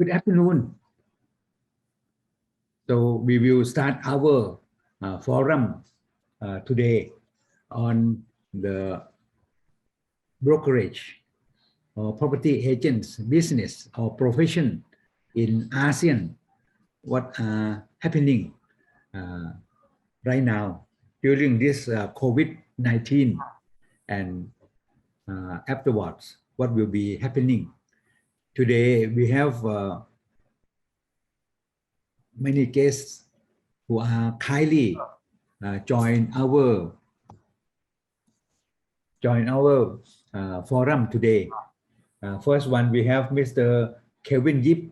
Good afternoon. So we will start our forum today on the brokerage or property agents business or profession in ASEAN. What are happening right now during this COVID-19 and afterwards, what will be happening? Today we have many guests who are kindly join our forum today. First one we have Mr. Kevin Yip,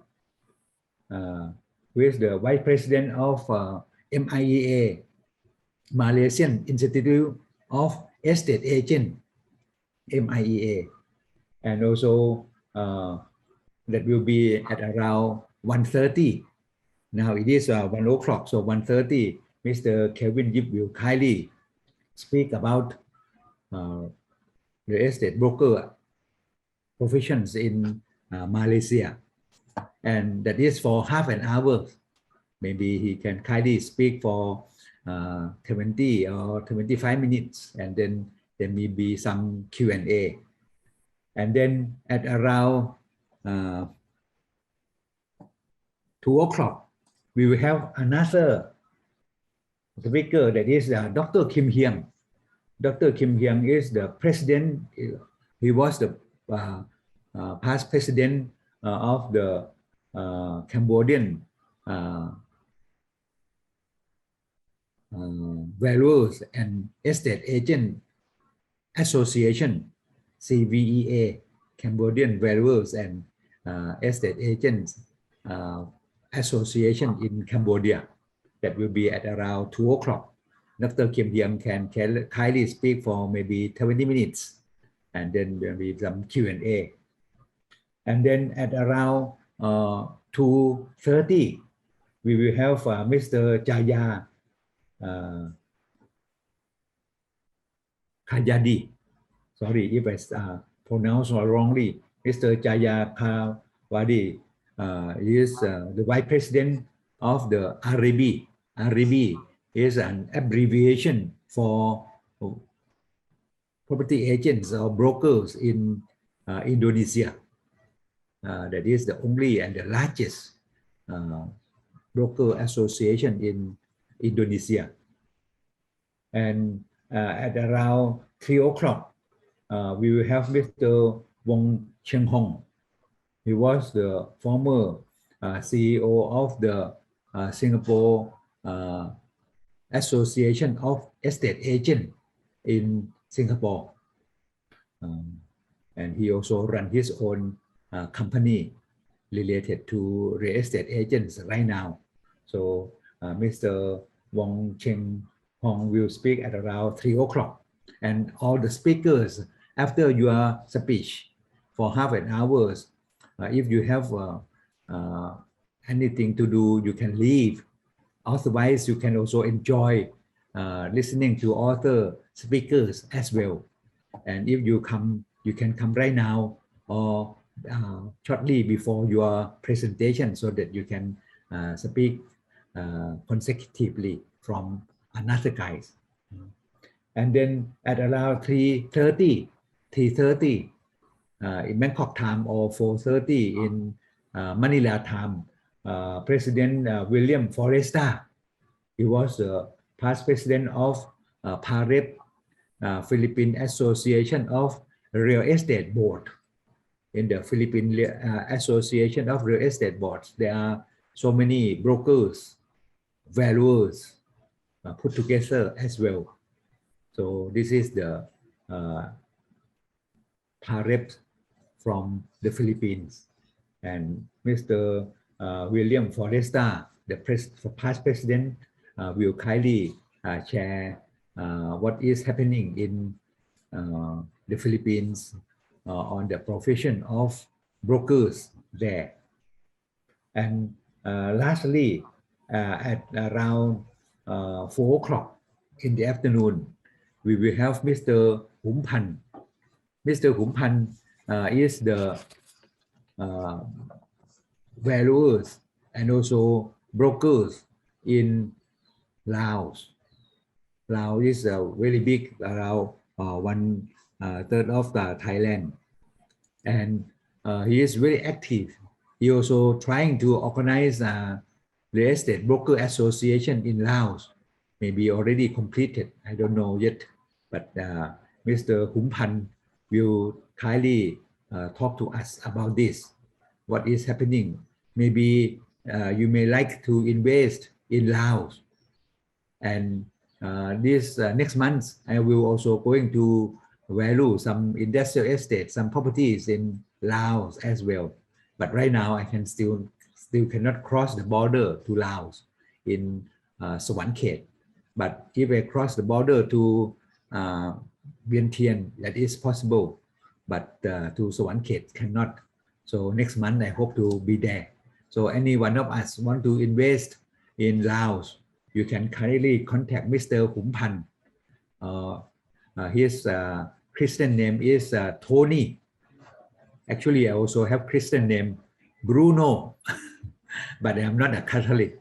who is the Vice President of MIEA, Malaysian Institute of Estate Agent, MIEA, and also that will be at around 1:30. Now it is 1 o'clock, so 1:30. Mr. Kevin Yip will kindly speak about real estate broker professions in Malaysia, and that is for half an hour. Maybe he can kindly speak for 20 or 25 minutes, and then there may be some Q&A. And then at around 2 o'clock, we will have another speaker, that is Dr. Kim Hyang. Dr. Kim Hyang is the president. He was the past president of the Cambodian Valuers and Estate Agent Association, CVEA, Cambodian Valuers and Estate Agents Association in Cambodia. That will be at around 2 o'clock. Dr. Kim Hyang can kindly speak for maybe 20 minutes, and then there will be some Q&A. And then at around 2:30, we will have Mr. Jaya Kajadi. Sorry if I pronounce wrongly. Mr. Jaya Kawadi is the Vice President of the RIB. RIB is an abbreviation for property agents or brokers in Indonesia. That is the only and the largest broker association in Indonesia. And at around 3 o'clock, we will have Mr. Wong Cheng Hong. He was the former CEO of the Singapore Association of Estate Agents in Singapore. And he also runs his own company related to real estate agents right now. So Mr. Wong Cheng Hong will speak at around 3 o'clock. And all the speakers, after your speech for half an hour, if you have anything to do, you can leave. Otherwise, you can also enjoy listening to other speakers as well. And if you come, you can come right now or shortly before your presentation, so that you can speak consecutively from another guys. And then at around 3:30 in Bangkok time or 4:30 in Manila time, President William Forrester, he was the past president of PAREP, Philippine Association of Real Estate Board. In the Philippine Association of Real Estate Boards, there are so many brokers, valuers put together as well. So this is the PAREP from the Philippines. And Mr. William Forrester, the past president, will kindly share what is happening in the Philippines on the profession of brokers there. And lastly, at around 4 o'clock in the afternoon, we will have Mr. Hum Pan. Mr. Hum Pan is the valuers and also brokers in Laos. Laos is very big, around one third of the Thailand, and he is very active. He also trying to organize a real estate broker association in Laos, maybe already completed. I don't know yet, but Mr. Humpan will kindly talk to us about this. What is happening? Maybe you may like to invest in Laos, and this next month I will also going to value some industrial estate, some properties in Laos as well. But right now I can still cannot cross the border to Laos in Sawan-Khet. But if I cross the border to Vientiane, that is possible. But to Sawan-Khet cannot. So next month I hope to be there. So any one of us want to invest in Laos, you can kindly contact Mr. Humpan. His Christian name is Tony. Actually, I also have Christian name Bruno, but I am not a Catholic.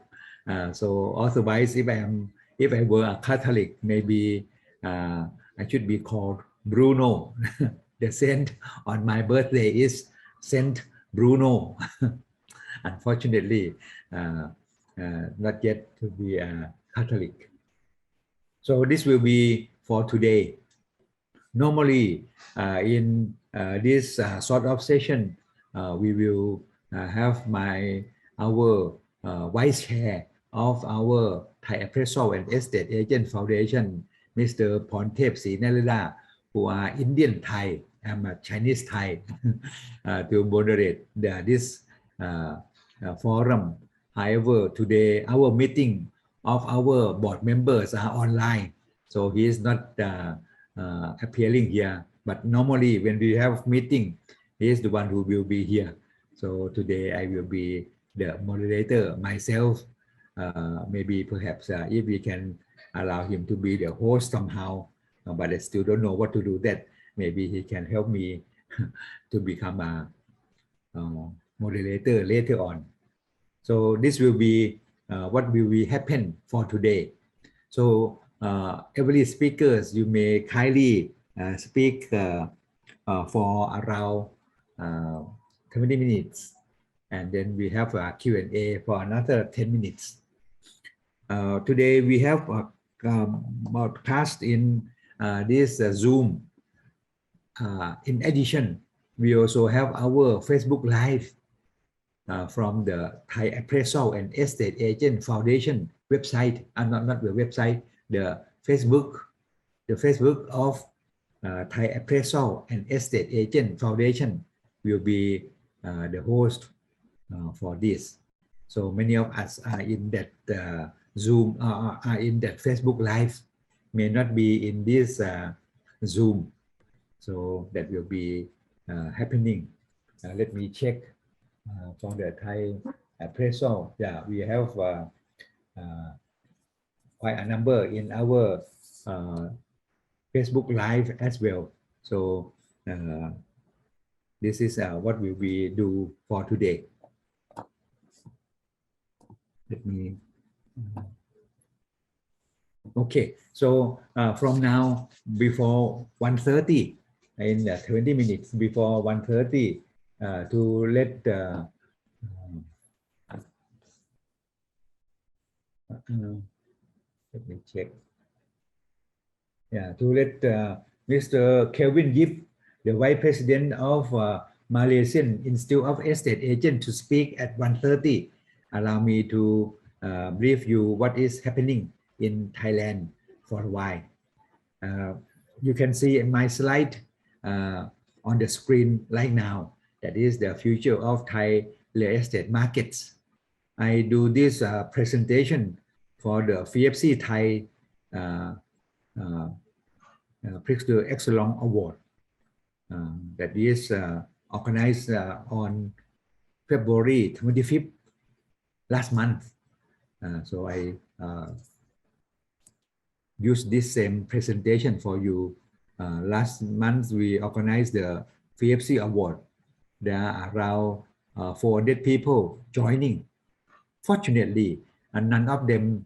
So otherwise, if I were a Catholic, maybe I should be called Bruno. The saint on my birthday is Saint Bruno. Unfortunately, not yet to be a Catholic. So this will be for today. Normally, in this sort of session, we will have our vice chair of our Thai Appraisal and Estate Agent Foundation, Mr. Porntep Srinarada, who are Indian Thai. I'm a Chinese Thai, to moderate this forum. However, today our meeting of our board members are online, so he is not appearing here. But normally when we have meeting, he is the one who will be here. So today I will be the moderator myself. Maybe perhaps if we can allow him to be the host somehow, but I still don't know what to do that. Maybe he can help me to become a moderator later on. So this will be what will be happen for today. So every speakers, you may kindly speak for around 20 minutes, and then we have a Q&A for another 10 minutes. Today we have broadcast in this Zoom. In addition, we also have our Facebook Live from the Thai Appraisal and Estate Agent Foundation website. Not the website, the Facebook of Thai Appraisal and Estate Agent Foundation will be the host for this. So many of us are in that Zoom, are in that Facebook Live, may not be in this Zoom. So that will be happening. Let me check for the Thai Appraisal. Yeah, we have quite a number in our Facebook Live as well. So this is what we will do for today. Let me. Okay, so from now, before 1:30, in 20 minutes before 1:30, to let let me check. Yeah, to let Mr. Kelvin Yip, the Vice President of Malaysian Institute of Estate Agents, to speak at 1:30. Allow me to brief you what is happening in Thailand for a while. You can see in my slide on the screen right now. That is the future of Thai real estate markets. I do this presentation for the FFC Thai Prix d'Excellence Award that is organized on February 25th last month. So I use this same presentation for you. Last month we organized the FFC Award. There are around for dead people joining. Fortunately, none of them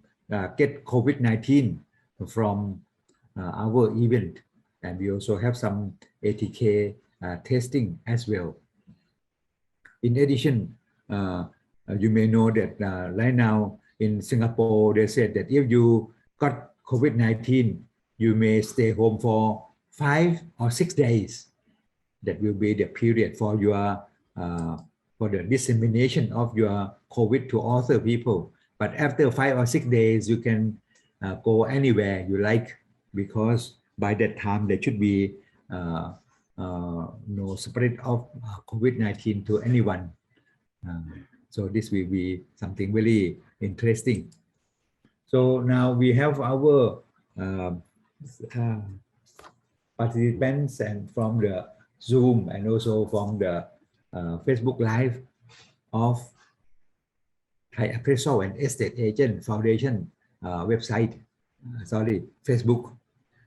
get COVID-19 from our event, and we also have some ATK testing as well. In addition, you may know that right now in Singapore, they said that if you got COVID-19, you may stay home for 5 or 6 days. That will be the period for your for the dissemination of your COVID to other people. But after 5 or 6 days, you can go anywhere you like, because by that time there should be no spread of COVID-19 to anyone. So this will be something really interesting. So now we have our participants and from the Zoom and also from the Facebook Live of Thai Appraisal and Estate Agent Foundation website, Facebook.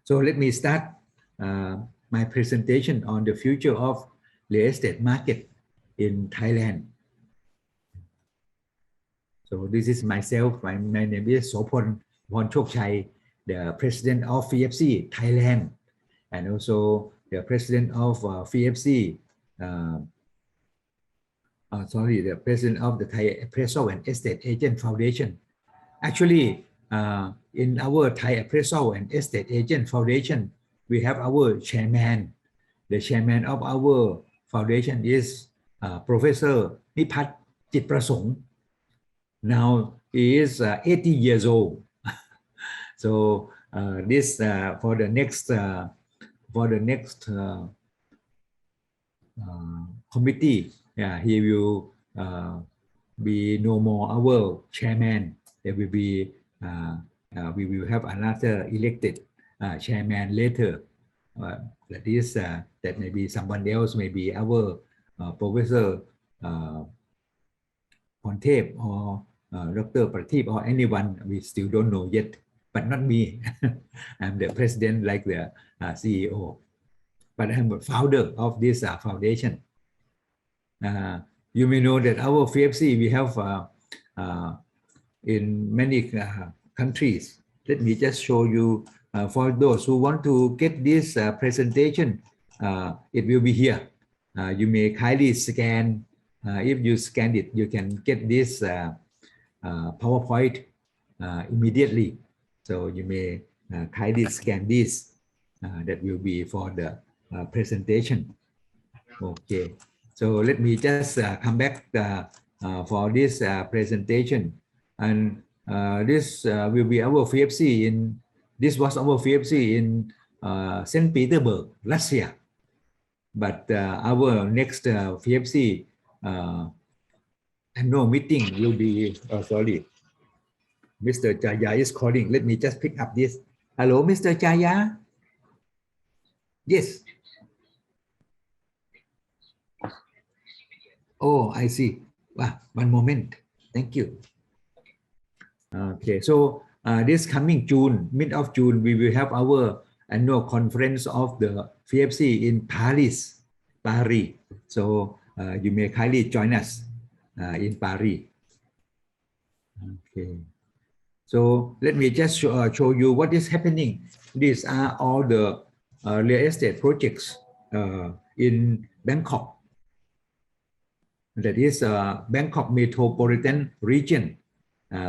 So let me start my presentation on the future of real estate market in Thailand. So this is myself. My name is Sopon Chokchai, the president of VFC Thailand, and also the president of VFC. The president of the Thai Appraisal and Estate Agent Foundation. Actually, in our Thai Appraisal and Estate Agent Foundation, we have our chairman. The chairman of our foundation is Professor Nipat Chitprasong. Now he is 80 years old. So this for the next committee, he will be no more our chairman. There will be we will have another elected chairman later. That is that maybe someone else, maybe our Professor Pontep or Dr. Pratip or anyone, we still don't know yet, but not me. I'm the president, like the CEO, but I'm the founder of this foundation. You may know that our VFC we have in many countries. Let me just show you for those who want to get this presentation. It will be here. You may kindly scan. If you scan it, you can get this PowerPoint immediately. So you may kindly scan this. That will be for the presentation. Okay. So let me just come back for this presentation, and this will be our VFC in. This was our VFC in St. Petersburg, Russia. But our next VFC annual meeting will be. Sorry, Mr. Jaya is calling. Let me just pick up this. Hello, Mr. Jaya. Yes. Oh, I see. One moment. Thank you. Okay, so this coming June, mid of June, we will have our annual conference of the VFC in Paris. So you may kindly join us in Paris. Okay. So let me just show you what is happening. These are all the real estate projects in Bangkok. That is Bangkok metropolitan region,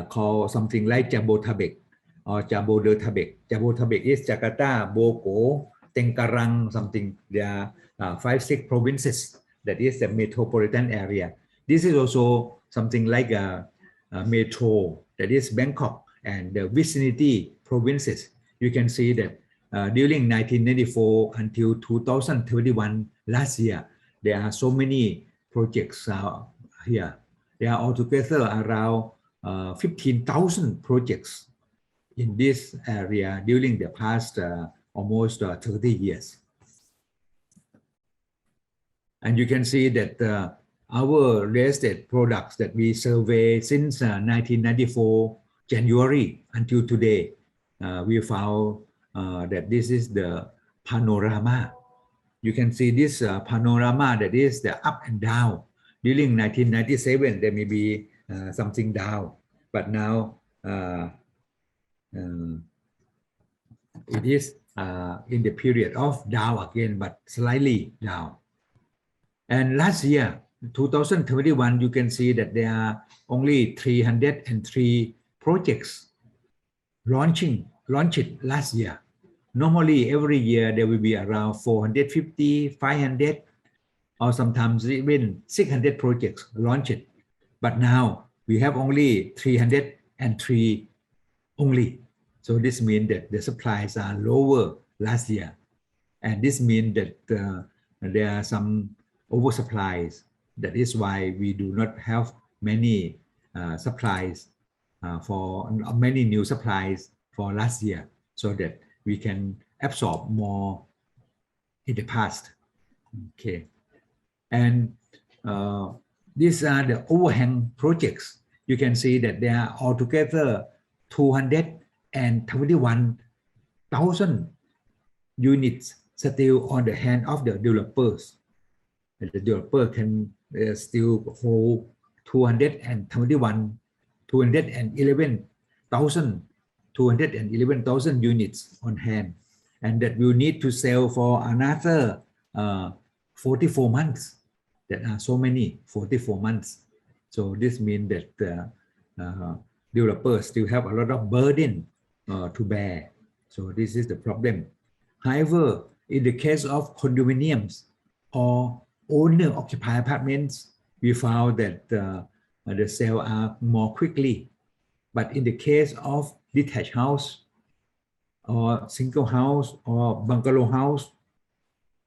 called something like Jabodetabek or Jabodetabek. Jabodetabek is Jakarta, Bogor, Tengkarang, something. There are 5-6 provinces. That is the metropolitan area. This is also something like a metro. That is Bangkok and the vicinity provinces. You can see that during 1994 until 2021, last year, there are so many projects here. There are altogether around 15,000 projects in this area during the past almost 30 years. And you can see that our real estate products that we survey since 1994 January until today, we found that this is the panorama. You can see this panorama, that is the up and down. during 1997 there may be something down, but now it is in the period of down again, but slightly down. And last year, 2021, you can see that there are only 303 projects launched last year. Normally, every year there will be around 450, 500, or sometimes even 600 projects launched. But now we have only 303 only. So this means that the supplies are lower last year. And this means that there are some oversupplies. That is why we do not have many supplies for many new supplies for last year, so that we can absorb more in the past. Okay, and these are the overhang projects. You can see that there are altogether 221,000 units still on the hand of the developers. The developer can still hold 211,000 units on hand, and that will need to sell for another 44 months. There are so many 44 months. So this means that developers still have a lot of burden to bear. So this is the problem. However, in the case of condominiums or owner-occupied apartments, we found that the sales are more quickly. But in the case of detached house or single house or bungalow house,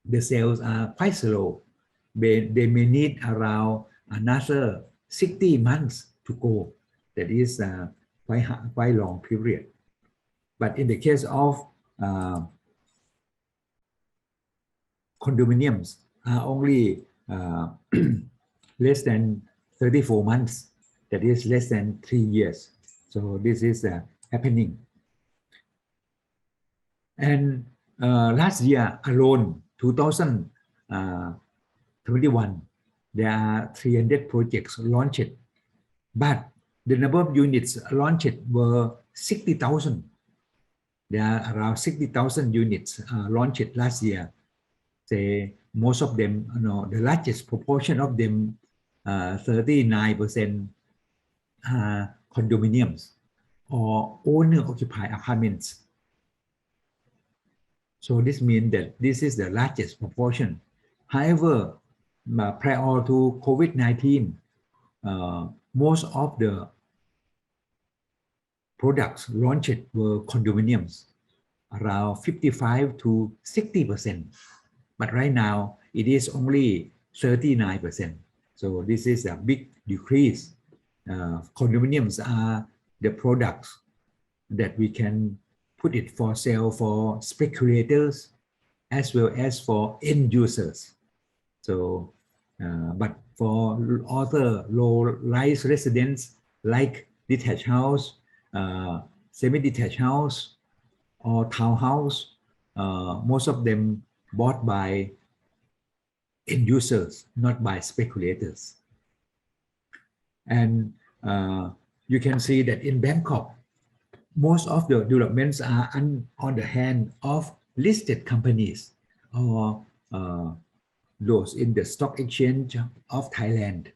the sales are quite slow. They may need around another 60 months to go. That is quite long period. But in the case of condominiums, are only less than 34 months. That is less than 3 years. So this is happening. And last year alone, 2021, there are 300 projects launched, but the number of units launched were 60,000. There are around 60,000 units launched last year. Say most of them, the largest proportion of them, 39% are condominiums or owner-occupied apartments. So this means that this is the largest proportion. However, prior to COVID-19, most of the products launched were condominiums, around 55 to 60%. But right now, it is only 39%. So this is a big decrease. Condominiums are the products that we can put it for sale for speculators as well as for end users. So, but for other low-rise residents like detached house, semi-detached house, or townhouse, most of them bought by end users, not by speculators. And you can see that in Bangkok, most of the developments are on the hand of listed companies or those in the stock exchange of Thailand.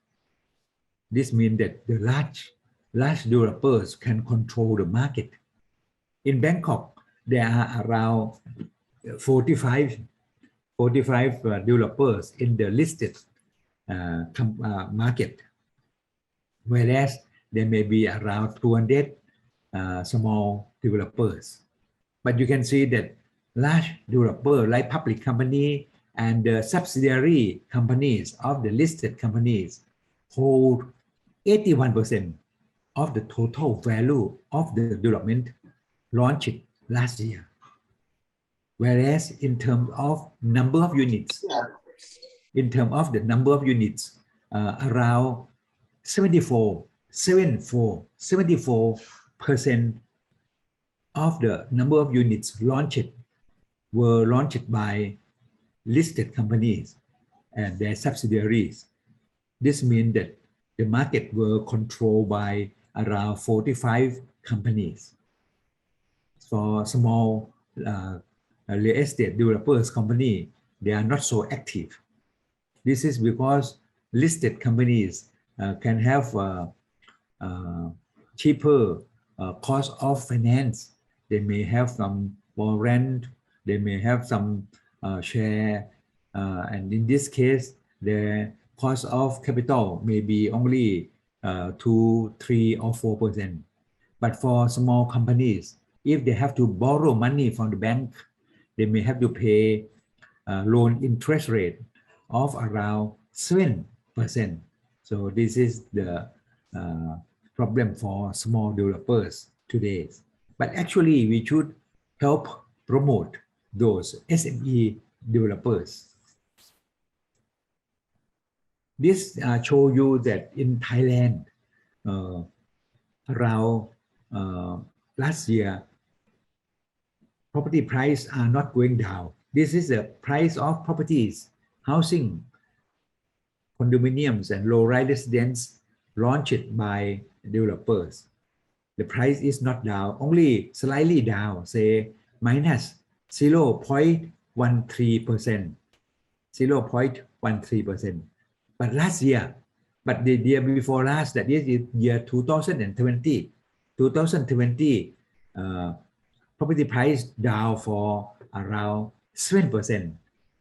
This means that the large developers can control the market. In Bangkok, there are around 45 developers in the listed market, whereas there may be around 200 small developers. But you can see that large developer like public company and the subsidiary companies of the listed companies hold 81% of the total value of the development launched last year. Whereas in terms of number of units, around 74% of the number of units launched were launched by listed companies and their subsidiaries. This means that the market were controlled by around 45 companies. For small real estate developers company, they are not so active. This is because listed companies can have cheaper cost of finance. They may have some warrant, they may have some share, and in this case, the cost of capital may be only 2, 3, or 4%. But for small companies, if they have to borrow money from the bank, they may have to pay loan interest rate of around 7%. So this is the problem for small developers today. But actually, we should help promote those SME developers. This show you that in Thailand, around last year, property price are not going down. This is the price of properties, housing, condominiums, and low-rise residence launched by developers. The price is not down, only slightly down, say minus 0.13%. 0.13%. But last year, but the year before last, that is year 2020, property price down for around 7%,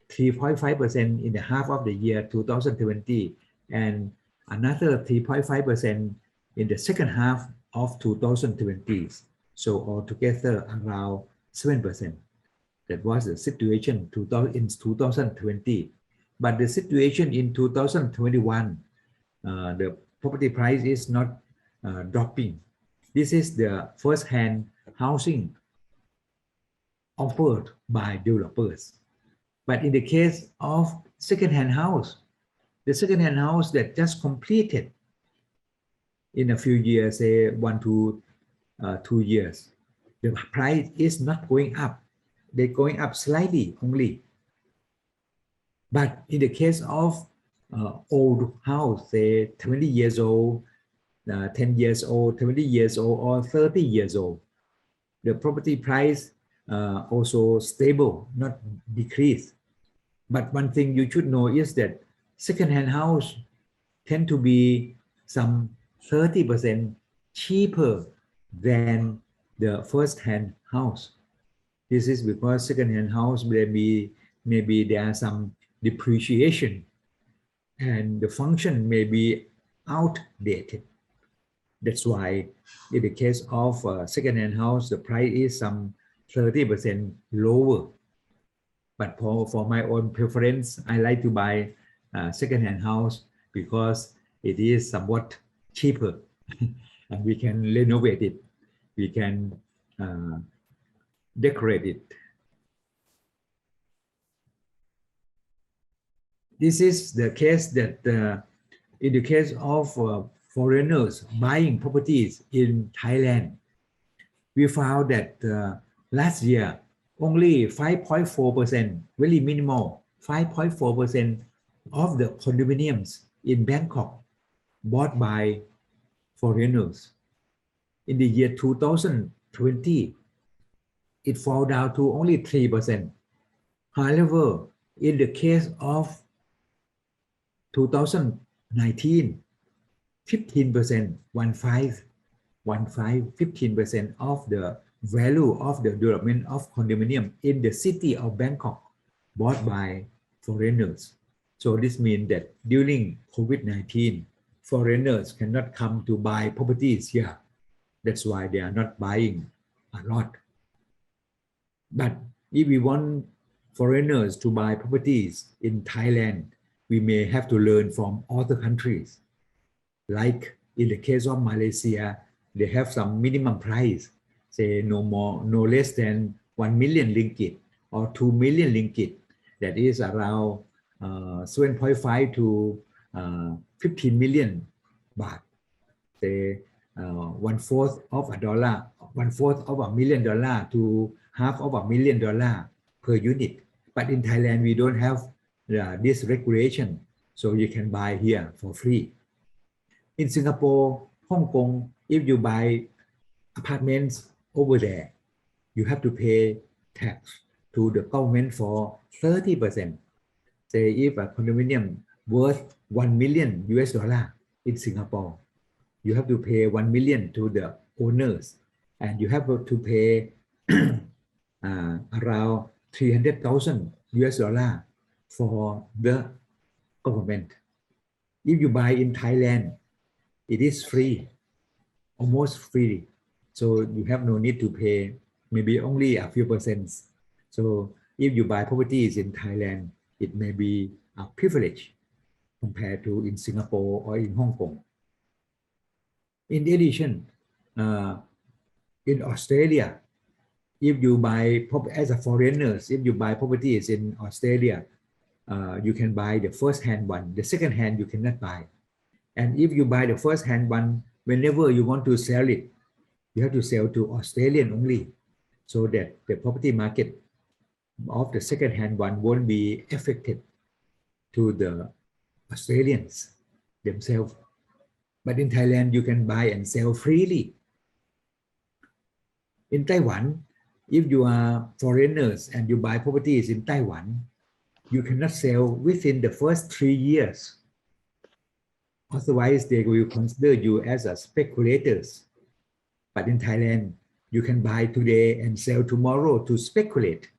3.5% in the half of the year 2020, and another 3.5% in the second half of 2020. So altogether around 7%. That was the situation in 2020. But the situation in 2021, the property price is not dropping. This is the first-hand housing offered by developers. But in the case of second-hand house, the second-hand house that just completed in a few years, say 1 to 2 years, the price is not going up. They're going up slightly only. But in the case of old house, say 20 years old, 10 years old, 20 years old, or 30 years old, the property price also stable, not decrease. But one thing you should know is that second-hand house tend to be some 30% cheaper than the first-hand house. This is because second-hand house maybe there are some depreciation and the function may be outdated. That's why in the case of second-hand house, the price is some 30% lower. But for my own preference, I like to buy second-hand house because it is somewhat cheaper and we can renovate it, we can decorate it. This is the case that in the case of foreigners buying properties in Thailand, we found that last year only 5.4%, very minimal, 5.4% of the condominiums in Bangkok bought by foreigners. In the year 2020, it fell down to only 3%. However, in the case of 2019, 15%, 15% of the value of the development of condominium in the city of Bangkok bought by foreigners. So this means that during COVID-19, foreigners cannot come to buy properties here. That's why they are not buying a lot. But if we want foreigners to buy properties in Thailand, we may have to learn from other countries. Like in the case of Malaysia, they have some minimum price, say no less than 1 million ringgit or 2 million ringgit. That is around 7.5 to 15 million baht. Say 1/4 of a dollar, 1/4 of $1 million to half of $1 million per unit. But in Thailand, we don't have this regulation. so you can buy here for free. In Singapore, Hong Kong, if you buy apartments over there, you have to pay tax to the government for 30%. Say if a condominium worth $1 million in Singapore, you have to pay $1 million to the owners, and you have to pay around $300,000 for the government. If you buy in Thailand, it is free, almost free. So you have no need to pay, maybe only a few percent. So if you buy properties in Thailand, it may be a privilege compared to in Singapore or in Hong Kong. In addition, in Australia, if you buy as a foreigner, if you buy properties in Australia, you can buy the first-hand one. The second-hand you cannot buy. And if you buy the first-hand one, whenever you want to sell it, you have to sell to Australian only, so that the property market of the second-hand one won't be affected to the Australians themselves. But in Thailand, you can buy and sell freely. In Taiwan, if you are foreigners and you buy properties in Taiwan, you cannot sell within the first 3 years. Otherwise, they will consider you as a speculators. But in Thailand, you can buy today and sell tomorrow to speculate.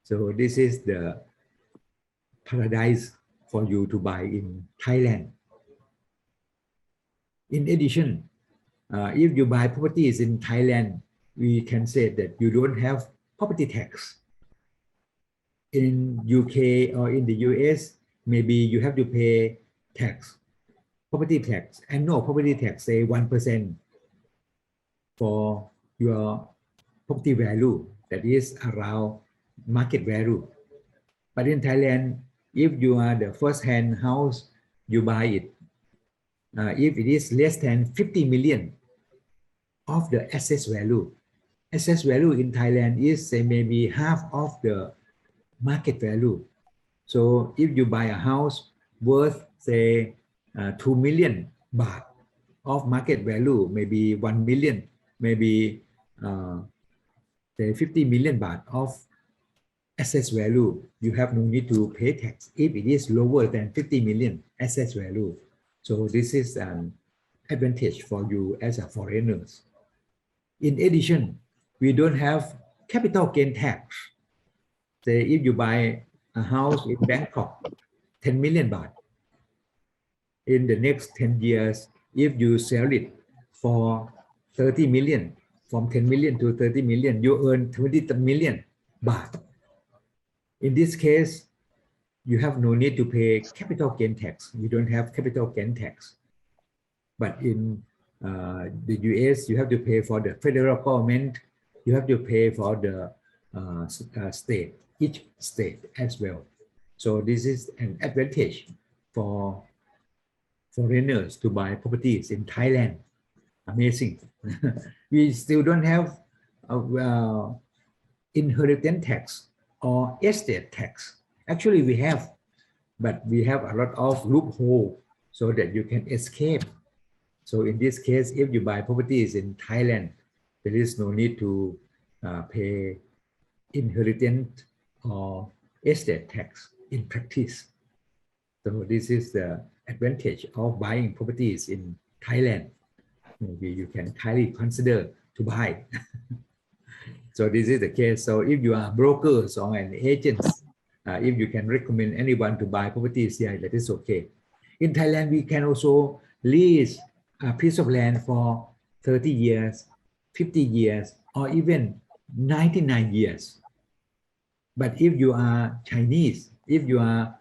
So this is the paradise for you to buy in Thailand. In addition, if you buy properties in Thailand, we can say that you don't have property tax. In UK or in the US, maybe you have to pay tax, property tax, annual property tax, say 1% for your property value, that is around market value. But in Thailand, if you are the first-hand house, you buy it. If it is less than 50 million of the asset value, asset value in Thailand is say maybe half of the market value. So if you buy a house worth say 2 million baht of market value, maybe 1 million, maybe say 50 million baht of asset value, you have no need to pay tax if it is lower than 50 million asset value. So this is an advantage for you as a foreigners. In addition, we don't have capital gain tax. Say if you buy a house in Bangkok, 10 million baht. In the next 10 years, if you sell it for 30 million, from 10 million to 30 million, you earn 20 million baht. In this case, you have no need to pay capital gain tax. You don't have capital gain tax. But in the US, you have to pay for the federal government. You have to pay for the state, each state as well. So this is an advantage for foreigners to buy properties in Thailand. Amazing. We still don't have inheritance tax or estate tax. Actually, we have, but we have a lot of loophole so that you can escape. So in this case, if you buy properties in Thailand, there is no need to pay inheritance or estate tax in practice. So this is the advantage of buying properties in Thailand. Maybe you can highly consider to buy. So this is the case. So if you are brokers or an agent, if you can recommend anyone to buy properties here, that is okay. In Thailand, we can also lease a piece of land for 30 years, 50 years, or even 99 years. But if you are Chinese, if you are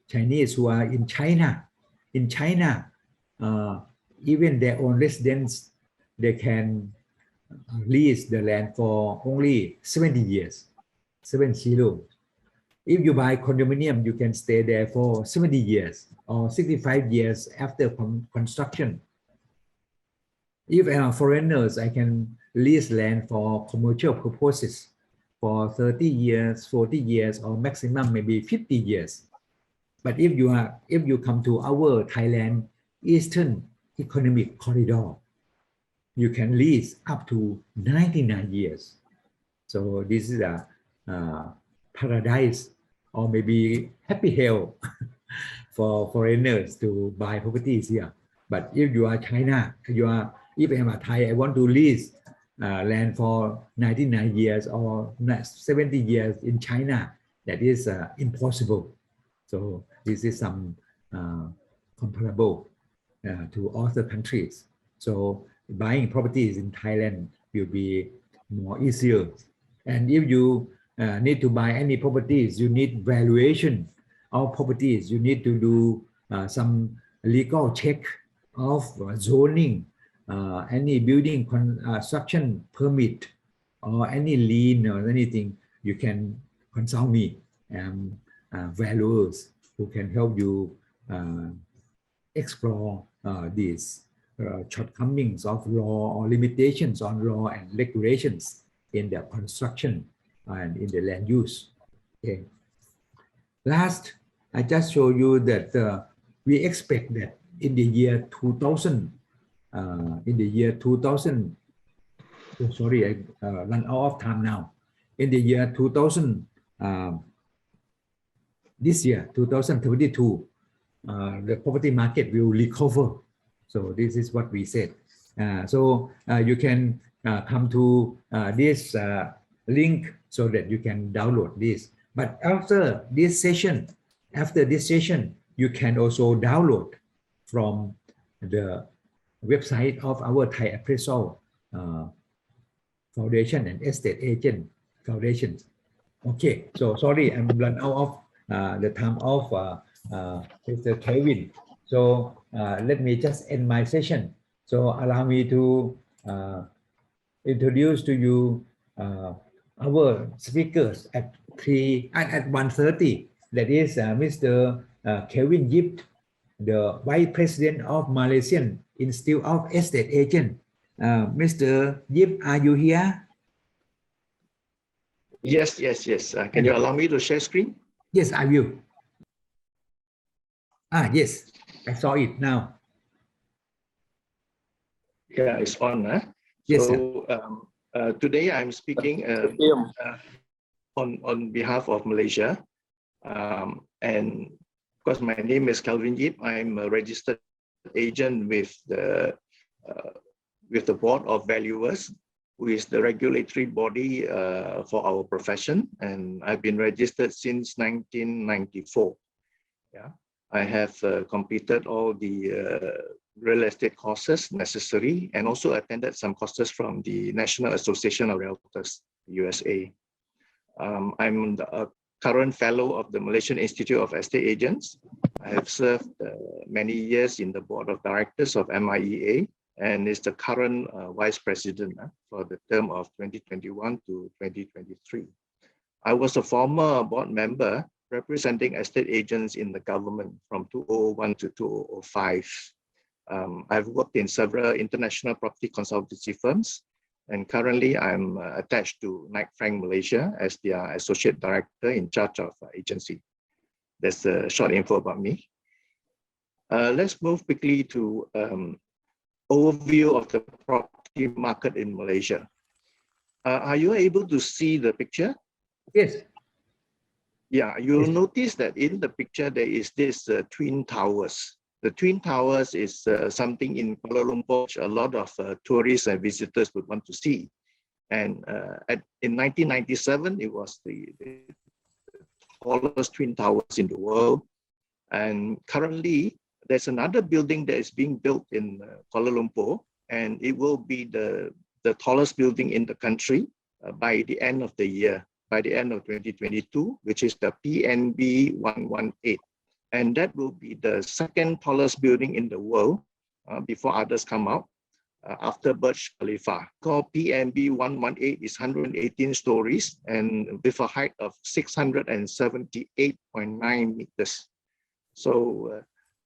Chinese who are in China, even their own residents, they can lease the land for only 70 years, 70. If you buy condominium, you can stay there for 70 years or 65 years after construction. If foreigners, I can lease land for commercial purposes for 30 years, 40 years, or maximum maybe 50 years. But if you come to our Thailand Eastern Economic Corridor, you can lease up to 99 years. So this is a paradise or maybe happy hell for foreigners to buy properties here. But if you are China, if I am a Thai, I want to lease land for 99 years or 70 years in China, that is impossible. So this is some comparable to other countries. So buying properties in Thailand will be more easier. And if you need to buy any properties, you need valuation of properties. You need to do some legal check of zoning, any building construction permit, or any lien or anything. You can consult me, valuers who can help you explore these shortcomings of law or limitations on law and regulations in the construction and in the land use. Okay. Last, I just show you that we expect that in the year 2000, oh sorry, I run out of time now. In the year 2000, this year 2022, the property market will recover. So this is what we said. So you can come to this link so that you can download this. But after this session, you can also download from the website of our Thai Appraisal Foundation and Estate Agent Foundations. Okay, so sorry, I'm run out of the time of Mr. Kevin. So let me just end my session. So allow me to introduce to you our speakers at 1:30. That is Mr. Kevin Yip, the Vice President of Malaysian Institute of Estate Agent. Mr. Yip, are you here? Yes. Can you allow me to share screen? Yes, I will. Yes, I saw it now. Yeah, it's on. Yes, so today I'm speaking on behalf of Malaysia. And of course, my name is Kelvin Yip. I'm a registered agent with the Board of Valuers, who is the regulatory body for our profession. And I've been registered since 1994. Yeah, I have completed all the real estate courses necessary and also attended some courses from the National Association of Realtors, USA. I'm the current fellow of the Malaysian Institute of Estate Agents. I have served many years in the board of directors of MIEA and is the current vice president for the term of 2021 to 2023. I was a former board member representing estate agents in the government from 2001 to 2005. I've worked in several international property consultancy firms, and currently I'm attached to Knight Frank Malaysia as their associate director in charge of agency. That's a short info about me. Let's move quickly to overview of the property market in Malaysia. Are you able to see the picture? Yes. Yeah, you'll notice that in the picture there is this twin towers. The Twin Towers is something in Kuala Lumpur which a lot of tourists and visitors would want to see. And in 1997, it was the tallest Twin Towers in the world. And currently, there's another building that is being built in Kuala Lumpur, and it will be the tallest building in the country by the end of the year, by the end of 2022, which is the PNB 118. And that will be the second tallest building in the world before others come out after Burj Khalifa. Called PNB 118 is 118 stories and with a height of 678.9 meters. So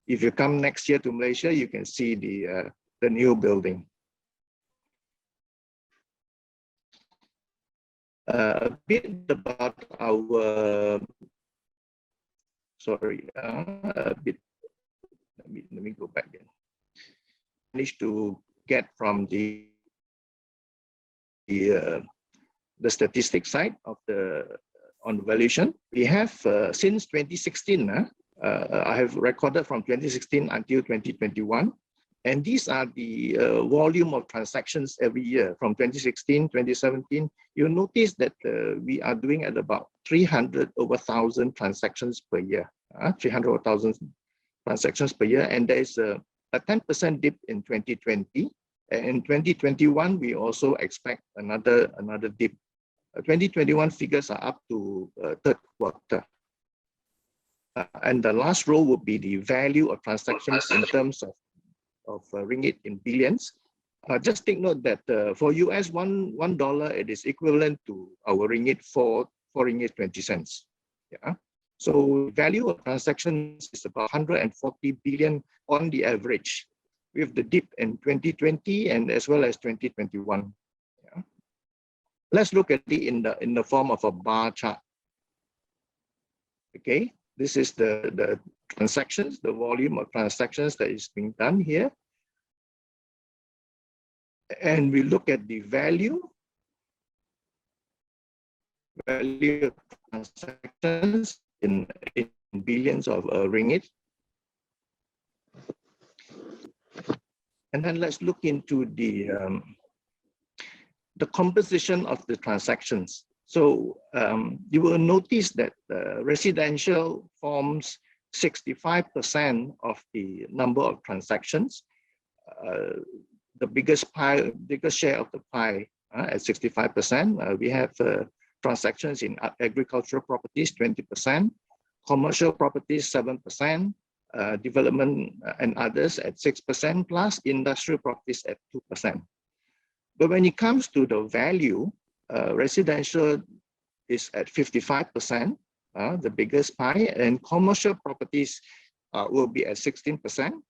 if you come next year to Malaysia, you can see the new building. A bit about our sorry, a bit. Let me go back again. Managed to get from the statistic side of on the valuation. We have since 2016. I have recorded from 2016 until 2021. And these are the volume of transactions every year from 2016, 2017. You'll notice that we are doing at about 300 over 1,000 transactions per year, 300 over 1,000 transactions per year. And there is a 10% dip in 2020. And in 2021, we also expect another dip. 2021 figures are up to third quarter. And the last row would be the value of transactions in terms of ringgit in billions. Just take note that for US $1, it is equivalent to our ringgit for ringgit 20 cents. Yeah. So value of transactions is about 140 billion on the average, with the dip in 2020 and as well as 2021. Yeah. Let's look at it in the form of a bar chart. Okay, this is the transactions, the volume of transactions that is being done here. And we look at the value of transactions in billions of ringgit. And then let's look into the composition of the transactions. So you will notice that residential forms 65% of the number of transactions. The biggest share of the pie at 65%. We have transactions in agricultural properties, 20%, commercial properties, 7%, development and others at 6%, plus industrial properties at 2%. But when it comes to the value, residential is at 55%, the biggest pie, and commercial properties will be at 16%.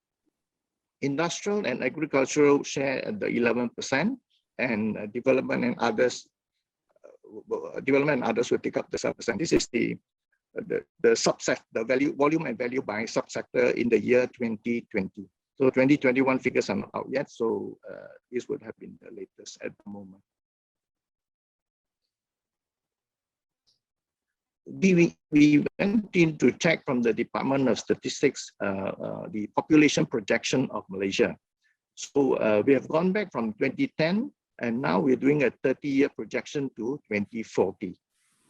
Industrial and agricultural share at the 11%, and development and others will take up the 7%. This is the subset, the volume and value by subsector in the year 2020. So 2021 figures are not out yet, so this would have been the latest at the moment. We went in to check from the Department of Statistics the population projection of Malaysia. So we have gone back from 2010, and now we're doing a 30-year projection to 2040.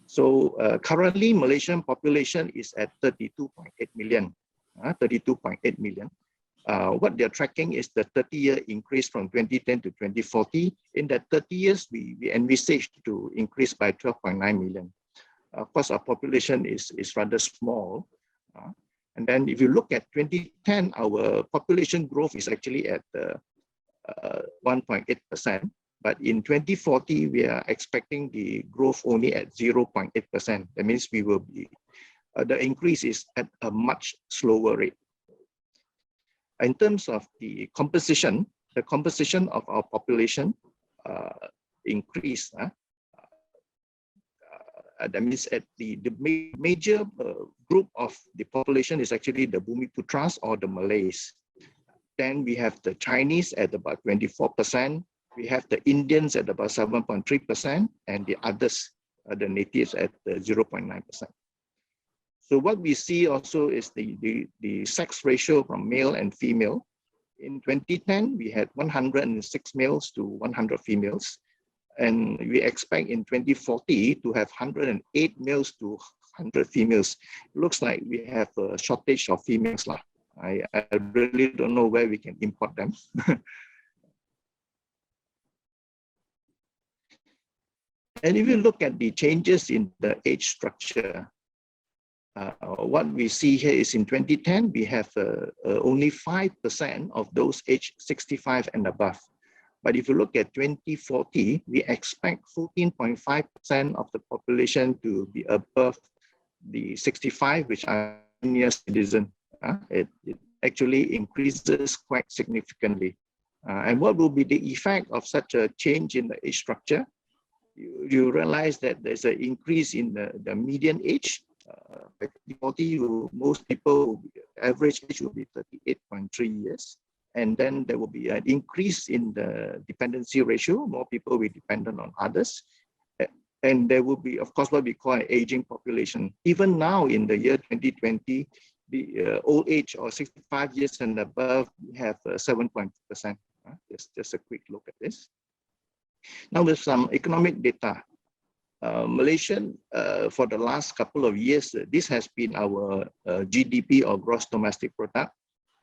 So currently, Malaysian population is at 32.8 million. 32.8 million. What they're tracking is the 30-year increase from 2010 to 2040. In that 30 years, we envisage to increase by 12.9 million. Of course, our population is rather small. And then if you look at 2010, our population growth is actually at 1.8%. But in 2040, we are expecting the growth only at 0.8%. That means we will be, the increase is at a much slower rate. In terms of the composition of our population increase. That means at the major group of the population is actually the Bumiputras or the Malays. Then we have the Chinese at about 24%. We have the Indians at about 7.3%, and the others, the natives at 0.9%. So what we see also is the sex ratio from male and female. In 2010, we had 106 males to 100 females. And we expect in 2040 to have 108 males to 100 females. It looks like we have a shortage of females. I really don't know where we can import them. And if you look at the changes in the age structure, what we see here is in 2010, we have only 5% of those aged 65 and above. But if you look at 2040, we expect 14.5% of the population to be above the 65, which are senior citizen. It actually increases quite significantly. And what will be the effect of such a change in the age structure? You realize that there's an increase in the median age. by 2040, most people, average age will be 38.3 years. And then there will be an increase in the dependency ratio. More people will be dependent on others. And there will be, of course, what we call an aging population. Even now in the year 2020, the old age or 65 years and above, we have 7.2%. Just a quick look at this. Now with some economic data. Malaysia, for the last couple of years, this has been our GDP or gross domestic product.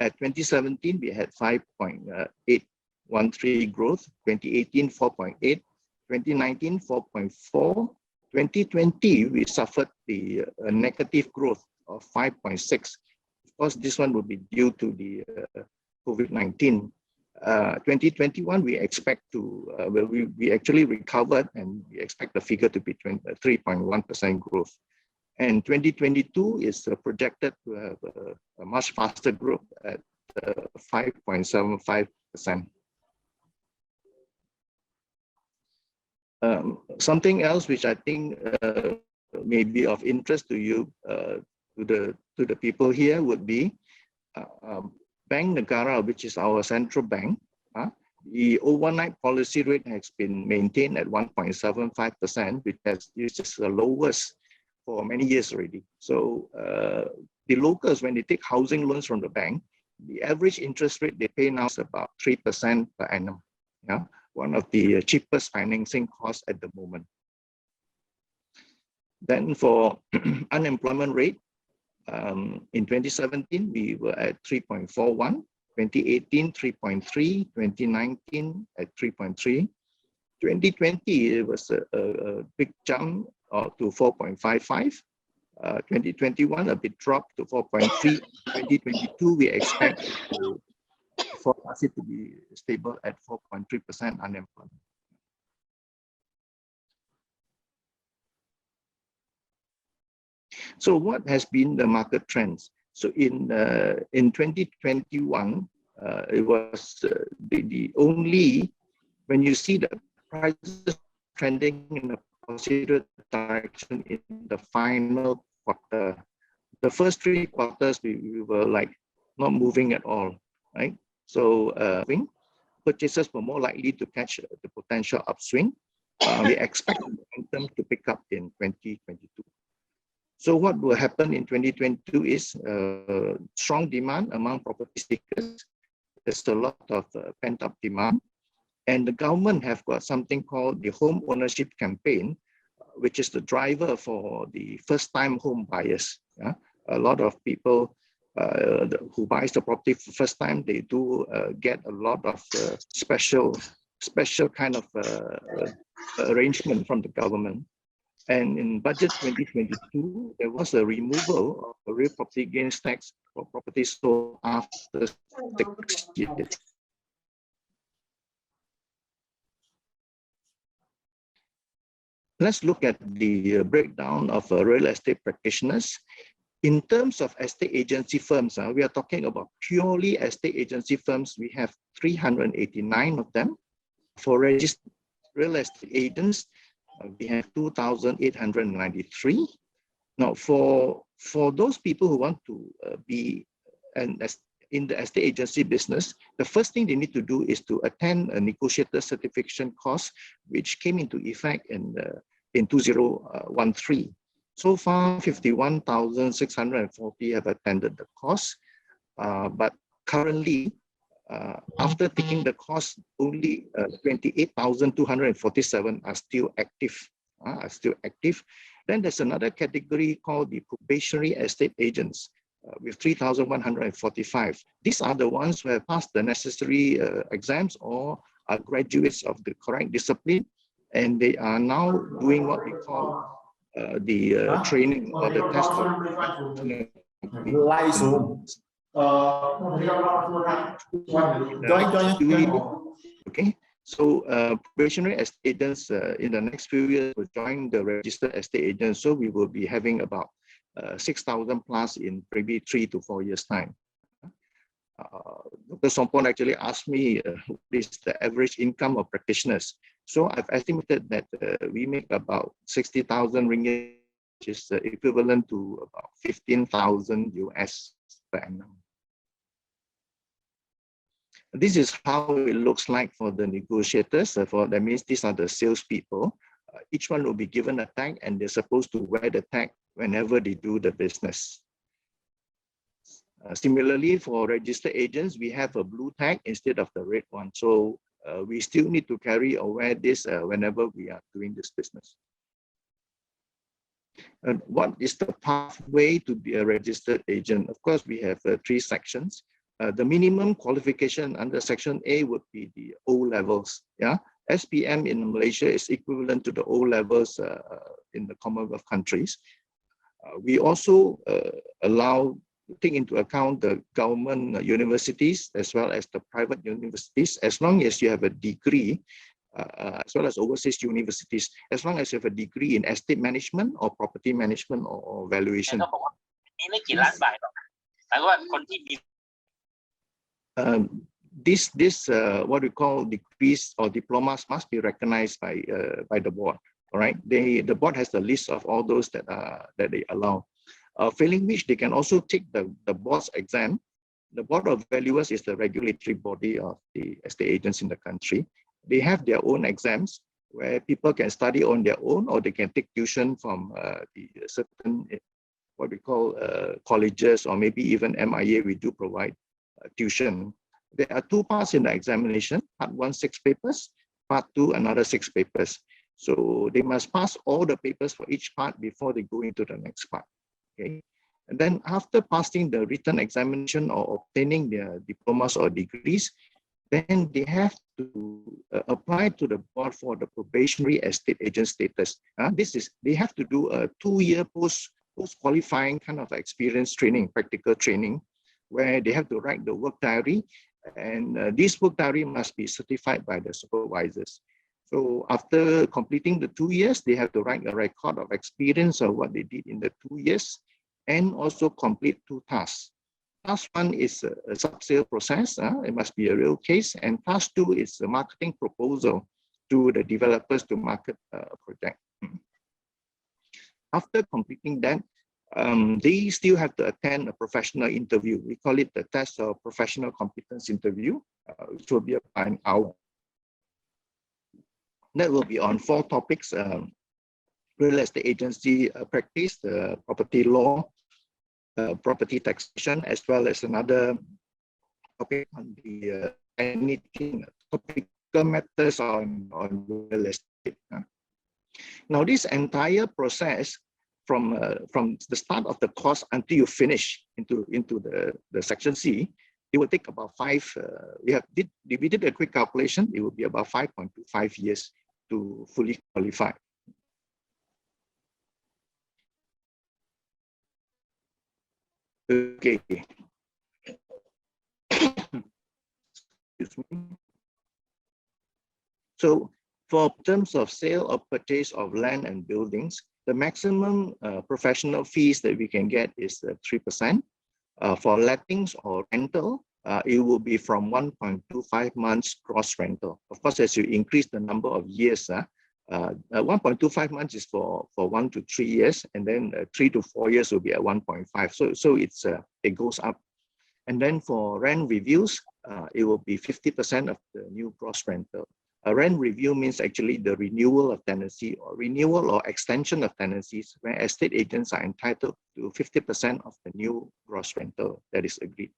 At 2017, we had 5.813 growth, 2018, 4.8, 2019, 4.4, 2020, we suffered the negative growth of 5.6. Of course, this one will be due to the COVID-19. 2021, we expect to, we actually recovered and we expect the figure to be 3.1% growth. And 2022 is projected to have a much faster growth at 5.75%. Something else which I think may be of interest to you, to the people here, would be Bank Negara, which is our central bank. The overnight policy rate has been maintained at 1.75%, which is the lowest for many years already. So the locals, when they take housing loans from the bank, the average interest rate they pay now is about 3% per annum. Yeah, one of the cheapest financing costs at the moment. Then for unemployment rate, in 2017, we were at 3.41, 2018, 3.3, 2019 at 3.3. 2020, it was a big jump to 4.55. 2021, a bit drop to 4.3. 2022, we expect forecast it to be stable at 4.3% unemployment. So what has been the market trends? So in 2021, it was the only, when you see the prices trending in a positive direction in the final quarter, the first 3 quarters we were like not moving at all, right? So purchases were more likely to catch the potential upswing. We expect the momentum to pick up in 2022. So what will happen in 2022 is strong demand among property seekers. There's a lot of pent-up demand. And the government have got something called the home ownership campaign, which is the driver for the first-time home buyers. Yeah? A lot of people who buys the property for the first time, they do get a lot of special kind of arrangement from the government. And in budget 2022, there was a removal of the real property gains tax for properties sold after 6 years. Let's look at the breakdown of real estate practitioners. In terms of estate agency firms, we are talking about purely estate agency firms. We have 389 of them. For registered real estate agents, we have 2,893. Now, for those people who want to be in the estate agency business, the first thing they need to do is to attend a negotiator certification course, which came into effect in 2013. So far, 51,640 have attended the course, but currently, after taking the course, only 28,247 are still active. Then there's another category called the probationary estate agents with 3,145. These are the ones who have passed the necessary exams or are graduates of the correct discipline, and they are now doing what we call the training or the test of okay, so probationary estate agents in the next few years will join the registered estate agents. So we will be having about 6,000 plus in maybe 3 to 4 years time. Dr. Sompon actually asked me what is the average income of practitioners. So I've estimated that we make about 60,000 ringgit is equivalent to about 15,000 US per annum. This is how it looks like for the negotiators. That means these are the salespeople. Each one will be given a tag, and they're supposed to wear the tag whenever they do the business. Similarly, for registered agents, we have a blue tag instead of the red one. So we still need to carry or wear this whenever we are doing this business. And what is the pathway to be a registered agent? Of course, we have 3 sections. The minimum qualification under Section A would be the O levels. Yeah, SPM in Malaysia is equivalent to the O levels in the Commonwealth countries. We also take into account the government universities as well as the private universities, as long as you have a degree, as well as overseas universities, as long as you have a degree in estate management or property management or valuation. This what we call degrees or diplomas must be recognized by the board. All right, the board has a list of all those that they allow. Failing which, they can also take the board's exam. The board of valuers is the regulatory body of the estate agents in the country. They have their own exams where people can study on their own, or they can take tuition from the certain what we call colleges, or maybe even MIA. We do provide tuition. There are 2 parts in the examination. Part 1, 6 papers. Part 2, another 6 papers. So they must pass all the papers for each part before they go into the next part. Okay. And then after passing the written examination or obtaining their diplomas or degrees, then they have to apply to the board for the probationary estate agent status. They have to do a 2-year post-qualifying kind of experience training, practical training, where they have to write the work diary, and this work diary must be certified by the supervisors. So after completing the 2 years, they have to write a record of experience of what they did in the 2 years, and also complete 2 tasks. Task 1 is a sub-sale process. It must be a real case. And task 2 is a marketing proposal to the developers to market a project. After completing that, they still have to attend a professional interview. We call it the test of professional competence interview, which will be about an hour. That will be on 4 topics: real estate agency practice, property law, property taxation, as well as another topic on the anything topical matters on real estate. Now, this entire process from the start of the course until you finish into the section C, it will take about 5. We did a quick calculation. It will be about 5.25 years to fully qualify. Okay. Excuse me. So, for terms of sale or purchase of land and buildings, the maximum professional fees that we can get is 3%. For lettings or rental, it will be from 1.25 months gross rental. Of course, as you increase the number of years, 1.25 months is for 1 to 3 years, and then 3 to 4 years will be at 1.5. So it goes up. And then for rent reviews, it will be 50% of the new gross rental. A rent review means actually the renewal of tenancy or renewal or extension of tenancies, where estate agents are entitled to 50% of the new gross rental that is agreed.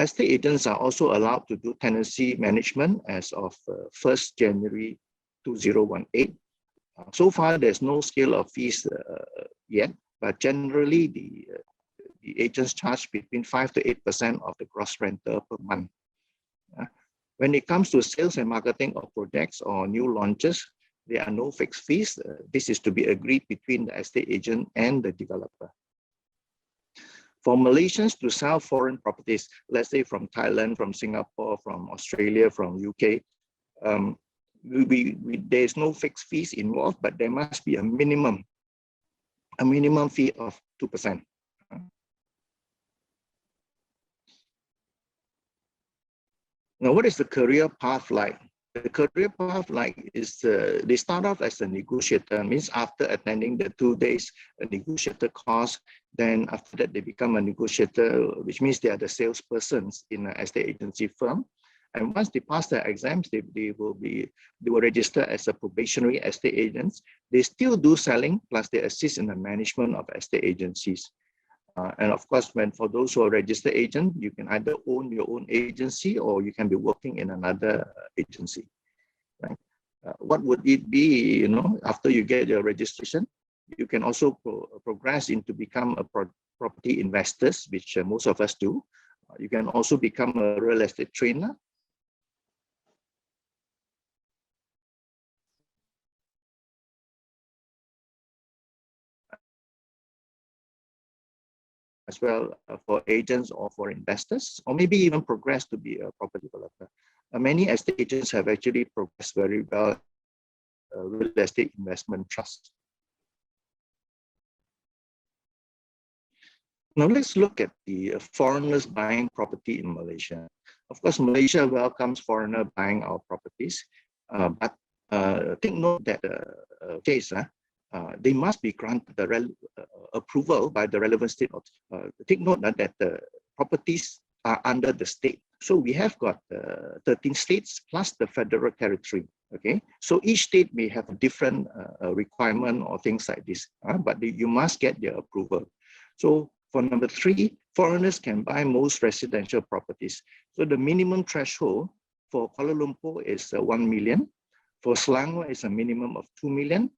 Estate agents are also allowed to do tenancy management as of 1st January 2018. So far, there's no scale of fees yet, but generally the agents charge between 5 to 8% of the gross rental per month. When it comes to sales and marketing of projects or new launches, there are no fixed fees. This is to be agreed between the estate agent and the developer. For Malaysians to sell foreign properties, let's say from Thailand, from Singapore, from Australia, from UK, there's no fixed fees involved, but there must be a minimum fee of 2%. Now, what is the career path like? the career path is they start off as a negotiator, means after attending the 2 days negotiator course, then after that they become a negotiator, which means they are the salespersons in an estate agency firm. And once they pass their exams, they will register as a probationary estate agents. They still do selling, plus they assist in the management of estate agencies. And of course, for those who are registered agent, you can either own your own agency or you can be working in another agency. Right? What would it be? After you get your registration, you can also progress into become a property investors, which most of us do. You can also become a real estate trainer. As well for agents or for investors, or maybe even progress to be a property developer. Many estate agents have actually progressed very well real estate investment trust. Now let's look at the foreigners buying property in Malaysia. Of course, Malaysia welcomes foreigner buying our properties, but take note that they must be granted the approval by the relevant state. Take note that the properties are under the state. So we have got 13 states plus the federal territory. Okay, so each state may have a different requirement or things like this, but you must get their approval. So for number 3, foreigners can buy most residential properties. So the minimum threshold for Kuala Lumpur is 1 million. For Selangor is a minimum of 2 million.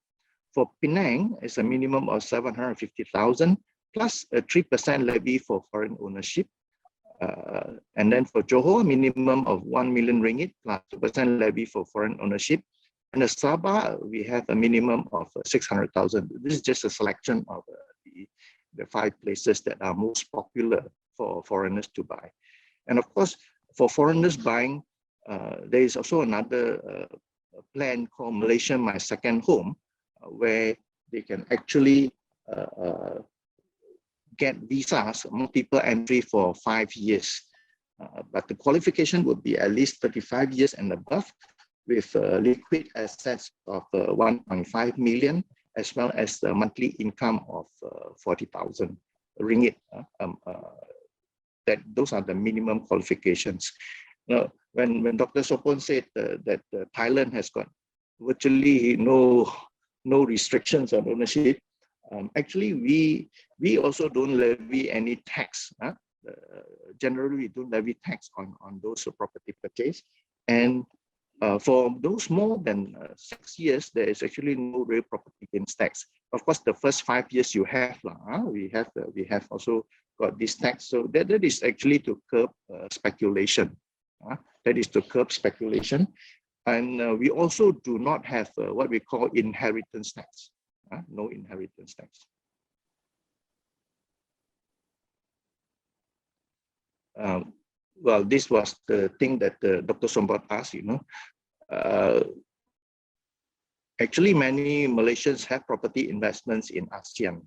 For Penang, it's a minimum of 750,000 plus a 3% levy for foreign ownership. And then for Johor, minimum of 1 million ringgit plus 2% levy for foreign ownership. And the Sabah, we have a minimum of 600,000. This is just a selection of the 5 places that are most popular for foreigners to buy. And of course, for foreigners buying, there is also another plan called Malaysia My Second Home, where they can actually get visas, multiple entry for 5 years. But the qualification would be at least 35 years and above, with liquid assets of 1.5 million, as well as the monthly income of 40,000 ringgit. Those are the minimum qualifications. Now, when Dr. Sopon said that Thailand has got virtually no restrictions on ownership, actually we also don't levy any tax. Generally, we don't levy tax on those property purchase. And for those more than 6 years, there is actually no real property gains tax. Of course, the first 5 years you have, we have also got this tax. So that is actually to curb speculation. That is to curb speculation. And we also do not have what we call inheritance tax. No inheritance tax. Well, this was the thing that Dr. Sombat asked, actually, many Malaysians have property investments in ASEAN.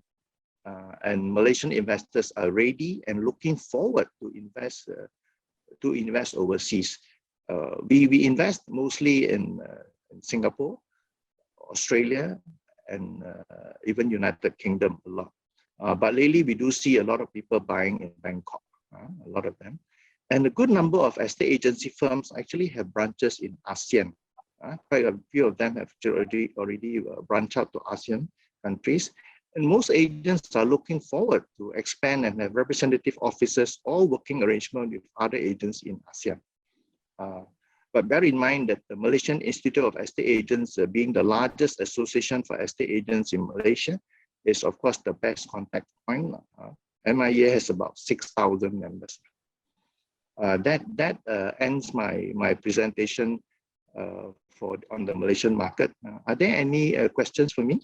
And Malaysian investors are ready and looking forward to invest overseas. We invest mostly in Singapore, Australia, and even United Kingdom a lot. But lately, we do see a lot of people buying in Bangkok, a lot of them. And a good number of estate agency firms actually have branches in ASEAN. Quite a few of them have already branched out to ASEAN countries. And most agents are looking forward to expand and have representative offices or working arrangement with other agents in ASEAN. But bear in mind that the Malaysian Institute of Estate Agents, being the largest association for estate agents in Malaysia, is of course the best contact point. MIA has about 6,000 members. That ends my presentation on the Malaysian market. Are there any questions for me?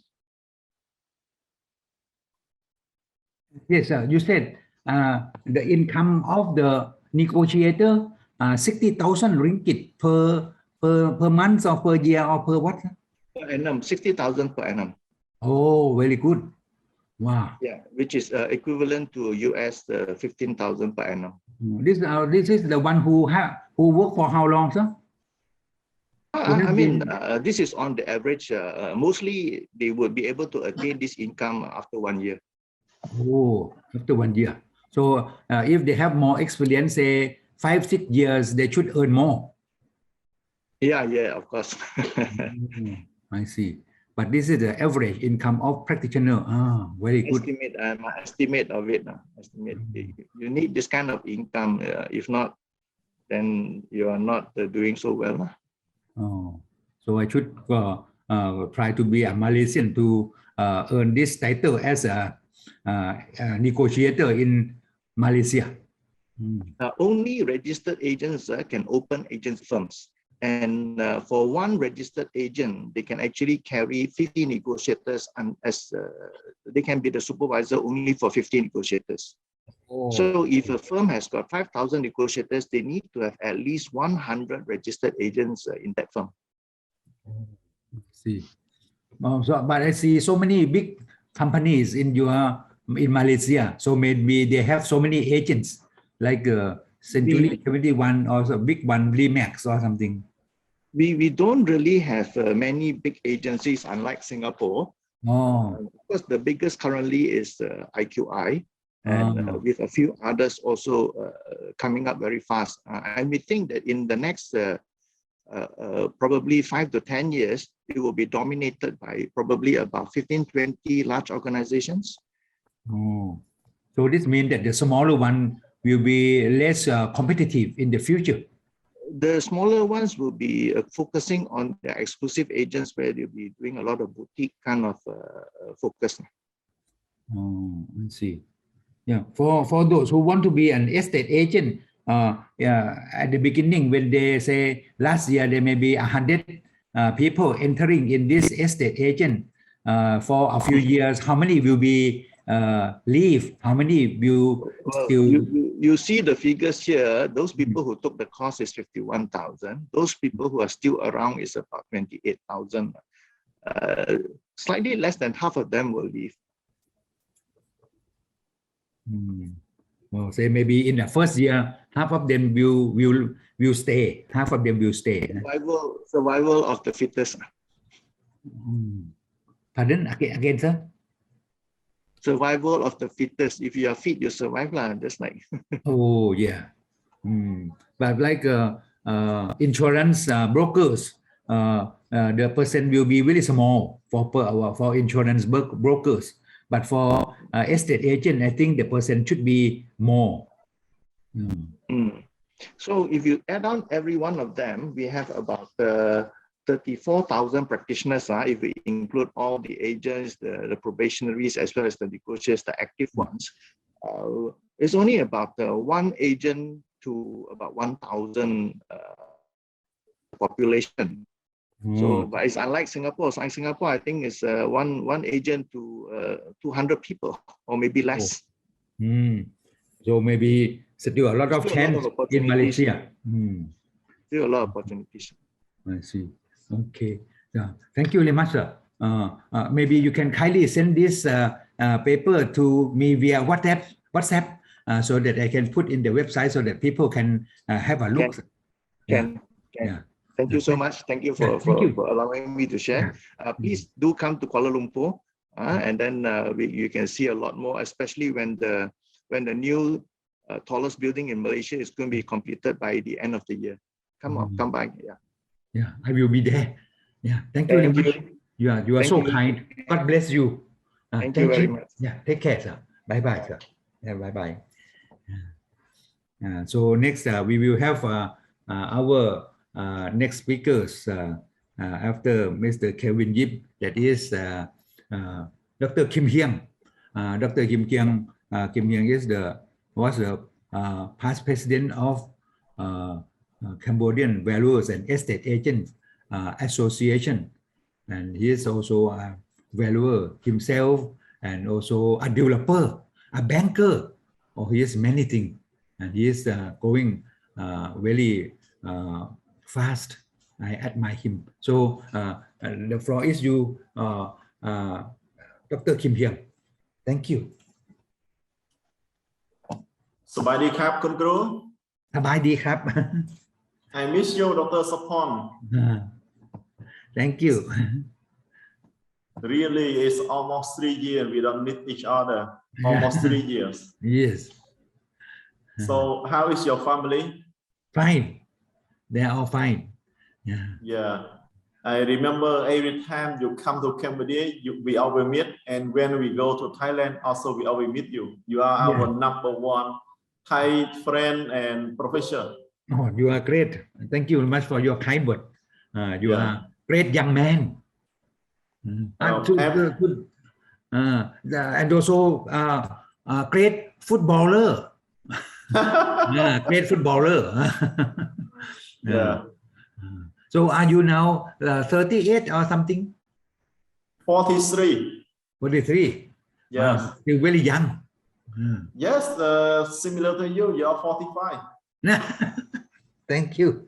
Yes, sir. You said the income of the negotiator 60,000 ringgit per month or per year or per what? Per annum, 60,000 per annum. Oh, very good. Wow. Yeah, which is equivalent to US 15,000 per annum. This is the one who work for how long, sir? I mean, this is on the average. Mostly, they would be able to attain this income after 1 year. Oh, after 1 year. So if they have more experience, say 5-6 years, they should earn more. Yeah, of course. I see. But this is the average income of practitioner. Very good. Estimate of it. Estimate. You need this kind of income. If not, then you are not doing so well. So I should try to be a Malaysian to earn this title as a negotiator in Malaysia. Only registered agents can open agent firms. And for one registered agent, they can actually carry 50 negotiators, and as they can be the supervisor only for 50 negotiators. So if a firm has got 5,000 negotiators, they need to have at least 100 registered agents in that firm. See, but I see so many big companies in Malaysia. So maybe they have so many agents like Century 71 or a big one, Remax or something. We don't really have many big agencies, unlike Singapore. Because the biggest currently is IQI, and with a few others also coming up very fast. And we think that in the next probably 5 to 10 years, it will be dominated by probably about 15-20 large organizations. So this means that the smaller one will be less competitive in the future. The smaller ones will be focusing on the exclusive agents, where they'll be doing a lot of boutique kind of focus. Let's see. Yeah, for those who want to be an estate agent, at the beginning, when they say last year there may be 100 people entering in this estate agent, for a few years, how many will be leave? How many will still? You see the figures here. Those people who took the course is 51,000. Those people who are still around is about 28,000. Slightly less than half of them will leave. Well, say maybe in the first year, half of them will stay. Half of them will stay. Survival of the fittest. Pardon again, sir? Survival of the fittest. If you are fit, you survive lah. Just like. Oh yeah. But like insurance brokers, the percent will be really small for insurance brokers. But for estate agent, I think the percent should be more. So if you add on every one of them, we have about 34,000 practitioners. If we include all the agents, the probationaries, as well as the negotiators, the active ones, it's only about one agent to about 1,000 population. So, but it's unlike Singapore. So in Singapore, I think it's one agent to 200 people, or maybe less. So maybe still a lot of chance in Malaysia. Still a lot of opportunities. I see. Okay. Yeah. Thank you very much, sir. Maybe you can kindly send this paper to me via WhatsApp, so that I can put in the website so that people can have a look. Yeah. Thank you so much. Thank you for allowing me to share. Please do come to Kuala Lumpur, and then you can see a lot more, especially when the new tallest building in Malaysia is going to be completed by the end of the year. Come by. Yeah, I will be there. Yeah, thank you very much. You are so kind. God bless you. Thank you very much. Yeah, take care, sir. Bye, sir. Yeah, bye. So next, we will have our next speakers after Mr. Kevin Yip. That is Dr. Kim Hieng. Dr. Kim Hieng was the past president of Cambodian Valuers and Estate Agents Association, and he is also a valuer himself, and also a developer, a banker. He is many things, and he is going very fast. I admire him. So the floor is you, Dr. Kim Hieng. Thank you. สบายดีครับคุณครู สบายดีครับ I miss you Dr. Sapon Thank you. Really, it's almost 3 years we don't meet each other. Almost 3 years. Yes. So, how is your family? Fine. They are all fine. Yeah. Yeah, I remember every time you come to Cambodia, we always meet, and when we go to Thailand, also we always meet you. You are our number one Thai friend and professor. Oh, you are great. Thank you very much for your kind word. You are great young man. Good. And also great footballer. Great footballer. Yeah. So are you now 38 or something? 43. 43. Yes. You're very young. Yes, similar to you. You are 45. Thank you.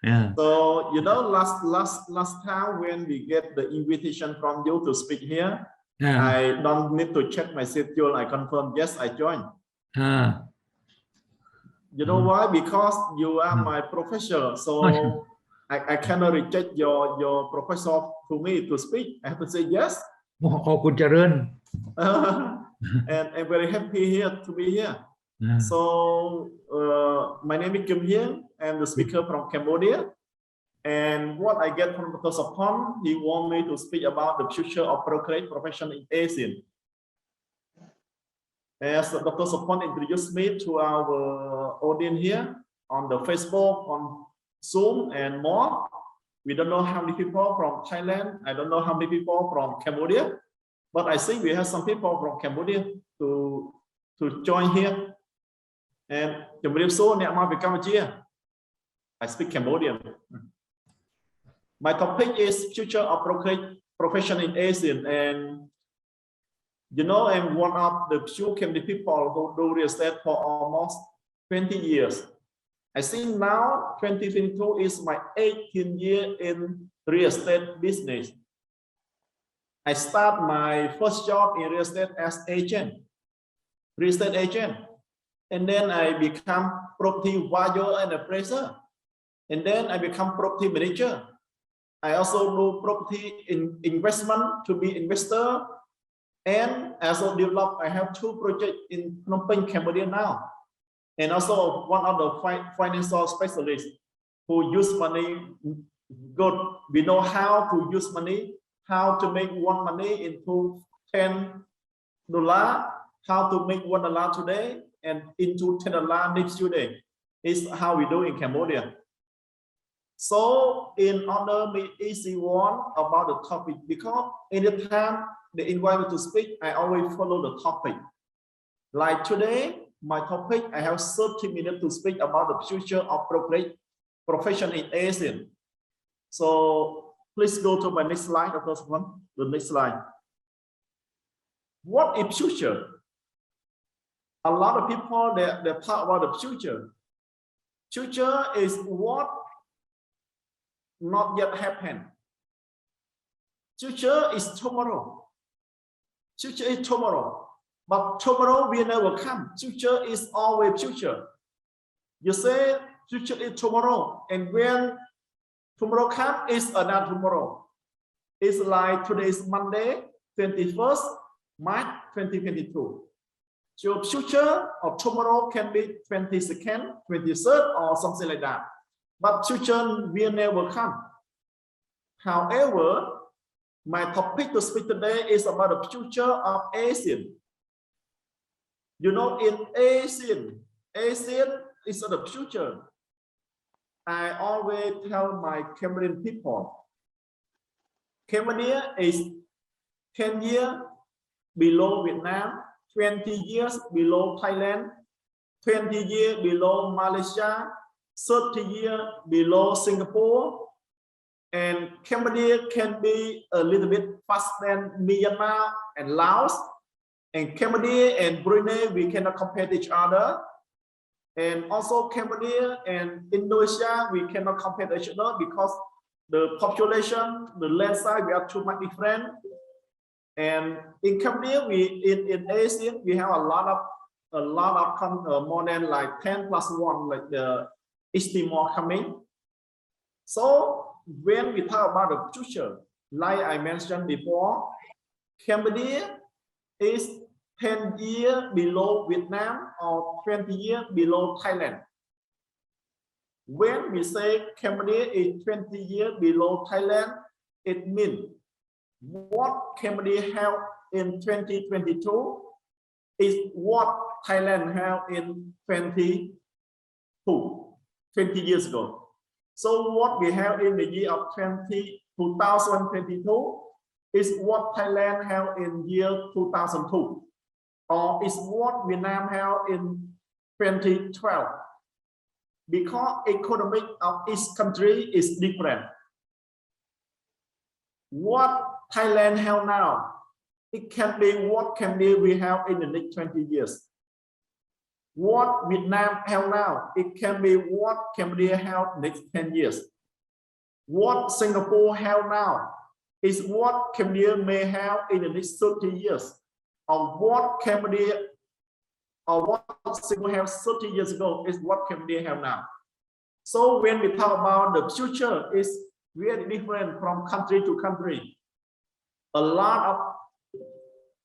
Yeah. So last time when we get the invitation from you to speak here, I don't need to check my schedule. I confirm yes, I join. You know why? Because you are my professor, so I cannot reject your proposal to me to speak. I have to say yes.คุณเจริญ And I'm very happy here to be here. So my name is Kim Hieng. I'm the speaker from Cambodia. And what I get from Dr. Sapon, he want me to speak about the future of brokerage profession in ASEAN. As Dr. Sapon introduced me to our audience here on the Facebook, on Zoom, and more. We don't know how many people from Thailand. I don't know how many people from Cambodia, but I think we have some people from Cambodia to join here. And I speak Cambodian. My topic is future of brokerage profession in ASEAN, and you know, I'm one of the few Cambodian people who do real estate for almost 20 years. I think now 2022 is my 18th year in real estate business. I start my first job in real estate as real estate agent, and then I become property valuer and appraiser, and then I become property manager. I also do property investment to be investor, and as I develop, I have 2 projects in Phnom Penh, Cambodia now. And also one of the financial specialists who use money good. We know how to use money, how to make one money into $10, how to make $1 today and into $10 next day. Is how we do in Cambodia. So in order to make easy one about the topic, because anytime they invite me to speak, I always follow the topic. Like today, my topic, I have 30 minutes to speak about the future of brokerage profession in ASEAN. So please go to my next slide, the first one, the next slide. What is future? A lot of people they talk about the future. Future is what not yet happened. Future is tomorrow. Future is tomorrow. But tomorrow will never come. Future is always future. You say future is tomorrow, and when tomorrow comes, it's another tomorrow. It's like today is Monday, 21st March 2022. So future of tomorrow can be 22nd, 23rd, or something like that. But future will never come. However, my topic to speak today is about the future of ASEAN. You know, in ASEAN is the future. I always tell my Cambodian people, Cambodia is 10 years below Vietnam, 20 years below Thailand, 20 years below Malaysia, 30 years below Singapore, and Cambodia can be a little bit faster than Myanmar and Laos. And Cambodia and Brunei, we cannot compare each other. And also Cambodia and Indonesia, we cannot compare each other because the population, the land size, we are too much different. And in Cambodia, in ASEAN, we have a lot of more than like 10+1, like the East Timor coming. So when we talk about the future, like I mentioned before, Cambodia is 10 years below Vietnam or 20 years below Thailand. When we say Cambodia is 20 years below Thailand, it means what Cambodia have in 2022 is what Thailand have in 20 years ago. So what we have in the year of 2022 is what Thailand have in year 2002, or is what Vietnam have in 2012. Because economic of each country is different. What Thailand have now, it can be what Cambodia we have in the next 20 years. What Vietnam have now, it can be what Cambodia have next 10 years. What Singapore have now is what Cambodia may have in the next 30 years. Or what Cambodia or what Singapore have 30 years ago is what Cambodia have now. So when we talk about the future, it's really different from country to country. A lot of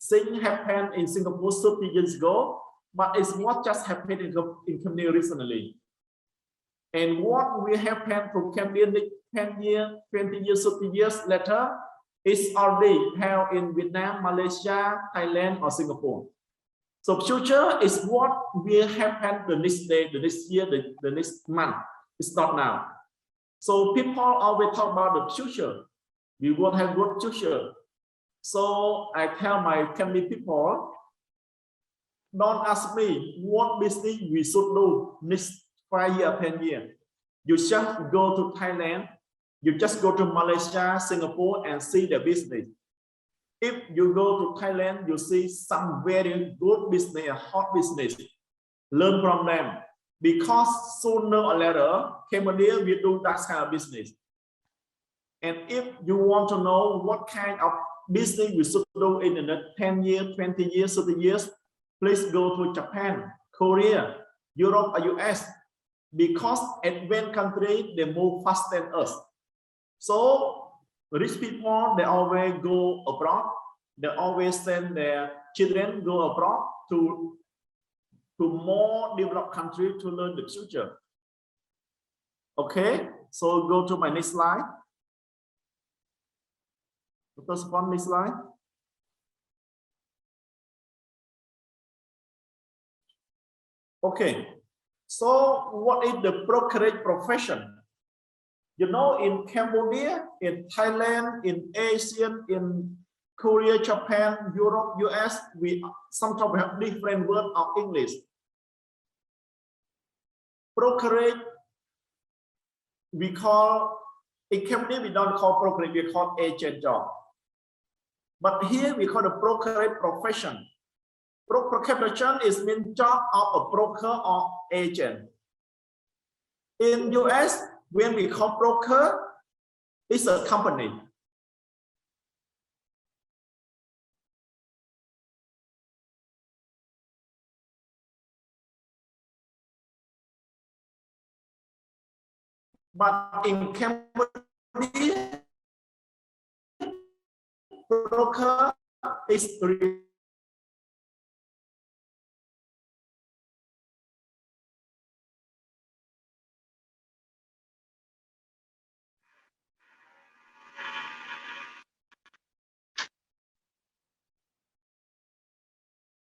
things happened in Singapore 30 years ago, but it's what just happened in Cambodia recently. And what will happen to Cambodia 10 years, 20 years, 30 years later is already held in Vietnam, Malaysia, Thailand, or Singapore. So future is what will happen the next day, the next year, the next month. It's not now. So people always talk about the future. We won't have good future. So I tell my Cambodia people, don't ask me what business we should do next 5 years, 10 years. You just go to Thailand, you just go to Malaysia, Singapore, and see the business. If you go to Thailand, you see some very good business, hot business. Learn from them. Because sooner or later, Cambodia will do that kind of business. And if you want to know what kind of business we should do in the next 10 years, 20 years, 30 years, please go to Japan, Korea, Europe, or US. Because advanced countries, they move faster than us. So rich people, they always go abroad. They always send their children go abroad to more developed countries to learn the future. Okay, so go to my next slide. The first one, next slide. Okay, so what is the brokerage profession? You know, in Cambodia, in Thailand, in Asia, in Korea, Japan, Europe, US, we sometimes have different words of English. Brokerage, we call, in Cambodia, we don't call brokerage, we call agent job. But here we call the brokerage profession. Brokerage profession is mean job of a broker or agent. In US, when we call broker, it's a company. But in Cambodia, broker is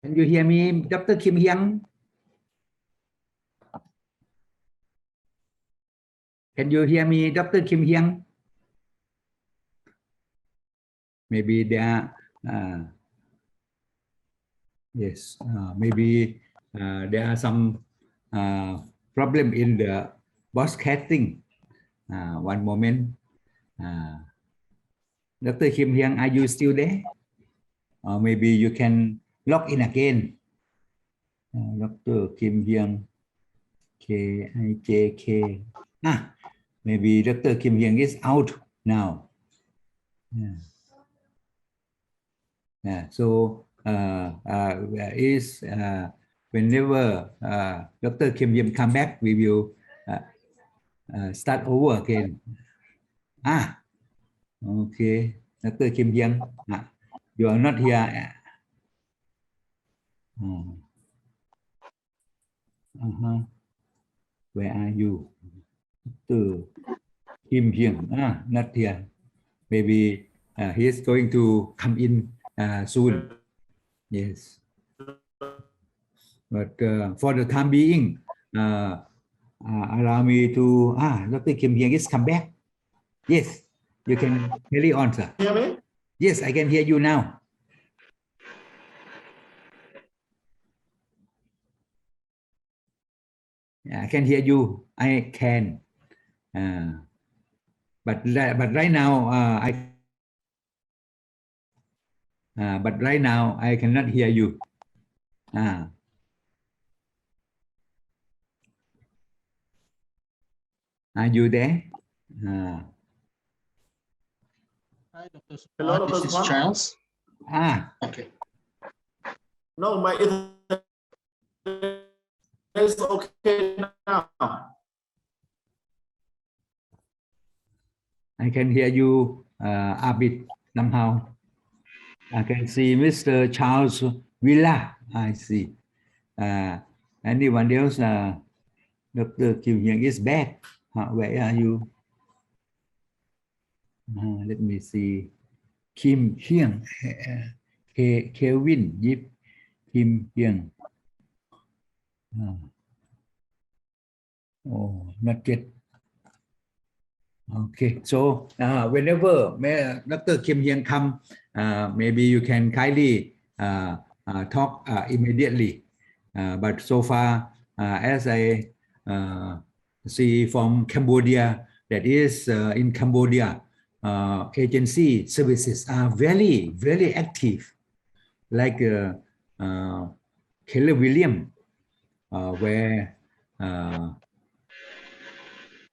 Can you hear me, Dr. Kim Hyang? Can you hear me, Dr. Kim Hyang? Maybe there are, yes, maybe there are some problem in the broadcasting. One moment. Dr. Kim Hyang, are you still there? Or maybe you can log in again. Dr. Kim Hyang, K-I-J-K. Maybe Dr. Kim Hyang is out now. So whenever Dr. Kim Hyang come back, we will start over again โอเคดร. Kim Hyang you are not here where are you Dr. Kim Hyang not here maybe he is going to come in soon yes but for the time being allow me to Dr. Kim Hyang is come back yes you can carry on sir Hear me? yes I can hear you now I can hear you I can but right now but right now I cannot hear you are you there Hi, Dr. Hello, This Dr. is Swan. Charles. Okay. No, my it's okay now. I can hear you a bit somehow. I can see Mr. Charles Villa. I see. Anyone else? Dr. Kim Hyang is back. Where are you? Let me see. Kim Hyang. Kelvin Yip. Kim Hyang. Oh, not yet. Okay, so whenever Dr. Kim Hyang come, maybe you can kindly talk immediately. But so far, as I see from Cambodia, that is in Cambodia, agency services are very, very active, like Keller William, where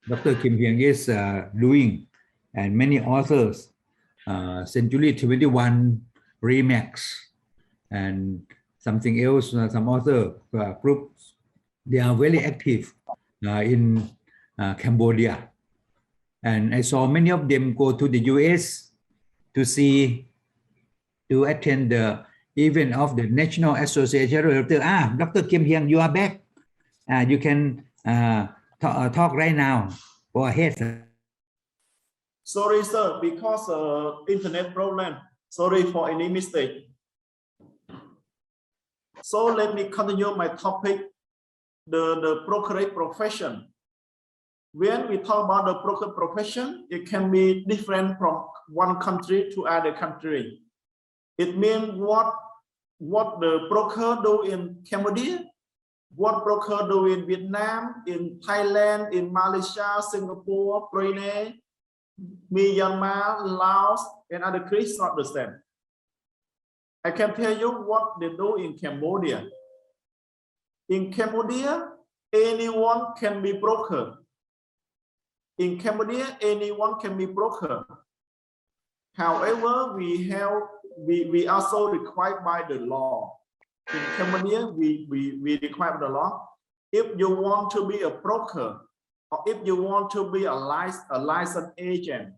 Dr. Kim Hyang is doing, and many authors, Century 21, Remax, and something else, some other groups, they are very active in Cambodia. And I saw many of them go to the US to attend the event of the National Association of Doctors. Dr. Kim Hyang, you are back. You can talk right now. Go ahead. Sorry, sir, because internet problem. Sorry for any mistake. So let me continue my topic, the brokerage profession. When we talk about the brokerage profession, it can be different from one country to other country. It means what the broker do in Cambodia, what broker do in Vietnam, in Thailand, in Malaysia, Singapore, Brunei, Myanmar, Laos, and other countries, not the same. I can tell you what they do in Cambodia. In Cambodia, anyone can be broker. In Cambodia, anyone can be broker. However, we also required by the law. In Cambodia, we require the law. If you want to be a broker, or if you want to be a licensed agent,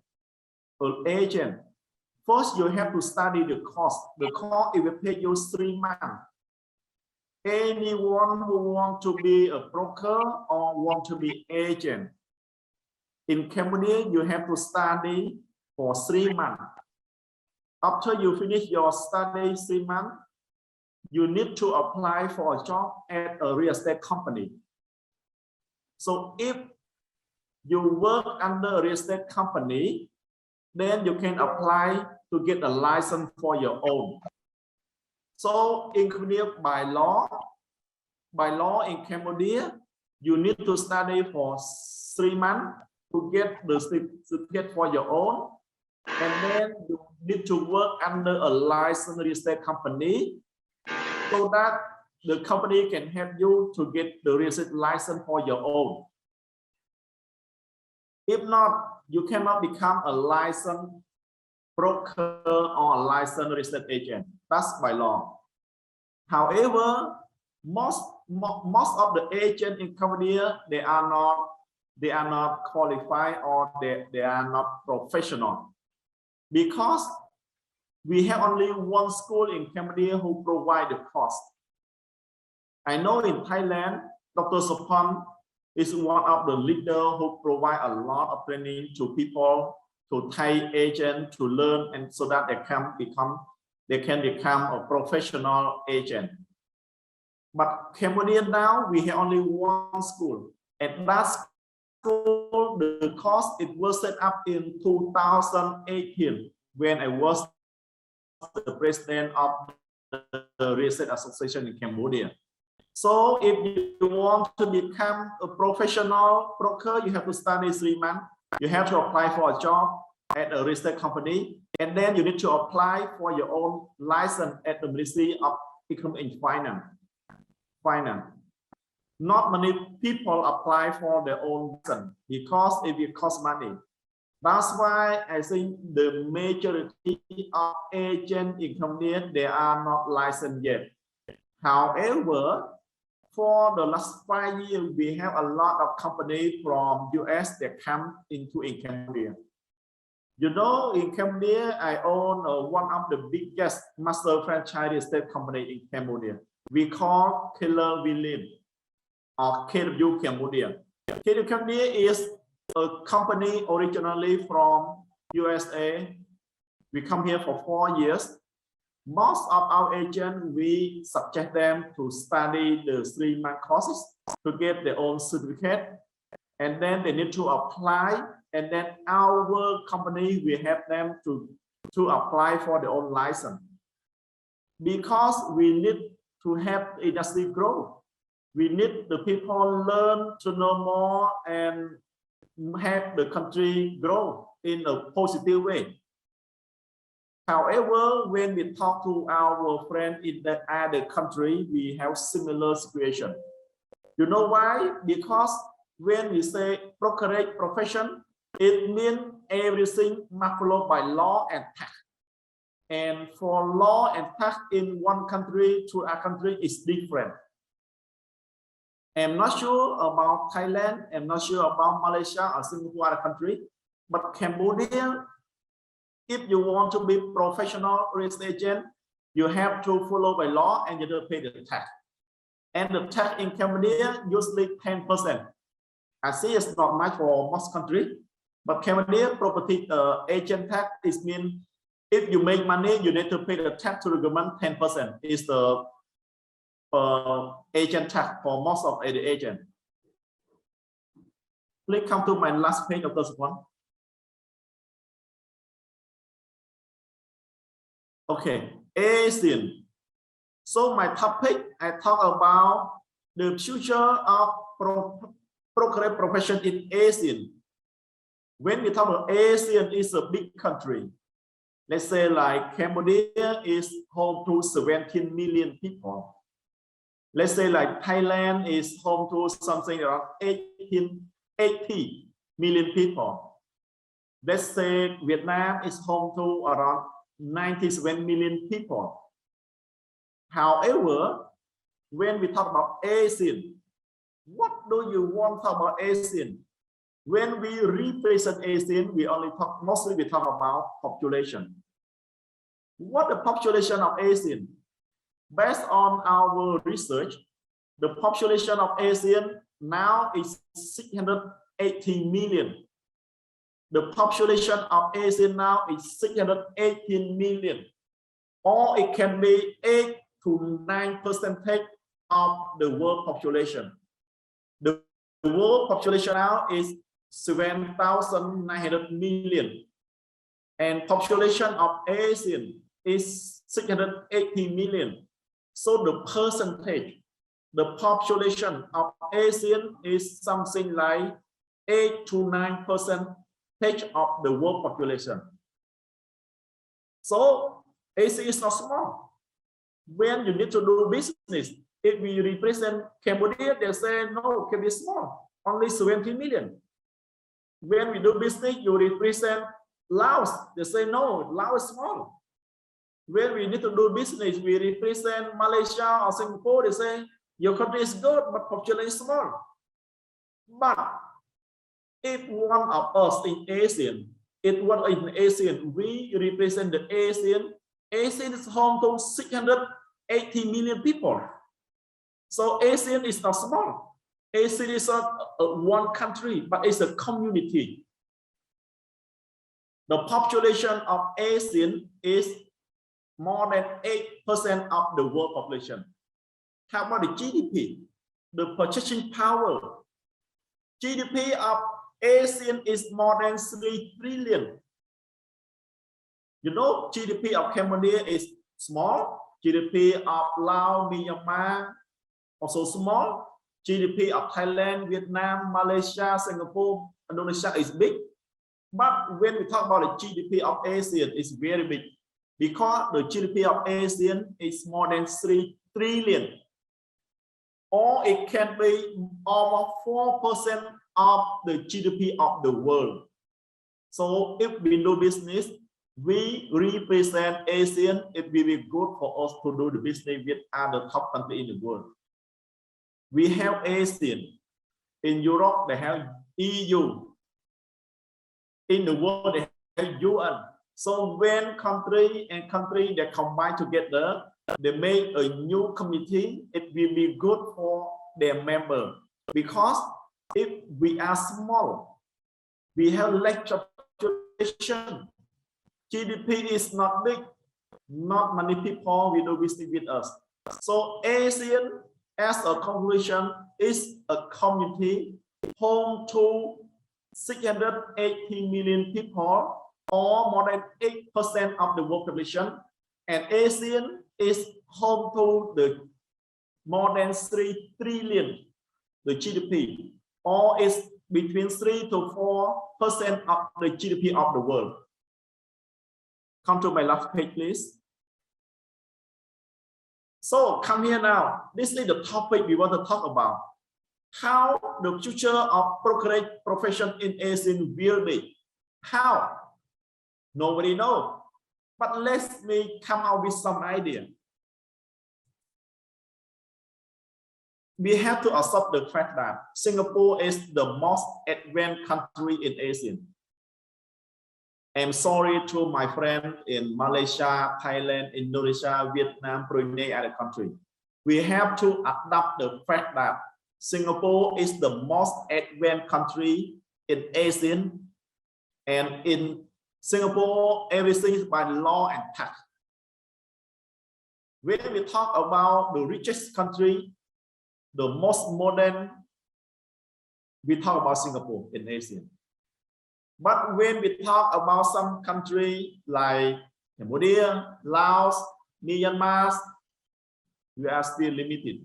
first you have to study the course. The course it will take you 3 months. Anyone who want to be a broker or want to be agent, in Cambodia, you have to study for 3 months. After you finish your study 3 months, you need to apply for a job at a real estate company. So if you work under a real estate company, then you can apply to get a license for your own. So in Cambodia, by law in Cambodia, you need to study for 3 months to get the certificate for your own, and then you need to work under a licensed real estate company so that the company can help you to get the real estate license for your own. If not, you cannot become a licensed broker or a licensed real estate agent. That's by law. However, most of the agents in Cambodia, they are not they are not qualified or they are not professional. Because we have only one school in Cambodia who provide the course. I know in Thailand, Dr. Sopan is one of the leaders who provide a lot of training to people, to Thai agents to learn, and so that they can become a professional agent. But Cambodia now we have only one school. At that school, the course it was set up in 2018 when I was the president of the Real Estate Association in Cambodia. So if you want to become a professional broker, you have to study 3 months. You have to apply for a job at a real estate company, and then you need to apply for your own license at the Ministry of Economic and Finance. Not many people apply for their own license because it will cost money. That's why I think the majority of agents in Cambodia, they are not licensed yet. However, for the last 5 years, we have a lot of companies from US that come into in Cambodia. You know, in Cambodia, I own one of the biggest master franchise estate company in Cambodia. We call Keller Williams or KW Cambodia. KW Cambodia is a company originally from USA. We come here for 4 years. Most of our agents, we subject them to study the 3-month courses to get their own certificate. And then they need to apply. And then our company, we help them to apply for their own license. Because we need to help the industry grow. We need the people learn to know more and help the country grow in a positive way. However, when we talk to our friends in the other country, we have similar situation. You know why? Because when we say brokerage profession, it means everything must follow by law and tax. And for law and tax in one country to a country is different. I'm not sure about Thailand. I'm not sure about Malaysia or Singapore other country, but Cambodia, if you want to be professional real estate agent, you have to follow by law and you have to pay the tax. And the tax in Cambodia usually 10%. I see it's not much for most countries, but Cambodia property agent tax is mean if you make money, you need to pay the tax to the government. 10% is the agent tax for most of the agent. Please come to my last page of this one. Okay, ASEAN. So my topic, I talk about the future of brokerage profession in ASEAN. When we talk about ASEAN, is a big country. Let's say like Cambodia is home to 17 million people. Let's say like Thailand is home to something around 80 million people. Let's say Vietnam is home to around 97 million people. However, when we talk about ASEAN, what do you want to talk about ASEAN? When we represent ASEAN, we mostly talk about population. What the population of ASEAN? Based on our research, the population of ASEAN now is 680 million. The population of ASEAN now is 618 million, or it can be 8 to 9% of the world population. The world population now is 7,900 million, and population of ASEAN is 680 million. So the percentage, the population of ASEAN is something like 8 to 9% of the world population. So ASEAN is not small. When you need to do business, if we represent Cambodia, they say no, can be small, only 70 million. When we do business, you represent Laos, they say no, Laos is small. When we need to do business, we represent Malaysia or Singapore, they say your country is good, but population is small. But if one of us in ASEAN, if one in ASEAN, we represent the ASEAN. ASEAN is home to 680 million people. So ASEAN is not small. ASEAN is not one country, but it's a community. The population of ASEAN is more than 8% of the world population. How about the GDP? The purchasing power. GDP of ASEAN is more than 3 trillion. You know, GDP of Cambodia is small. GDP of Laos, Myanmar also small. GDP of Thailand, Vietnam, Malaysia, Singapore, Indonesia is big. But when we talk about the GDP of ASEAN, it's very big because the GDP of ASEAN is more than 3 trillion. Or it can be almost 4% of the GDP of the world. So if we do business, we represent ASEAN. It will be good for us to do the business with other top countries in the world. We have ASEAN. In Europe, they have EU. In the world, they have UN. So when country and country they combine together, they make a new committee. It will be good for their member because if we are small, we have less population. GDP is not big. Not many people will do business with us. So ASEAN, as a conclusion, is a community home to 680 million people, or more than 8% of the world population. And ASEAN is home to the more than 3 trillion, the GDP, or is between 3 to 4% of the GDP of the world. Come to my last page, please. So come here now. This is the topic we want to talk about. How the future of brokerage profession in ASEAN will be. How? Nobody knows. But let me come out with some idea. We have to accept the fact that Singapore is the most advanced country in ASEAN. I'm sorry to my friends in Malaysia, Thailand, Indonesia, Vietnam, Brunei, other countries. We have to adopt the fact that Singapore is the most advanced country in ASEAN, and in Singapore, everything is by law and tax. When we talk about the richest country, the most modern, we talk about Singapore in ASEAN. But when we talk about some country like Cambodia, Laos, Myanmar, we are still limited.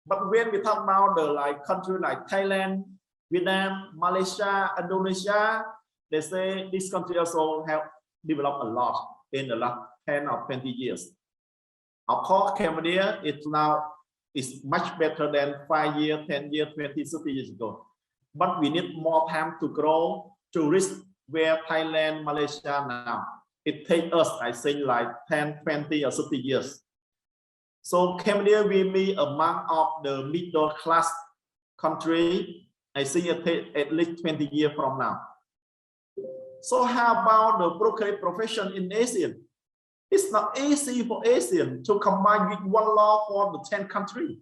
But when we talk about the country like Thailand, Vietnam, Malaysia, Indonesia, they say this country also have developed a lot in the last 10 or 20 years. Of course, Cambodia is much better than 5 years, 10 years, 20, 30 years ago. But we need more time to grow to reach where Thailand, Malaysia now. It takes us, I think, like 10, 20 or 30 years. So Cambodia will be among of the middle class country. I think it takes at least 20 years from now. So how about the brokerage profession in ASEAN? It's not easy for ASEAN to combine with one law for the 10 countries.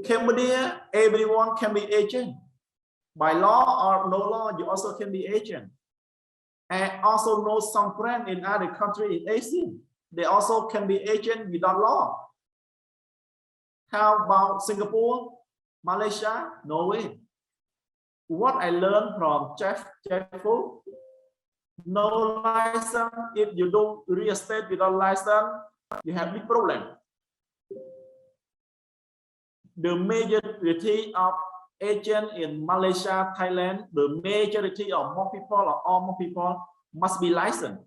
Cambodia, everyone can be agent. By law or no law, you also can be agent. And also know some friends in other countries in ASEAN. They also can be agent without law. How about Singapore, Malaysia? No way. What I learned from Jeff Fu, no license. If you do real estate without license, you have big problem. The majority of agents in Malaysia, Thailand, the majority of more people or all more people must be licensed.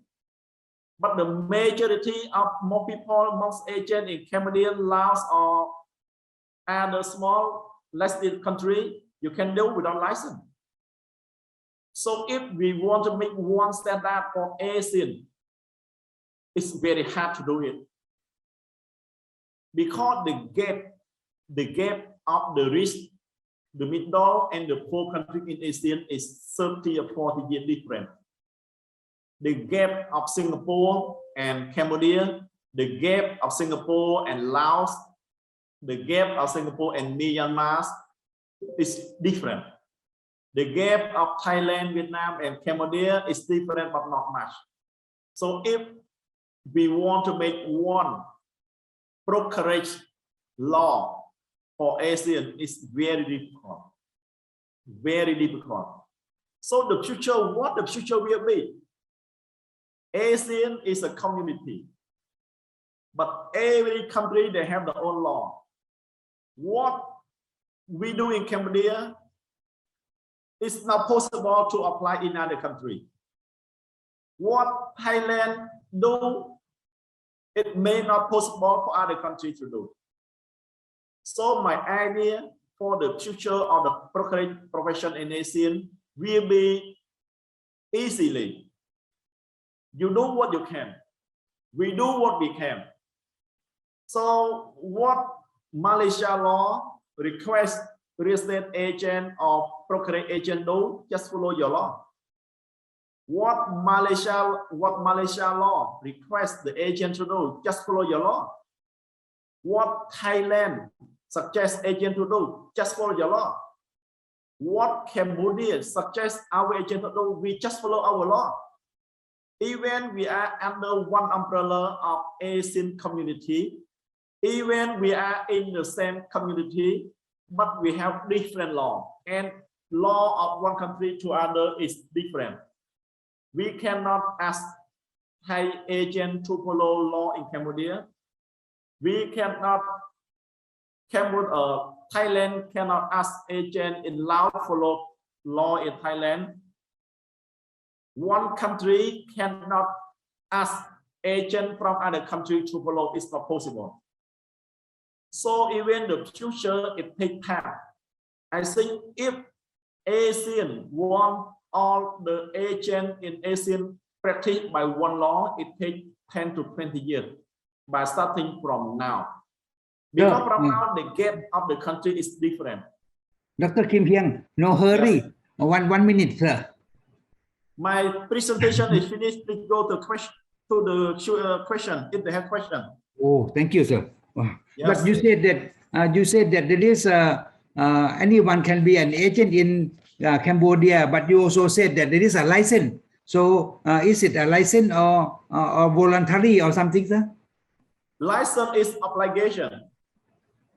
But the majority of more people, most agents in Cambodia, Laos, or other small, less country, you can do without license. So if we want to make one standard for ASEAN, it's very hard to do it. Because the gap of the risk the middle and the poor country in ASEAN is 30 or 40 years different. The gap of Singapore and Cambodia, the gap of Singapore and Laos, the gap of Singapore and Myanmar is different. The gap of Thailand, Vietnam, and Cambodia is different, but not much. So if we want to make one brokerage law for ASEAN, it's very difficult. Very difficult. So the future, what the future will be? ASEAN is a community, but every country, they have their own law. What we do in Cambodia is not possible to apply in other country. What Thailand do, it may not possible for other countries to do. So my idea for the future of the brokerage profession in ASEAN will be easily. You do what you can. We do what we can. So what Malaysia law requests real estate agent or brokerage agent do, just follow your law. What Malaysia law requests the agent to do, just follow your law. What Thailand suggests agent to do, just follow your law. What Cambodia suggests our agent to do, we just follow our law. Even we are under one umbrella of ASEAN community, even we are in the same community, but we have different law, and law of one country to other is different. We cannot ask Thai agent to follow law in Cambodia. We cannot, Thailand cannot ask agent in Laos follow law in Thailand. One country cannot ask agent from other country to follow. It's not possible. So even the future, it takes time. I think if ASEAN want all the agent in ASEAN practice by one law, it takes 10 to 20 years by starting from now. Because from now, the gap of the country is different. Dr. Kim Hyang, no hurry. Yes. One minute, sir. My presentation is finished. Please go to question question if they have question. Oh, thank you, sir. Yes. But you said that there is anyone can be an agent in Cambodia, but you also said that there is a license. So is it a license or voluntary or something, sir? License is obligation.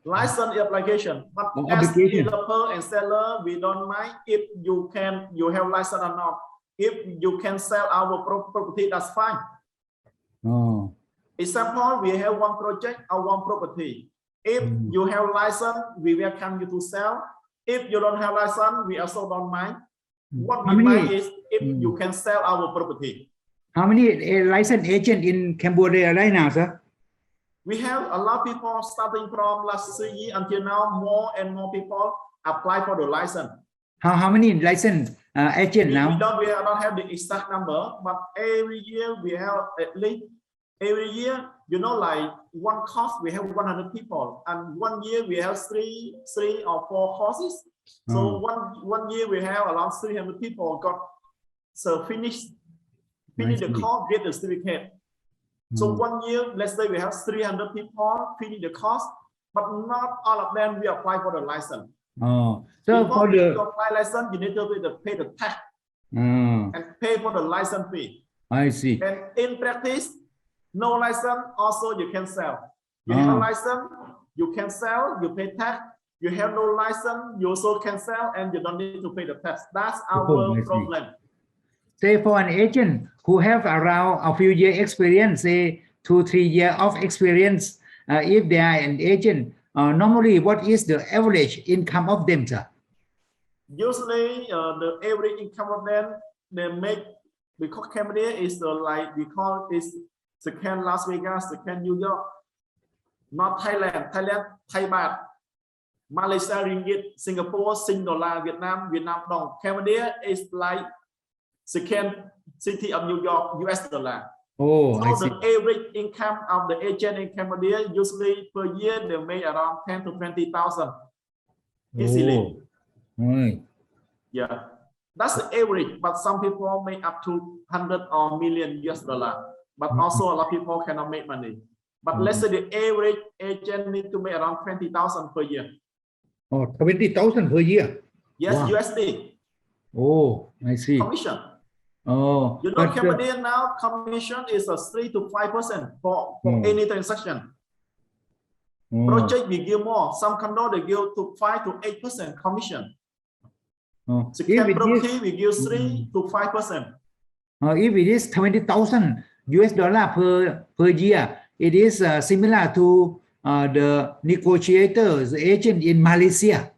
License is obligation. But as obligation. developer and seller, we don't mind if you have license or not. If you can sell our property, that's fine. Oh. Example, we have one project or one property. If you have license, we welcome you to sell. If you don't have license, we also don't mind. What we mind is if you can sell our property. How many licensed agents in Cambodia right now, sir? We have a lot of people starting from last 3 years until now. More and more people apply for the license. How many licensed agents now? We don't have the exact number, but every year we have at least every year, like one course we have 100 people, and 1 year we have three or 4 courses. So one year we have around 300 people got finish the course, get the certificate. So 1 year, let's say we have 300 people finish the course, but not all of them will apply for the license. Oh, so before for you apply license, you need to pay the tax and pay for the license fee. I see. And in practice, no license, also you can sell. You have a license, you can sell, you pay tax. You have no license, you also can sell, and you don't need to pay the tax. That's our problem. Say for an agent who have around a few years experience, say 2-3 years of experience, if they are an agent, normally what is the average income of them, sir? Usually, the average income of them, they make, because Cambodia is like we call it second Las Vegas, second New York, not Thailand. Thailand, Thai baht, Malaysia ringgit, Singapore, Sing dollar, Vietnam dong. Cambodia is like second city of New York, US dollar. Oh, so I see. The average income of the agent in Cambodia usually per year they make around 10 to 20,000 easily. Right. Yeah, that's the average, but some people make up to 100 or million US dollar, but also a lot of people cannot make money. But let's say the average agent need to make around 20,000 per year. Oh, 20,000 per year. Yes, Wow. USD. Oh, I see. Commission. Oh, You know, but Cambodia now commission is a 3 to 5% for any transaction. Project we give more. Some condo they give to 5 to 8% commission. So Cambodia we give 3 to 5%. If it is 20,000 US dollar per year, it is similar to the negotiators agent in Malaysia.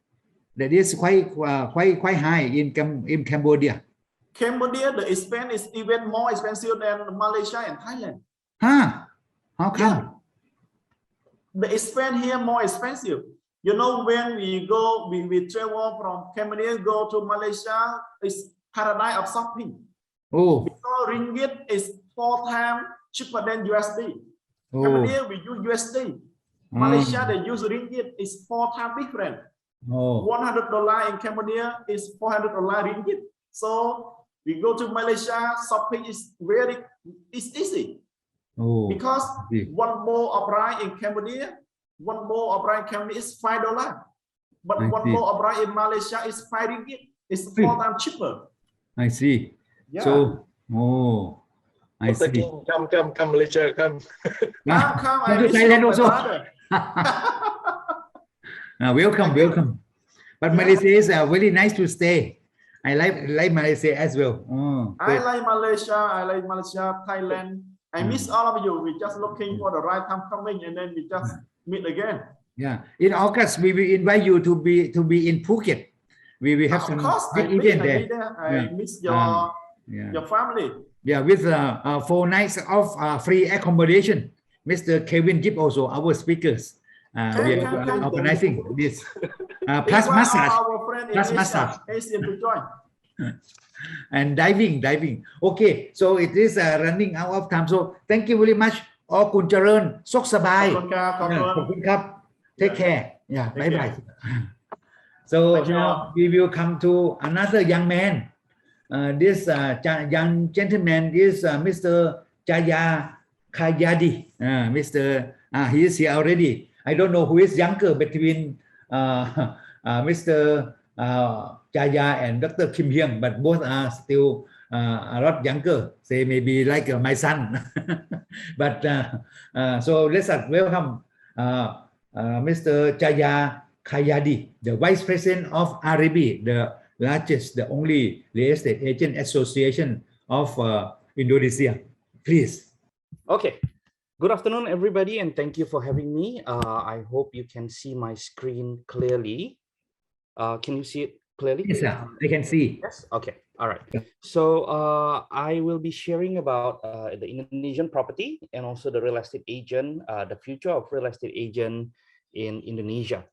That is quite high in Cambodia. Cambodia, the expense is even more expensive than Malaysia and Thailand. Huh? How come? Yeah. The expense here more expensive. You know, when we go, we travel from Cambodia, go to Malaysia, it's paradise of shopping. Oh. Because ringgit is 4 times cheaper than USD. Oh. Cambodia, we use USD. Malaysia, they use ringgit, is 4 times different. Oh. $100 in Cambodia is $400 ringgit. So we go to Malaysia, shopping is it's easy. Oh. Because one bowl of rice in Cambodia, is $5. But one bowl of rice in Malaysia is 5 ringgit. It's 4 times cheaper. I see. Yeah. So, I see. Come Malaysia, come. Come. To Thailand also. Welcome. But Malaysia is very nice to stay. I like Malaysia as well. I like Malaysia, Thailand. I miss all of you. We're just looking for the right time coming, and then we just meet again. Yeah. In August, we will invite you to be in Phuket. We will have some big event there. I miss your family. Yeah, with 4 nights of free accommodation. Mr. Kevin Gibb also our speakers. We are organizing this. Plus massage. Plus massage. Asian to join. And diving. Okay, so it is running out of time. So thank you very much. คุณเจริญสุขสบายขอบคุณครับ Take care. Yeah, bye bye. So now we will come to another young man. This young gentleman is Mr. Jaya Kayadi. He is here already. I don't know who is younger between Mr. Jaya and Dr. Kim Hyung, but both are still a lot younger. Say maybe like my son. But so let's welcome Mr. Jaya Kayadi, the Vice President of RAB, the largest, the only real estate agent association of Indonesia. Please. Okay. Good afternoon, everybody, and thank you for having me. I hope you can see my screen clearly. Can you see it clearly? Yes, sir. I can see. Yes. Okay. All right. So I will be sharing about the Indonesian property and also the real estate agent, the future of real estate agent in Indonesia.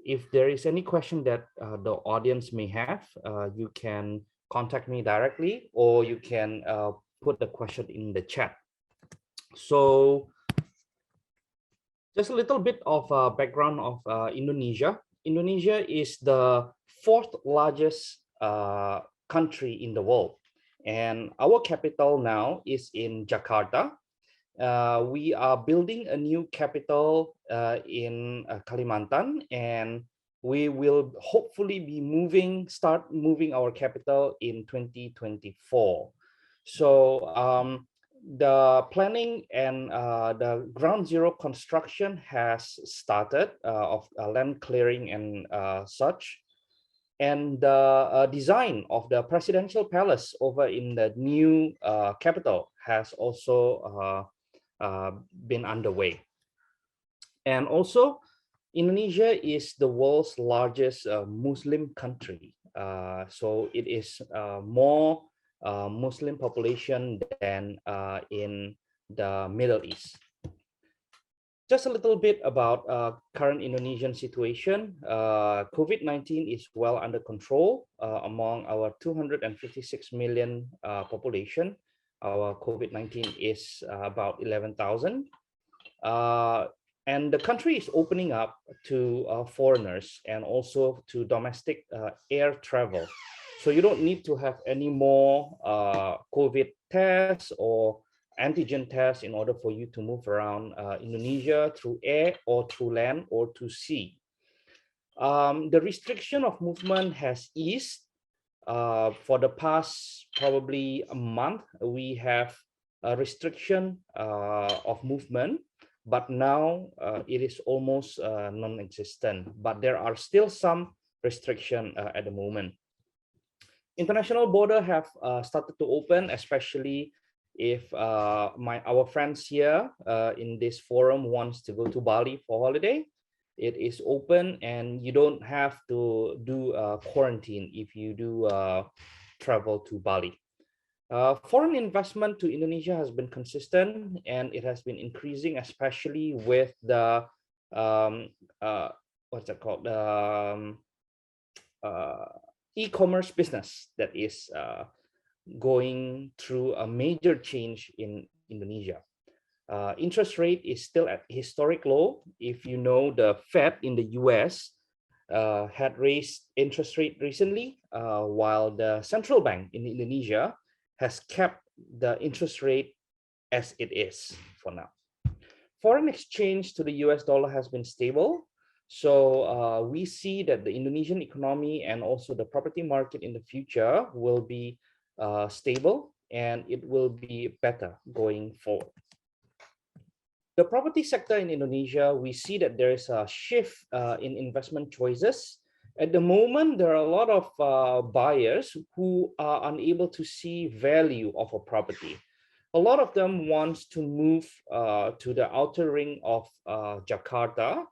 If there is any question that the audience may have, you can contact me directly, or you can put the question in the chat. So just a little bit of background of Indonesia. Indonesia is the 4th largest country in the world, and our capital now is in Jakarta. We are building a new capital in Kalimantan, and we will hopefully be start moving our capital in 2024. So the planning and the ground zero construction has started of land clearing and such. And the design of the presidential palace over in the new capital has also been underway. And also, Indonesia is the world's largest Muslim country. So it is more Muslim population than in the Middle East. Just a little bit about current Indonesian situation. COVID-19 is well under control among our 256 million population. Our COVID-19 is about 11,000. And the country is opening up to foreigners and also to domestic air travel. So you don't need to have any more COVID tests or antigen tests in order for you to move around Indonesia through air or through land or to sea. The restriction of movement has eased. For the past probably a month, we have a restriction of movement, but now it is almost non-existent, but there are still some restriction at the moment. International border have started to open, especially if our friends here in this forum wants to go to Bali for holiday. It is open and you don't have to do quarantine if you do travel to Bali. Foreign investment to Indonesia has been consistent and it has been increasing, especially with the what's it called, e-commerce business that is going through a major change in Indonesia. Interest rate is still at historic low. If you know, the Fed in the US had raised interest rate recently, while the central bank in Indonesia has kept the interest rate as it is for now. Foreign exchange to the US dollar has been stable. So we see that the Indonesian economy and also the property market in the future will be stable and it will be better going forward. The property sector in Indonesia, we see that there is a shift in investment choices. At the moment, there are a lot of buyers who are unable to see value of a property. A lot of them want to move to the outer ring of Jakarta,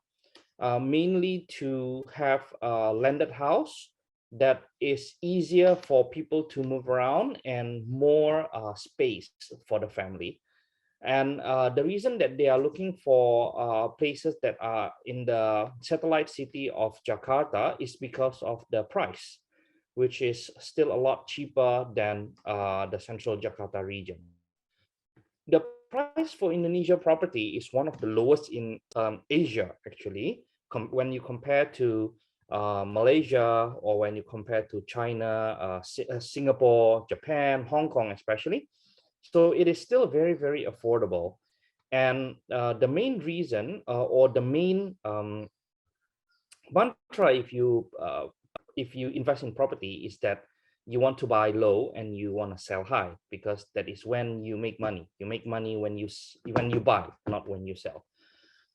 mainly to have a landed house that is easier for people to move around and more space for the family. And the reason that they are looking for places that are in the satellite city of Jakarta is because of the price, which is still a lot cheaper than the central Jakarta region. The price for Indonesia property is one of the lowest in Asia, actually, when you compare to Malaysia or when you compare to China, Singapore, Japan, Hong Kong especially. So it is still very, very affordable. And the main reason or the main mantra if you invest in property is that you want to buy low and you want to sell high, because that is when you make money. You make money when you buy, not when you sell.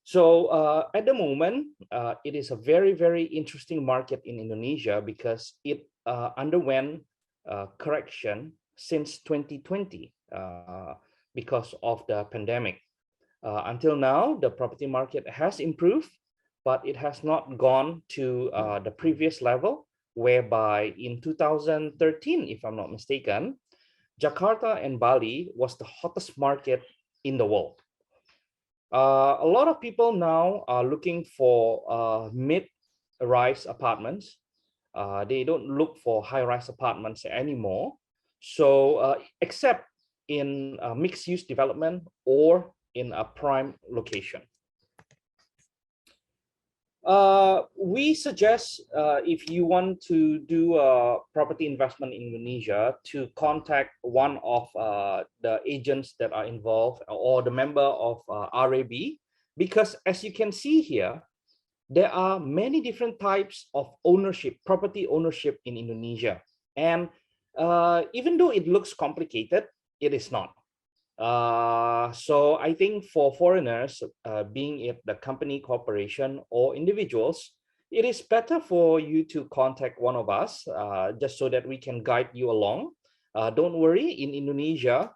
So at the moment, it is a very, very interesting market in Indonesia because it underwent correction since 2020 because of the pandemic. Until now, the property market has improved, but it has not gone to the previous level, whereby in 2013, if I'm not mistaken, Jakarta and Bali was the hottest market in the world. A lot of people now are looking for mid-rise apartments. They don't look for high-rise apartments anymore. So except in mixed-use development or in a prime location. We suggest if you want to do a property investment in Indonesia to contact one of the agents that are involved or the member of RAB, because as you can see here, there are many different types of ownership, property ownership in Indonesia. And even though it looks complicated, it is not. So I think for foreigners, being it the company, corporation, or individuals, it is better for you to contact one of us just so that we can guide you along. Don't worry, in Indonesia,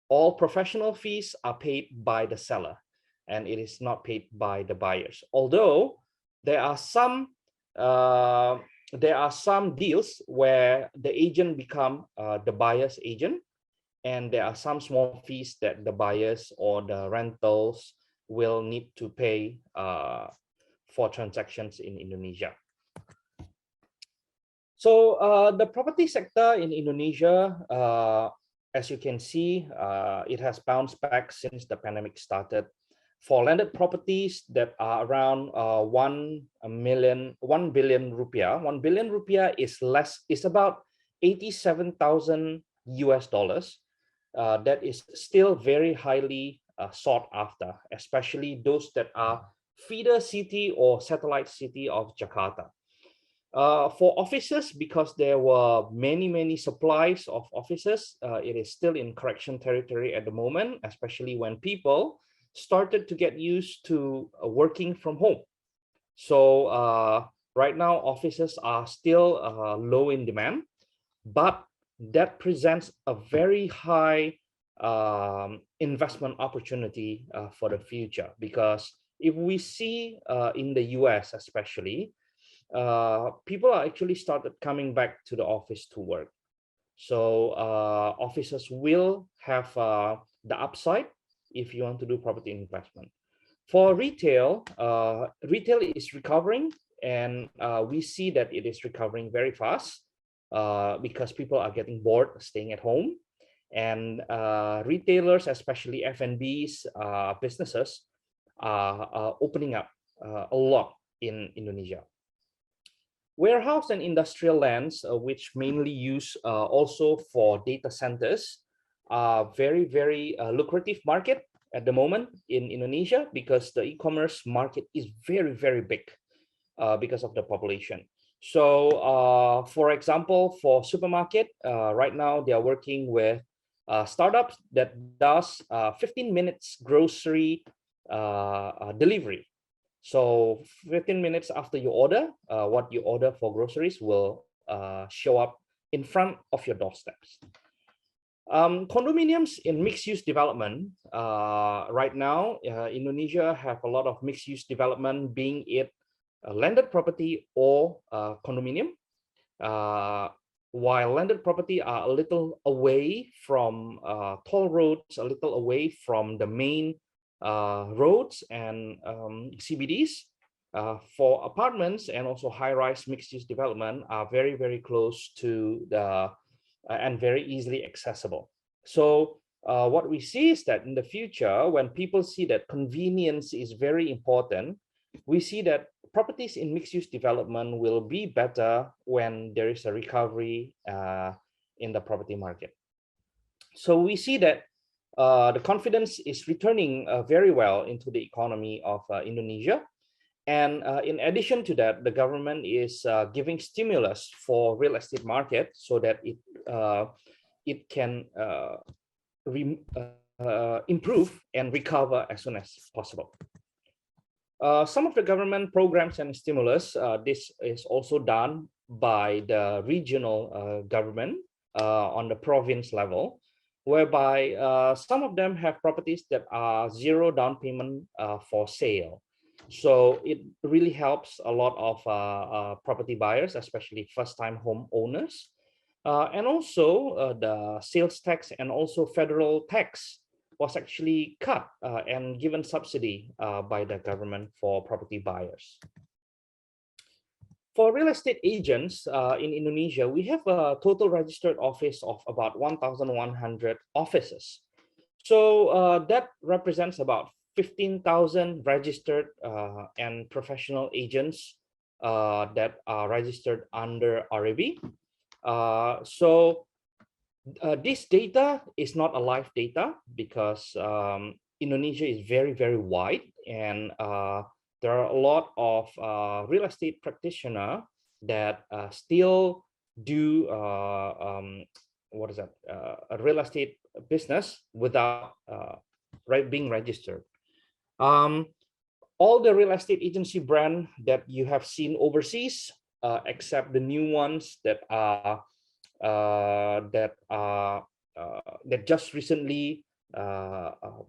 all professional fees are paid by the seller and it is not paid by the buyers. Although there are some deals where the agent become the buyer's agent, and there are some small fees that the buyers or the rentals will need to pay for transactions in Indonesia. So the property sector in Indonesia, as you can see, it has bounced back since the pandemic started. for landed properties that are around 1 billion rupiah. 1 billion rupiah is about 87,000 US dollars. That is still very highly sought after, especially those that are feeder city or satellite city of Jakarta. For offices, because there were many supplies of offices, it is still in correction territory at the moment, especially when people started to get used to working from home. So right now, offices are still low in demand, but that presents a very high investment opportunity for the future. Because if we see in the US especially, people are actually started coming back to the office to work. So offices will have the upside if you want to do property investment. For retail, retail is recovering, and we see that it is recovering very fast because people are getting bored staying at home, and retailers, especially F&B's businesses, are opening up a lot in Indonesia. Warehouse and industrial lands, which mainly use also for data centers, are very lucrative market at the moment in Indonesia, because the e-commerce market is very big because of the population. So for example, for supermarket, right now they are working with startups that does 15 minutes grocery delivery. So 15 minutes after you order, what you order for groceries will show up in front of your doorsteps. Condominiums in mixed-use development. Right now, Indonesia have a lot of mixed-use development, being it a landed property or condominium. While landed property are a little away from toll roads, a little away from the main roads and CBDs, for apartments and also high-rise mixed-use development are very close to the and very easily accessible. So what we see is that in the future, when people see that convenience is very important, we see that properties in mixed-use development will be better when there is a recovery in the property market. So we see that the confidence is returning very well into the economy of Indonesia. And in addition to that, the government is giving stimulus for real estate market so that it can improve and recover as soon as possible. Some of the government programs and stimulus, this is also done by the regional government on the province level, whereby some of them have properties that are zero down payment for sale. So it really helps a lot of property buyers, especially first-time home owners. And also the sales tax and also federal tax was actually cut and given subsidy by the government for property buyers. For real estate agents in Indonesia, we have a total registered office of about 1,100 offices. So that represents about 15,000 registered and professional agents that are registered under RAB. So this data is not a live data because Indonesia is very wide, and there are a lot of real estate practitioners that still do a real estate business without being registered. All the real estate agency brand that you have seen overseas, except the new ones that just recently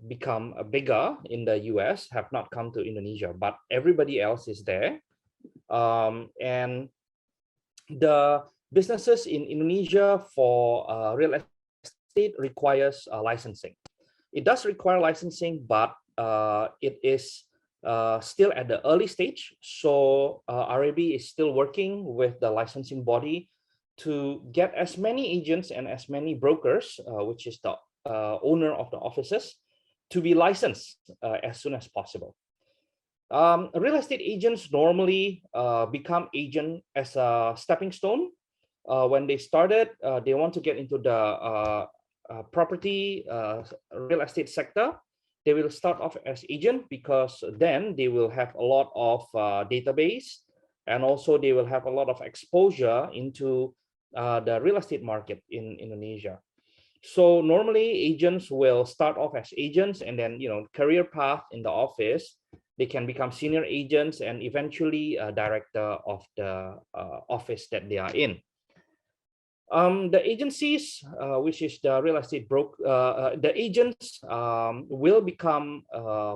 become bigger in the US, have not come to Indonesia, but everybody else is there. And the businesses in Indonesia for real estate requires licensing. It does require licensing, but it is still at the early stage. So RAB is still working with the licensing body to get as many agents and as many brokers, which is the owner of the offices, to be licensed as soon as possible. Real estate agents normally become agent as a stepping stone. When they started, they want to get into the property real estate sector. They will start off as agent because then they will have a lot of database, and also they will have a lot of exposure into the real estate market in Indonesia. So normally agents will start off as agents, and then career path in the office, they can become senior agents and eventually a director of the office that they are in. The agencies, which is the real estate the agents will become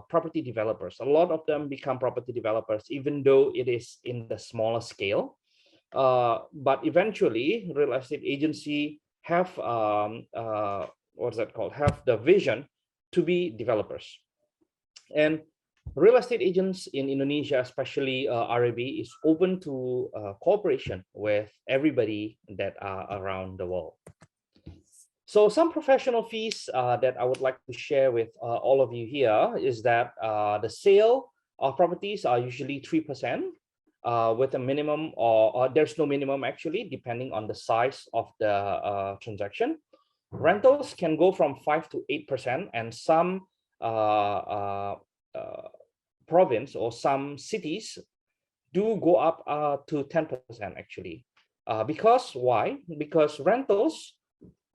property developers. A lot of them become property developers, even though it is in the smaller scale. But eventually, real estate agency have what's that called? Have the vision to be developers. And real estate agents in Indonesia, especially RAB, is open to cooperation with everybody that are around the world. So some professional fees that I would like to share with all of you here is that the sale of properties are usually 3%. With a minimum, or there's no minimum actually, depending on the size of the transaction. Rentals can go from 5 to 8%, and some province or some cities do go up to 10% actually. Because why? Because rentals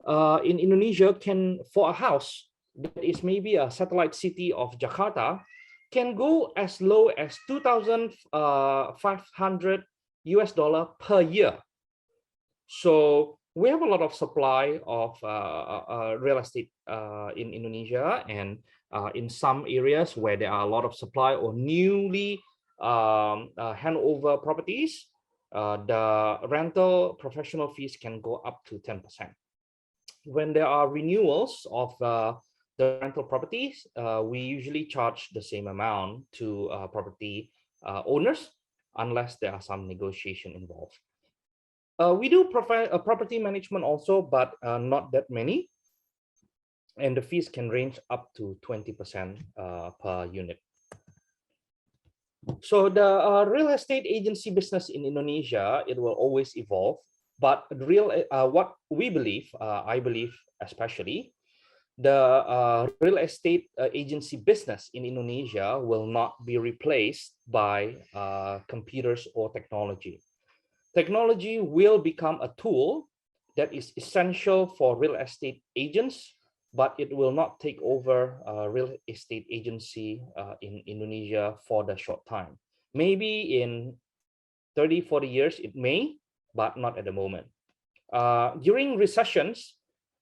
in Indonesia can, for a house that is maybe a satellite city of Jakarta, can go as low as $2,500 per year. So we have a lot of supply of real estate in Indonesia, and in some areas where there are a lot of supply or newly handover properties, the rental professional fees can go up to 10%. When there are renewals of the rental properties, we usually charge the same amount to property owners, unless there are some negotiation involved. We do provide property management also, but not that many. And the fees can range up to 20% per unit. So the real estate agency business in Indonesia, it will always evolve. But what we believe, I believe especially, the real estate agency business in Indonesia will not be replaced by computers or technology. Technology will become a tool that is essential for real estate agents, but it will not take over real estate agency in Indonesia for the short time. Maybe in 30, 40 years, it may, but not at the moment. During recessions,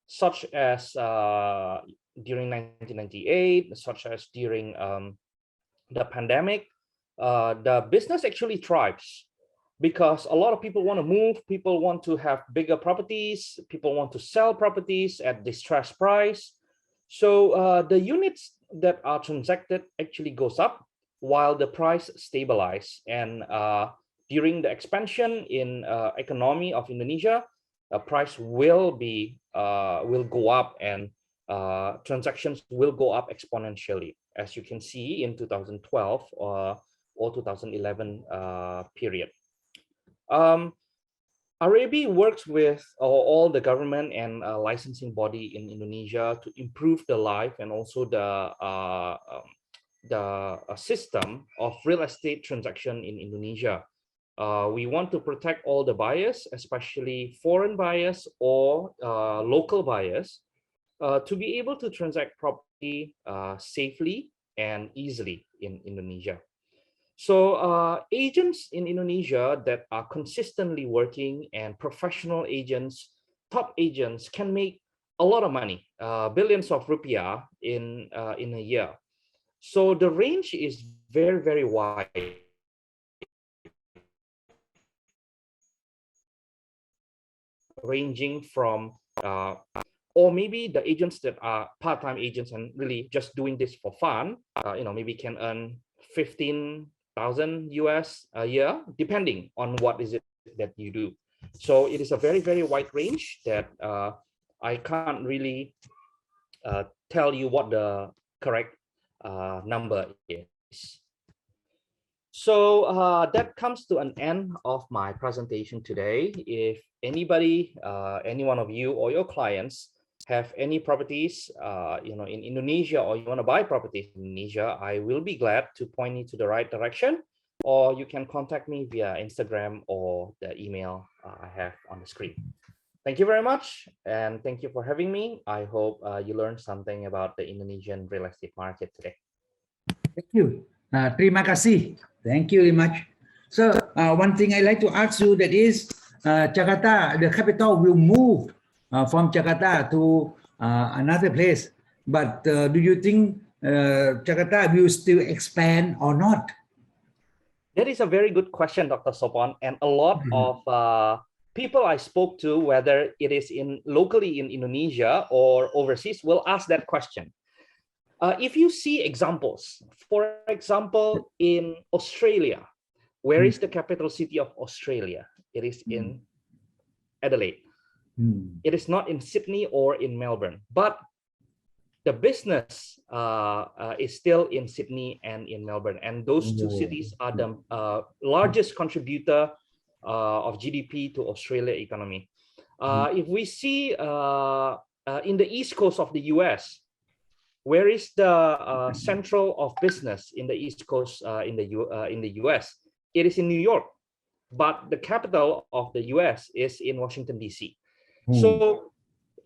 such as during 1998, such as during the pandemic, the business actually thrives because a lot of people want to move, people want to have bigger properties, people want to sell properties at distressed price. So the units that are transacted actually goes up while the price stabilize. And during the expansion in economy of Indonesia, price will go up, and transactions will go up exponentially, as you can see in 2012 or 2011 period. RAB works with all the government and licensing body in Indonesia to improve the life and also the system of real estate transaction in Indonesia. We want to protect all the buyers, especially foreign buyers or local buyers, to be able to transact property safely and easily in Indonesia. So agents in Indonesia that are consistently working and professional agents, top agents, can make a lot of money, billions of rupiah in a year. So the range is very, very wide. Ranging from, or maybe the agents that are part-time agents and really just doing this for fun, maybe can earn 15,000 US a year, depending on what is it that you do. So it is a very, very wide range that I can't really tell you what the correct number is. So that comes to an end of my presentation today. If anybody, any one of you or your clients have any properties, in Indonesia, or you want to buy properties in Indonesia, I will be glad to point you to the right direction, or you can contact me via Instagram or the email I have on the screen. Thank you very much, and thank you for having me. I hope you learned something about the Indonesian real estate market today. Thank you. Terima kasih. Thank you very much. So one thing I like to ask you that is Jakarta, the capital will move from Jakarta to another place. But do you think Jakarta will still expand or not? That is a very good question, Dr. Sopon, and a lot of people I spoke to, whether it is locally in Indonesia or overseas, will ask that question. If you see examples, for example, in Australia, where is the capital city of Australia? It is in Adelaide. It is not in Sydney or in Melbourne, but the business is still in Sydney and in Melbourne. And those two cities are the largest contributor of GDP to Australia economy. If we see in the East Coast of the US, where is the central of business in the East Coast in the US? It is in New York, but the capital of the US is in Washington, D.C. So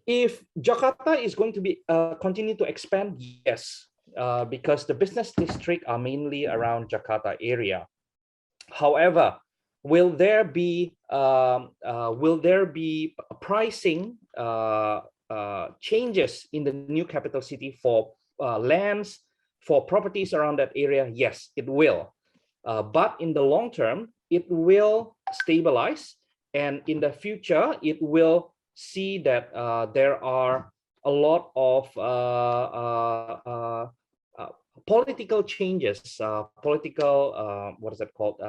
if Jakarta is going to be continue to expand, yes, because the business district are mainly around Jakarta area. However, will there be pricing changes in the new capital city for lands, for properties around that area? Yes, it will. But in the long term, it will stabilize, and in the future, it will see that there are a lot of political changes, what is that called?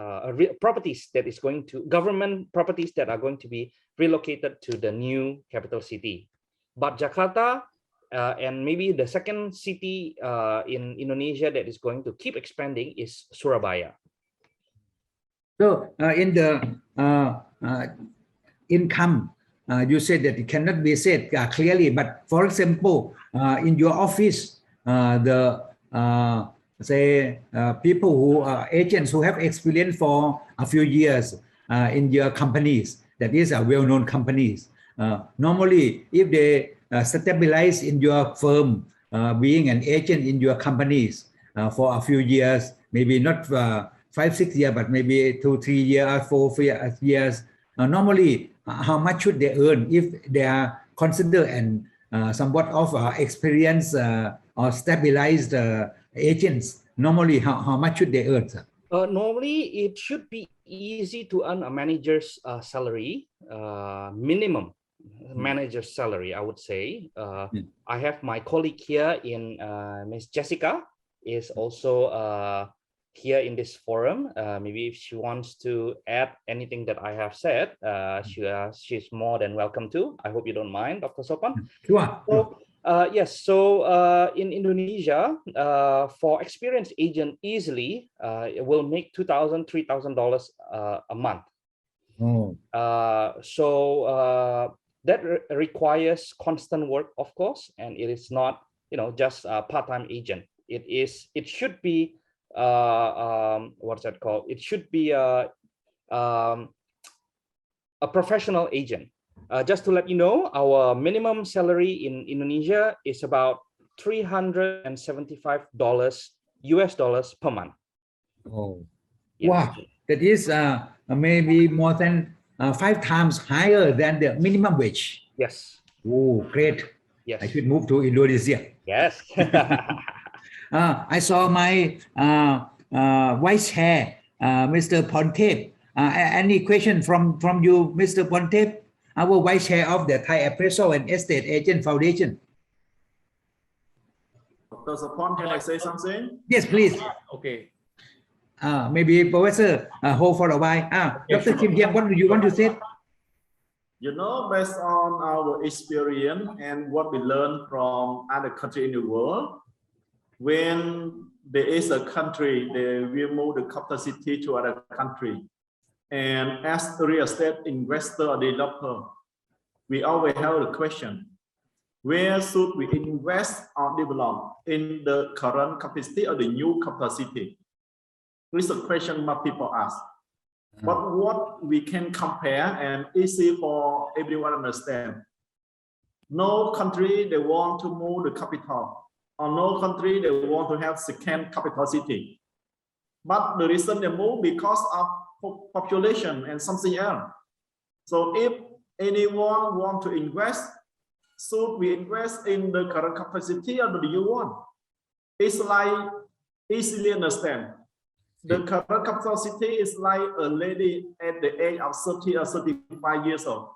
Properties that is going to government properties that are going to be relocated to the new capital city. But Jakarta and maybe the second city in Indonesia that is going to keep expanding is Surabaya. So in the income, you said that it cannot be said clearly, but for example, in your office, people who are agents who have experience for a few years in your companies, that is well-known companies. Normally, if they stabilize in your firm, being an agent in your companies for a few years, maybe not 5-6 years, but maybe 2-3 years, 4 years. Normally, how much should they earn if they are considered and somewhat of experienced or stabilized agents? Normally, how much should they earn, sir? Normally, it should be easy to earn a manager's salary, minimum manager's salary, I would say. I have my colleague here in Miss Jessica is also here in this forum. Maybe if she wants to add anything that I have said, she's more than welcome to. I hope you don't mind, Dr. Sopan. Sure. So, yes, so in Indonesia, for experienced agent easily, it will make $2,000, $3,000 a month. That requires constant work, of course, and it is not, just a part-time agent. It should be what's that called? It should be a professional agent. Just to let you know, our minimum salary in Indonesia is about $375 US dollars per month. Oh, yes. Wow! That is maybe more than 5 times higher than the minimum wage. Yes. Oh, great! Yes. I should move to Indonesia. Yes. I saw my vice chair, Mr. Ponte. Any question from you, Mr. Ponte, our vice chair of the Thai Appraisal and Estate Agent Foundation? Dr. Sapon, can I say something? Yes, please. Okay. Maybe Professor hold for a while. Dr. Kim Hyang, what do you want to say? Based on our experience and what we learned from other countries in the world, when there is a country, they will move the capital city to other country. And as a real estate investor or developer, we always have a question: where should we invest or develop in the current capital city or the new capital city? This is a question that people ask. But what we can compare and easy for everyone to understand. No country they want to move the capital, or no country they want to have second capital city. But the reason they move because of population and something else. So if anyone want to invest, should we invest in the current capacity or the new one? It's like easily understand. The current capital city is like a lady at the age of 30 or 35 years old.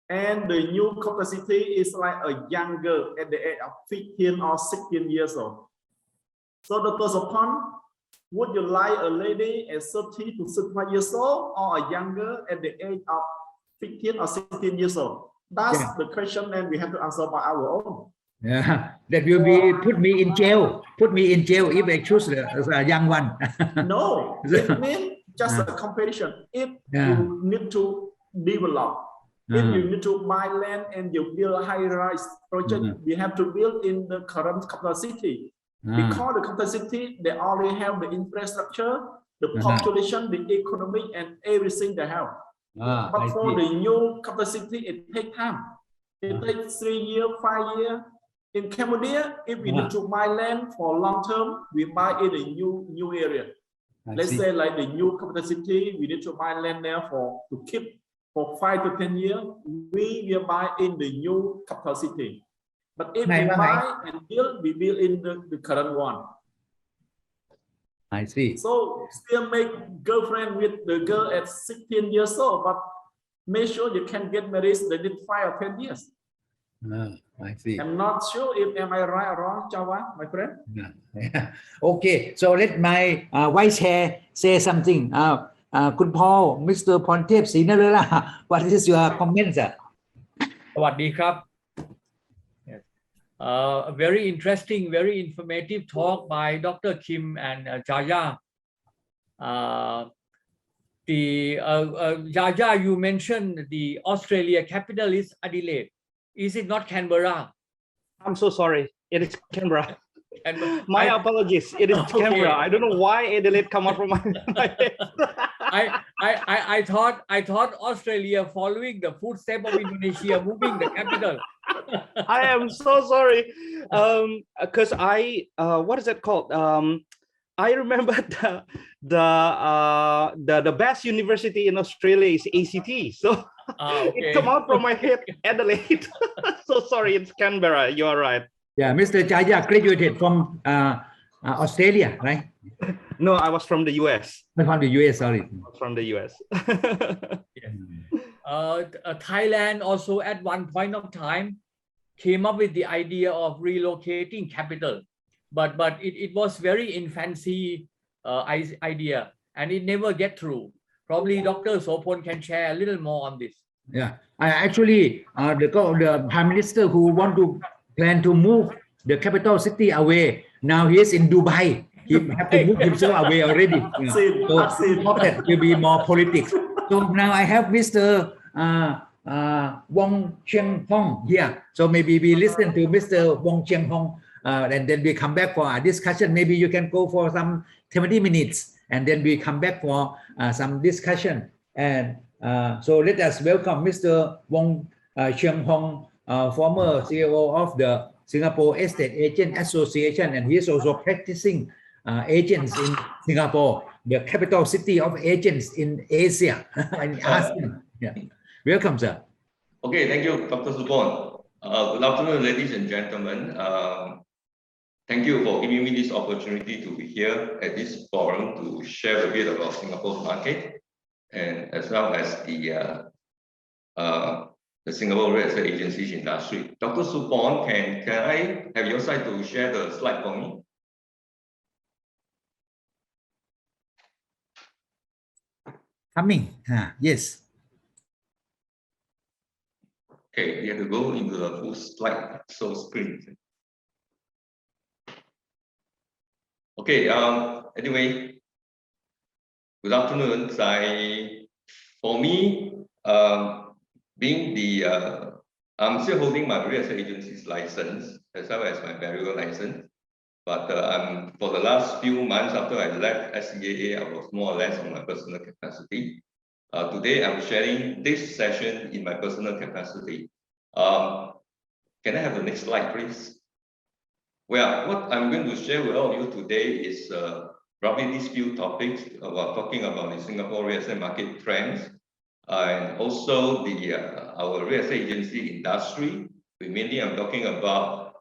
And the new capital city is like a young girl at the age of 15 or 16 years old. So the first upon, would you like a lady at 30 to 35 years old or a younger at the age of 15 or 16 years old? That's the question, and we have to answer by our own. Yeah, that will be put me in jail. Put me in jail if I choose a young one. No, it means just a competition. If you need to develop, if you need to buy land and you build a high-rise project, we have to build in the current capital city. Because the capital city, they already have the infrastructure, the population, the economy, and everything they have. But for the new capital city, it takes time. It takes 3 years, 5 years. In Cambodia, if we need to buy land for long term, we buy in a new area. Let's say like the new capital city, we need to buy land there to keep for 5 to 10 years. We will buy in the new capital city. But if we buy and build, we build in the current one. I see. So still make girlfriend with the girl at 16 years old, but make sure you can get married within 5 or 10 years. I see. I'm not sure if am I right or wrong, Java, my friend. Okay, so let my vice chair say something. Kun Paul, Mr. Pontep Sinarela, what is your comment, sir? สวัสดีครับ A very interesting, very informative talk by Dr. Kim and Jaya. Jaya, you mentioned the Australia capital is Adelaide. Is it not Canberra? I'm so sorry. It is Canberra. My apologies. It is Canberra. I don't know why Adelaide come out from my head. I thought Australia following the footsteps of Indonesia, moving the capital. I am so sorry. Because what is it called? I remember the best university in Australia is ACT. So it come out from my head, Adelaide. So sorry, it's Canberra. You are right. Yeah, Mr. Jaya graduated from Australia, right? No, I was from the US. From the US, sorry. From the US. Thailand also at one point of time came up with the idea of relocating capital, but it was very infancy idea, and it never get through. Probably Dr. Sopon can share a little more on this. Yeah, actually, the Prime Minister who want to plan to move the capital city away, now he is in Dubai. He have to move himself away already. So that will be more politics. So now I have Mr. Wong Cheng Hong here. So maybe we listen to Mr. Wong Cheng Hong, and then we come back for our discussion. Maybe you can go for some 20 minutes, and then we come back for some discussion. And so let us welcome Mr. Wong Cheng Hong, former CEO of the Singapore Estate Agent Association, and he is also practicing agents in Singapore, the capital city of agents in Asia and ASEAN. Yeah. Welcome, sir. Okay, thank you, Dr. Supon. Good afternoon, ladies and gentlemen. Thank you for giving me this opportunity to be here at this forum to share a bit about Singapore's market and as well as the Singapore real estate agencies industry. Dr. Supon, can I have your side to share the slide for me? Coming. Yes. Okay, you have to go into the full slide, so screen. Okay. Anyway, good afternoon. For me, being I'm still holding my real estate agency's license as well as my burial license. But for the last few months after I left SCAA, I was more or less on my personal capacity. Today, I'm sharing this session in my personal capacity. Can I have the next slide, please? Well, what I'm going to share with all of you today is roughly these few topics about talking about the Singapore real estate market trends and also our real estate agency industry. Mainly, I'm talking about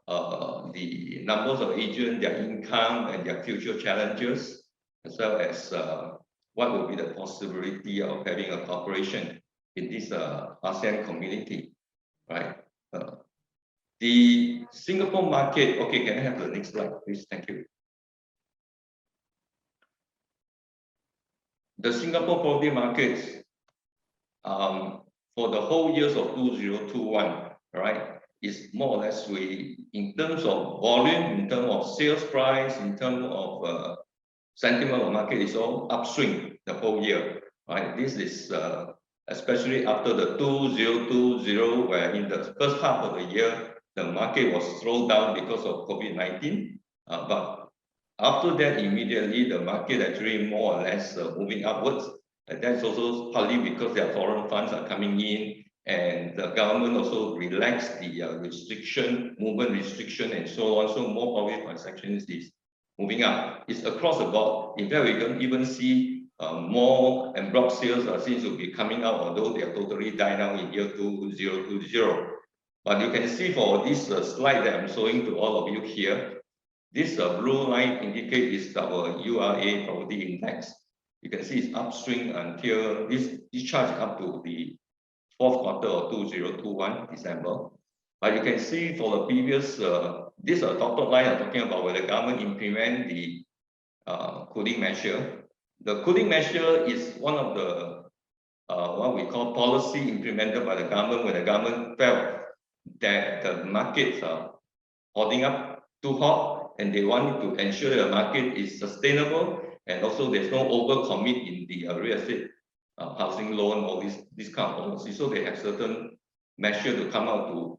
the numbers of agents, their income, and their future challenges, as well as what will be the possibility of having a cooperation in this ASEAN community, right? The Singapore market, okay, can I have the next slide, please? Thank you. The Singapore property markets for the whole years of 2021, right, is more or less in terms of volume, in terms of sales price, in terms of sentiment of market, is all upswing the whole year, right? This is especially after the 2020, where in the first half of the year, the market was slowed down because of COVID-19. But after that, immediately, the market actually more or less moving upwards. And that's also partly because their foreign funds are coming in, and the government also relaxed the movement restriction, and so on. So more property transactions is moving up. It's across the board. In fact, we can even see more en bloc sales seems to be coming out, although they are totally died down in year 2020. But you can see for this slide that I'm showing to all of you here, this blue line indicates our URA property index. You can see it's upswing until this chart is up to the fourth quarter of 2021, December. But you can see for the previous, this dotted line I'm talking about where the government implement the cooling measure. The cooling measure is one of the what we call policy implemented by the government when the government felt that the markets are holding up too hot, and they want to ensure the market is sustainable, and also there's no overcommit in the real estate housing loan or this kind of policy. So they have certain measures to come out to,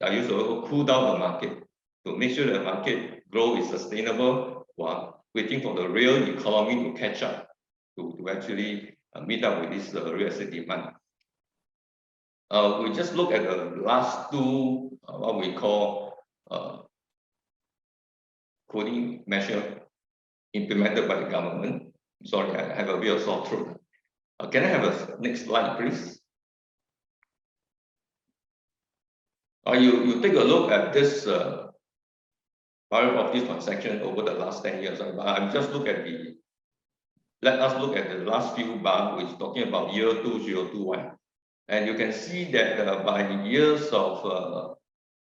I use to cool down the market to make sure the market growth is sustainable while waiting for the real economy to catch up to actually meet up with this real estate demand. We just look at the last two, what we call cooling measure implemented by the government. Sorry, I have a bit of sore throat. Can I have a next slide, please? You take a look at this value of this transaction over the last 10 years. I'm just look at let us look at the last few bars, which is talking about year 2021. And you can see that by the years of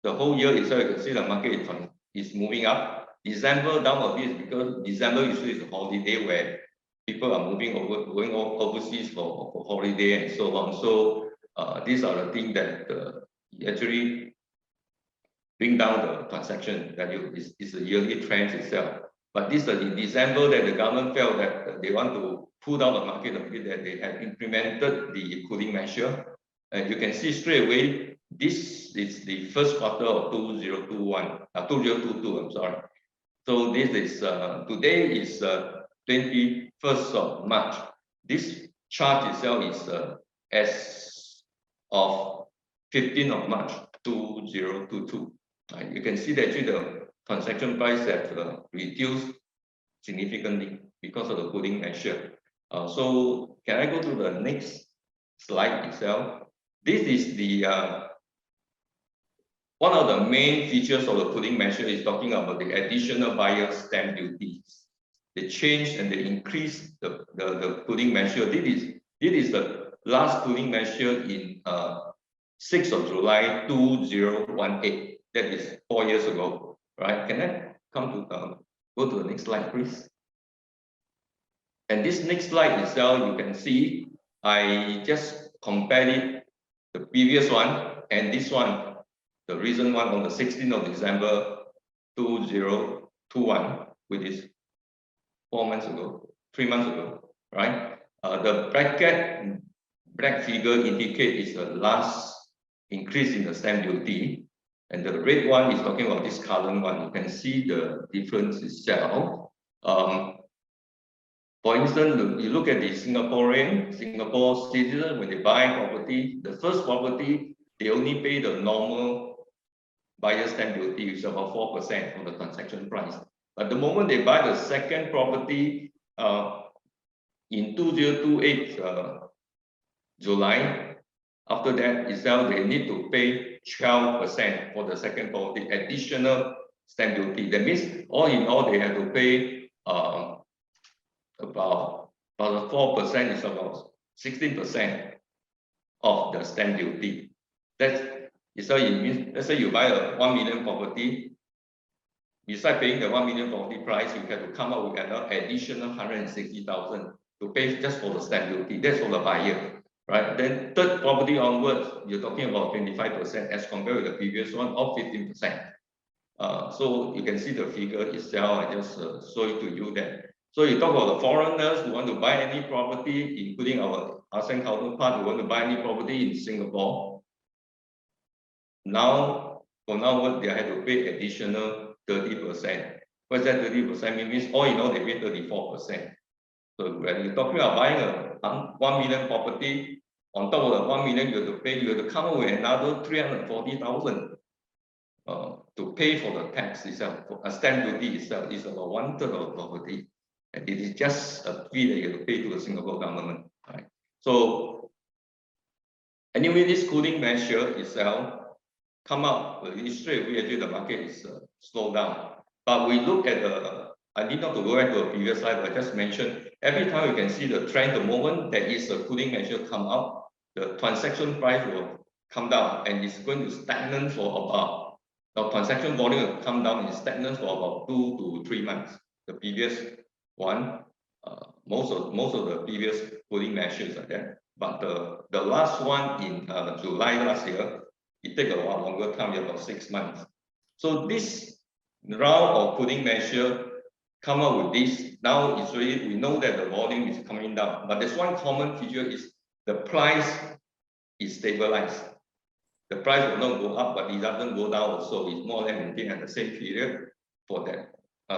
the whole year itself, you can see the market is moving up. December down a bit because December usually is a holiday where people are going overseas for holiday and so on. So these are the things that actually bring down the transaction value. Is the yearly trend itself. But this is in December that the government felt that they want to pull down the market a bit, that they have implemented the cooling measure. And you can see straight away, this is the first quarter of 2022, I'm sorry. So this is, today is 21st of March. This chart itself is as of 15th of March 2022. You can see that actually the transaction price have reduced significantly because of the cooling measure. So can I go to the next slide itself? This is the one of the main features of the cooling measure is talking about the additional buyer stamp duties. They change and they increase the cooling measure. This is the last cooling measure in 6th of July 2018. That is 4 years ago, right? Can I come to go to the next slide, please? And this next slide itself, you can see, I just compared it, the previous one and this one, the recent one on the 16th of December 2021, which is 3 months ago, right? The black figure indicate is the last increase in the stamp duty, and the red one is talking about this current one. You can see the difference itself. For instance, you look at the Singapore citizen, when they buy property, the first property, they only pay the normal buyer stamp duty, which is about 4% of the transaction price. But the moment they buy the second property in 2028 July, after that itself, they need to pay 12% for the second property, additional stamp duty. That means all in all, they have to pay about 4% is about 16% of the stamp duty. So it means, let's say you buy a 1 million property, besides paying the 1 million property price, you have to come up with another additional 160,000 to pay just for the stamp duty. That's for the buyer, right? Then third property onwards, you're talking about 25% as compared with the previous one of 15%. So you can see the figure itself. I just show it to you that. So you talk about the foreigners who want to buy any property, including our ASEAN counterpart who want to buy any property in Singapore. Now, from now on, they have to pay additional 30%. What's that 30% mean? Means all in all, they pay 34%. So when you're talking about buying a 1 million property, on top of the 1 million you have to come up with another 340,000 to pay for the tax itself. A stamp duty itself is about 1/3 of the property. And it is just a fee that you have to pay to the Singapore government. Right? So anyway, this cooling measure itself come up straight away. Actually, the market is slowed down. But we look at I need not to go back to the previous slide, but I just mentioned every time you can see the trend. The moment there is a cooling measure come up, the transaction price will come down, and it's going to stagnate for about the transaction volume will come down and stagnate for about 2 to 3 months. The previous one, most of the previous cooling measures are there, but the last one in July last year, it take a lot longer time, about 6 months. So this round of cooling measure come up with this. Now it's really, we know that the volume is coming down, but there's one common feature is the price is stabilized. The price will not go up, but it doesn't go down also. It's more or less maintained at the same period for that.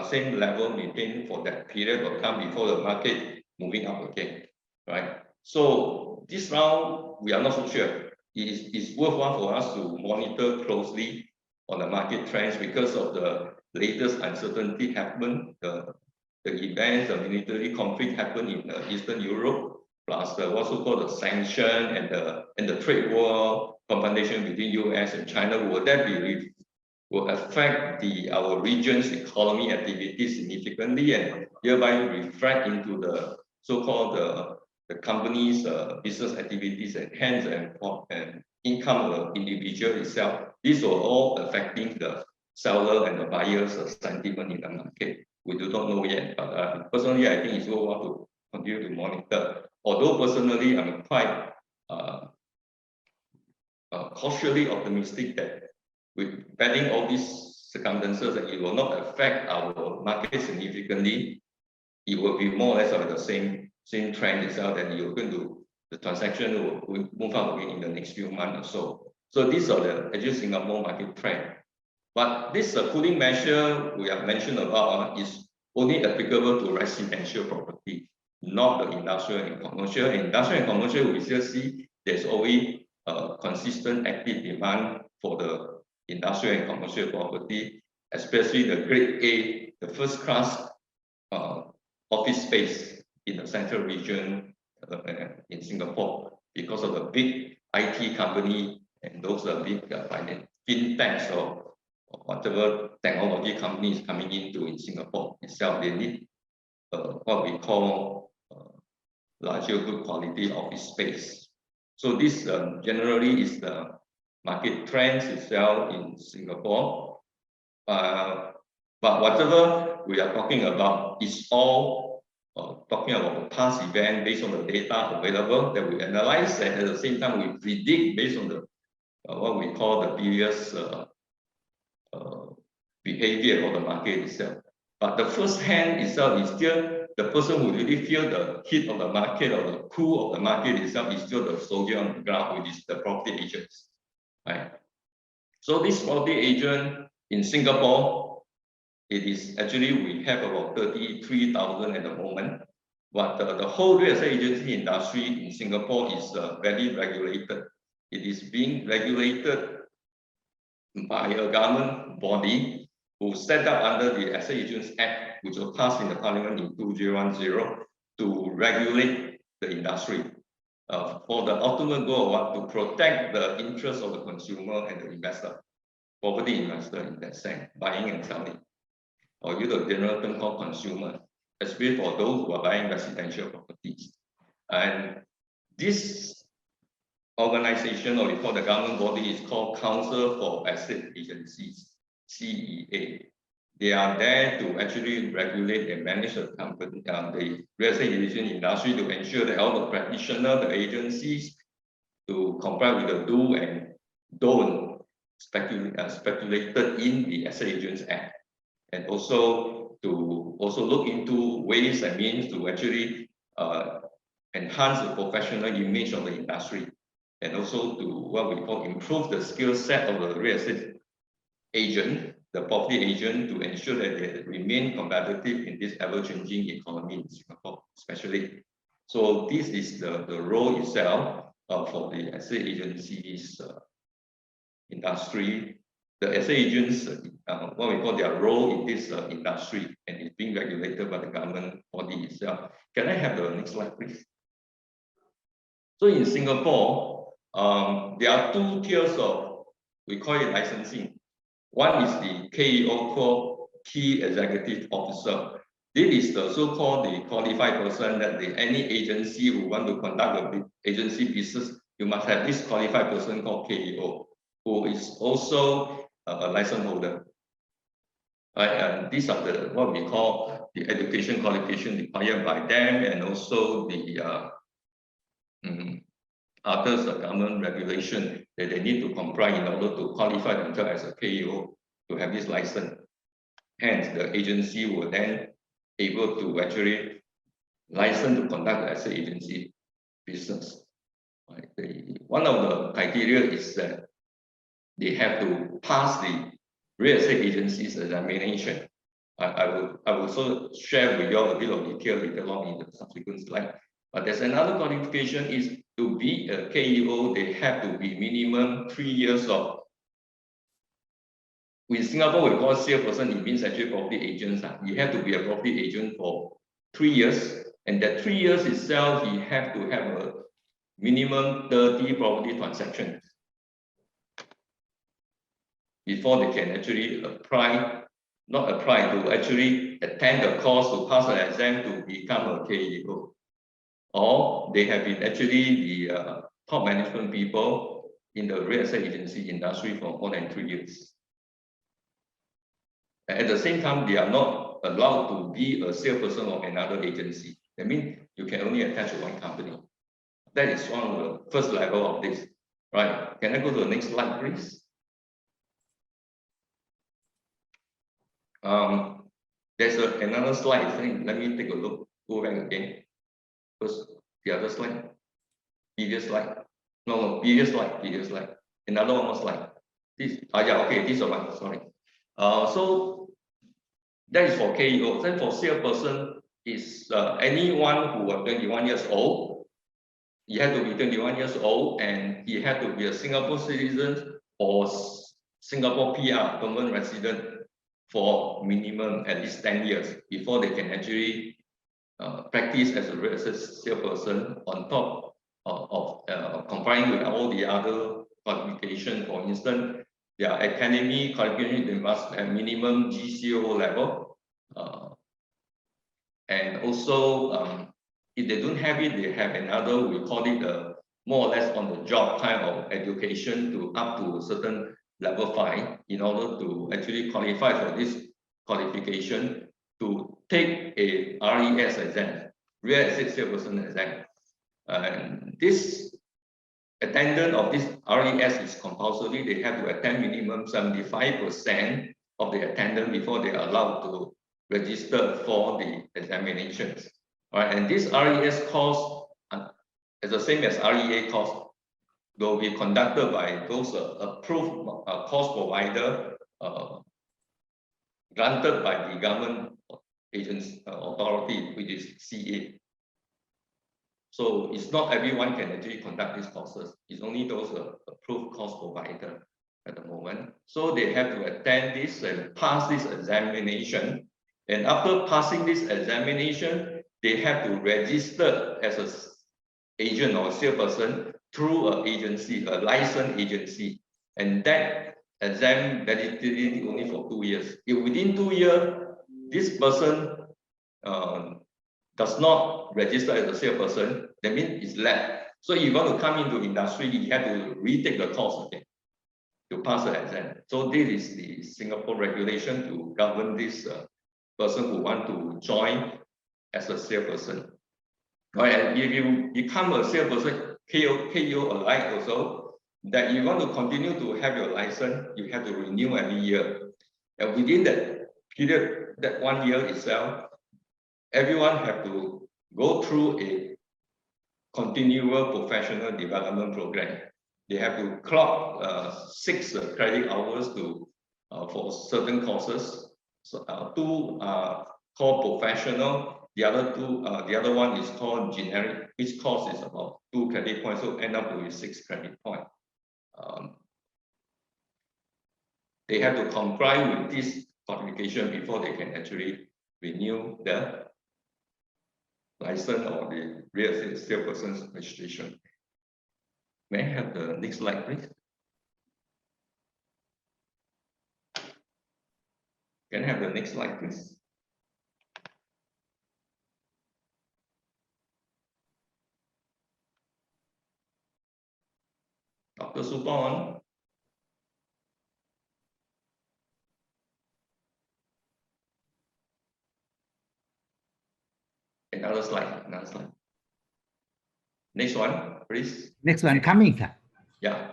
Same level maintained for that period of time before the market moving up again, right? So this round, we are not so sure. It's worthwhile for us to monitor closely on the market trends because of the latest uncertainty happen, the events, the military conflict happen in Eastern Europe, plus what's called the sanction and the trade war confrontation between US and China. Will affect our region's economy activities significantly and thereby reflect into the so-called the company's business activities and hence and income of the individual itself. These are all affecting the seller and the buyer's sentiment in the market. We do not know yet, but personally, I think it's worthwhile to continue to monitor. Although personally, I'm quite cautiously optimistic that with betting all these circumstances, that it will not affect our market significantly. It will be more or less of the same trend itself, that you're going to the transaction will move up again in the next few months or so. So these are the actual Singapore market trend. But this cooling measure we have mentioned about is only applicable to residential property, not the industrial and commercial. Industrial and commercial, we still see there's always consistent active demand for the industrial and commercial property, especially the grade A, the first class office space in the central region in Singapore, because of the big IT company and those big fintechs or whatever technology companies coming into in Singapore itself. They need what we call larger good quality office space. So this generally is the market trends itself in Singapore. But whatever we are talking about is all talking about the past event based on the data available that we analyze, and at the same time we predict based on the what we call the previous behavior of the market itself. But the first hand itself is still the person who really feel the heat of the market or the cool of the market itself is still the soldier on the ground, which is the property agents, right? So this property agent in Singapore, it is actually we have about 33,000 at the moment, but the whole real estate agency industry in Singapore is very regulated. It is being regulated by a government body who set up under the Asset Agents Act, which was passed in the Parliament in 2010 to regulate the industry for the ultimate goal of what? To protect the interests of the consumer and the investor, property investor in that sense, buying and selling, or use the general term called consumer, especially for those who are buying residential properties. And this organization, or we call the government body, is called Council for Asset Agencies, CEA. They are there to actually regulate and manage the company, the real estate agency industry, to ensure that all the practitioners, the agencies, to comply with the do and don't speculated in the Asset Agents Act, and also to look into ways and means to actually enhance the professional image of the industry, and also to what we call improve the skill set of the real estate agent, the property agent, to ensure that they remain competitive in this ever-changing economy in Singapore, especially. So this is the role itself for the asset agencies industry. The asset agents, what we call their role in this industry, and it's being regulated by the government body itself. Can I have the next slide, please? So in Singapore, there are two tiers of, we call it licensing. One is the KEO, called Key Executive Officer. This is the so-called the qualified person that any agency who want to conduct the agency business, you must have this qualified person called KEO, who is also a license holder. Right? And these are the what we call the education qualification required by them, and also the others government regulation that they need to comply in order to qualify themselves as a KEO to have this license. Hence, the agency will then able to actually license to conduct the asset agency business. Right? One of the criteria is that they have to pass the real estate agency's examination. I will also share with you a bit of detail later on in the subsequent slide. But there's another qualification is to be a KEO, they have to be minimum 3 years of. In Singapore, we call salesperson, it means actually property agents. You have to be a property agent for 3 years, and that 3 years itself, you have to have a minimum 30 property transactions before they can actually to actually attend the course to pass the exam to become a KEO. Or they have been actually the top management people in the real estate agency industry for more than 3 years. At the same time, they are not allowed to be a salesperson of another agency. That means you can only attach to one company. That is one of the first level of this. Right? Can I go to the next slide, please? There's another slide. Let me take a look. Go back again. First, the other slide. Previous slide. No, previous slide. Another one more slide. This. Yeah. Okay. This one. Sorry. So that is for KEO. Then for salesperson is anyone who are 21 years old. He had to be 21 years old, and he had to be a Singapore citizen or Singapore PR, permanent resident, for minimum at least 10 years before they can actually practice as a real estate salesperson on top of complying with all the other qualifications. For instance, their academic qualification, they must have minimum GCO level, and also if they don't have it, they have another, we call it more or less on the job kind of education to up to a certain level 5 in order to actually qualify for this qualification to take a RES exam, real estate salesperson exam. And this attendance of this RES is compulsory. They have to attend minimum 75% of the attendance before they are allowed to registered for the examinations. All right, and this RES course is the same as REA course, will be conducted by those approved course provider granted by the government agency authority, which is CA. So it's not everyone can actually conduct these courses. It's only those approved course provider at the moment. So they have to attend this and pass this examination. And after passing this examination, they have to register as an agent or salesperson through an agency, a licensed agency. And that exam validity only for 2 years. If within 2 years, this person does not register as a salesperson, that means it's left. So if you want to come into industry, you have to retake the course again to pass the exam. So this is the Singapore regulation to govern this person who want to join as a salesperson. Right, and if you become a salesperson, KO alike also, that you want to continue to have your license, you have to renew every year. And within that period, that 1 year itself, everyone have to go through a continual professional development program. They have to clock 6 credit hours to for certain courses. So 2 are called professional. The other one is called generic. Each course is about 2 credit points, so end up with 6 credit points. They have to comply with this qualification before they can actually renew their license or the real estate salesperson's registration. May I have the next slide, please? Can I have the next slide, please? Dr. Supon. Another slide, another slide. Next one, please. Next one coming. Yeah.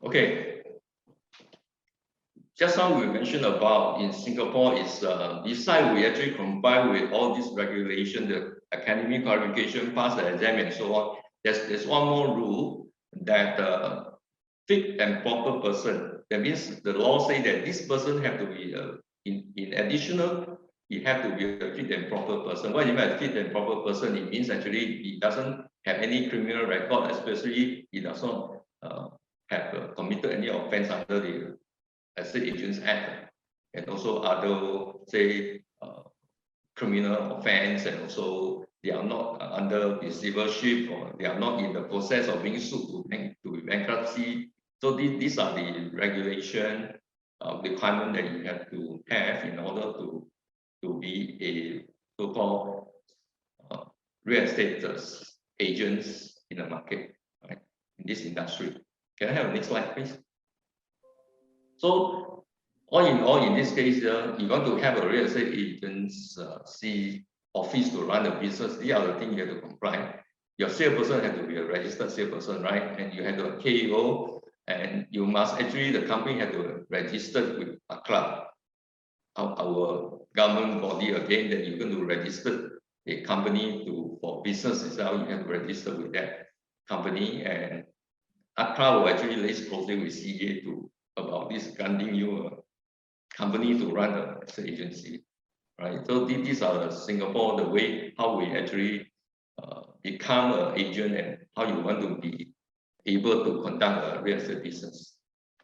Okay. Just now we mentioned about in Singapore is besides we actually comply with all these regulations, the academic qualification, pass the exam and so on. There's one more rule that fit and proper person. That means the law say that this person have to be in additional, he have to be a fit and proper person. What do you mean by fit and proper person? It means actually he doesn't have any criminal record, especially he does not have committed any offense under the Estate Agents Act, and also other say criminal offense, and also they are not under receivership, or they are not in the process of being sued to bankruptcy. So these are the regulation requirement that you have to have in order to be a so-called real estate agents in the market, right, in this industry. Can I have the next slide, please? So, all in all, in this case, you want to have a real estate agency office to run the business. These are the things you have to comply. Your salesperson has to be a registered salesperson, right? And you have to KO, and you must actually, the company has to register with a club, our government body again, that you're going to register a company for business itself. You have to register with that company, and ACRA will actually liaise closely with CA about this granting you a company to run an agency, right? So these are Singapore, the way how we actually become an agent and how you want to be able to conduct a real estate business.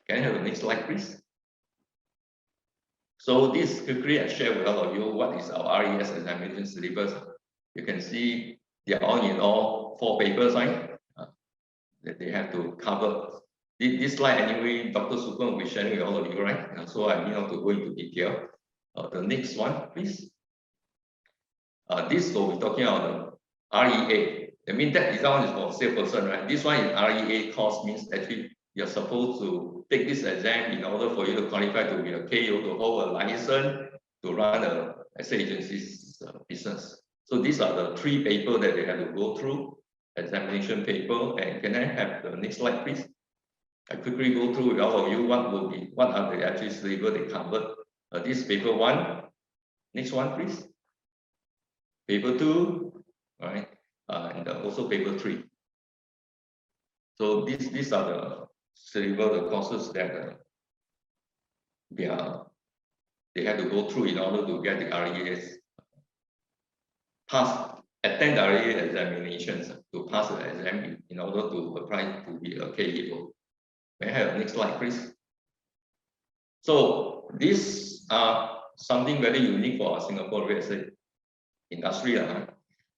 Can I have the next slide, please? So this quickly I share with all of you what is our RES examination syllabus. You can see they are all in all 4 papers, right? That they have to cover. This slide anyway, Dr. Super will be sharing with all of you, right? So I need not to go into detail. The next one, please. This will be talking about the REA. I mean that one is for salesperson, right? This one is REA course, means actually you're supposed to take this exam in order for you to qualify to be a KO, to hold a license to run a asset agency's business. So these are the 3 papers that they have to go through, examination paper. And can I have the next slide, please? I quickly go through with all of you what are the actual syllabus they covered. This paper 1. Next one, please. Paper 2, right? And also paper 3. So these are the syllabus, the courses that they have to go through in order to get the RES attend the RES examinations to pass the exam in order to apply to be a KEO. May I have next slide, please? So these are something very unique for our Singapore real estate industry.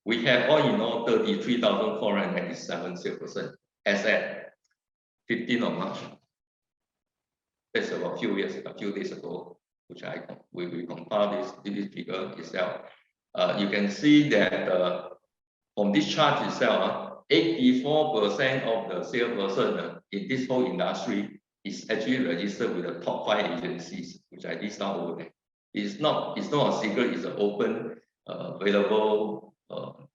We have all in all 33,497 salesperson as at 15th of March. That's about a few days ago, which we compile this figure itself. You can see that from this chart itself, 84% of the salesperson in this whole industry is actually registered with the top 5 agencies, which I list down over there. It's not a secret, it's an open, available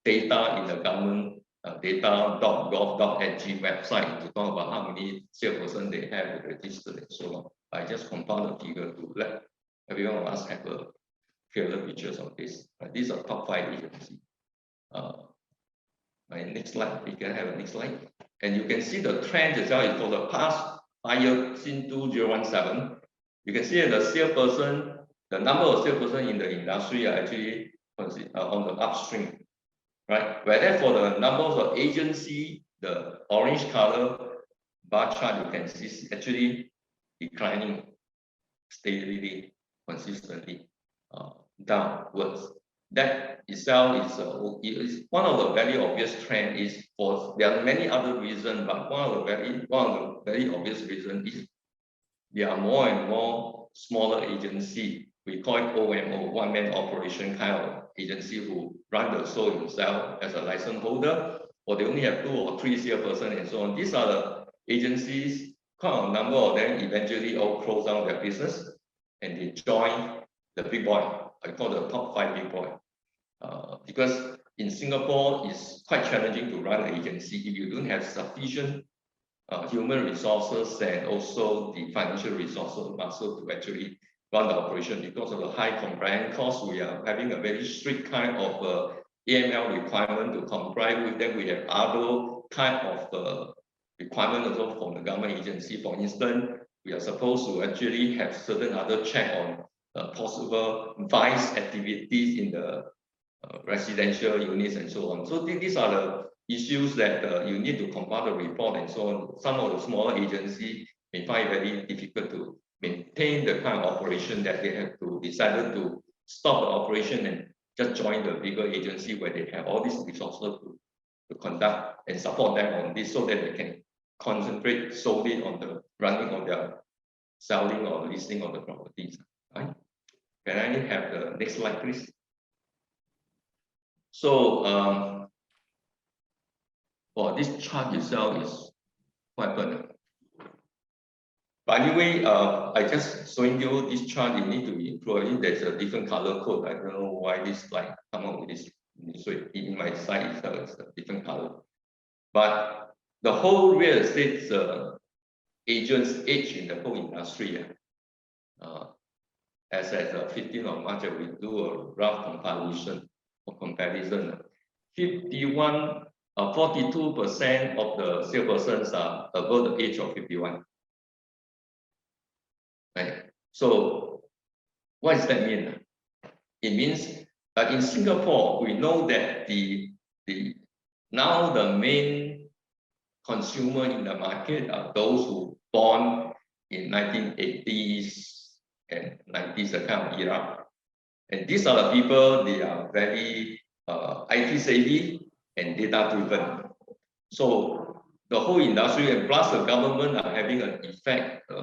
data in the government data.gov.sg website to talk about how many salesperson they have registered and so on. I just compiled the figure to let everyone of us have a clearer pictures of this. These are top 5 agencies. My next slide, we can have a next slide. And you can see the trend itself for the past 5 years since 2017. You can see that the salesperson, the number of salesperson in the industry are actually on the upstream, right? Whereas for the numbers of agency, the orange color bar chart, you can see actually declining steadily, consistently downwards. That itself is one of the very obvious trend. Is for there are many other reasons, but one of the very obvious reasons is there are more and more smaller agency. We call it OMO, one-man operation kind of agency who run the show himself as a license holder, or they only have 2 or 3 salesperson and so on. These are the agencies, quite a number of them eventually all close down their business and they join the big boy. I call the top 5 big boy. Because in Singapore, it's quite challenging to run an agency if you don't have sufficient human resources and also the financial resources muscle to actually run the operation. Because of the high compliance costs, we are having a very strict kind of AML requirement to comply with them. We have other kind of requirement also from the government agency. For instance, we are supposed to actually have certain other check on possible vice activities in the residential units and so on. So these are the issues that you need to compile the report and so on. Some of the smaller agencies may find it very difficult to maintain the kind of operation that they have to decide to stop the operation and just join the bigger agency where they have all these resources to conduct and support them on this so that they can concentrate solely on the running of their selling or listing of the properties. Right? Can I have the next slide, please? So, well, this chart itself is quite funny. But anyway, I just showing you this chart. You need to be included. There's a different color code. I don't know why this slide come up with this. So in my side itself, it's a different color. But the whole real estate agents age in the whole industry. As at 15th of March, we do a rough comparison. 42% of the salespersons are above the age of 51. Right. So, what does that mean? It means that in Singapore, we know that now the main consumer in the market are those who born in 1980s and 90s, the kind of era. And these are the people, they are very IT savvy and data driven. So the whole industry and plus the government are having an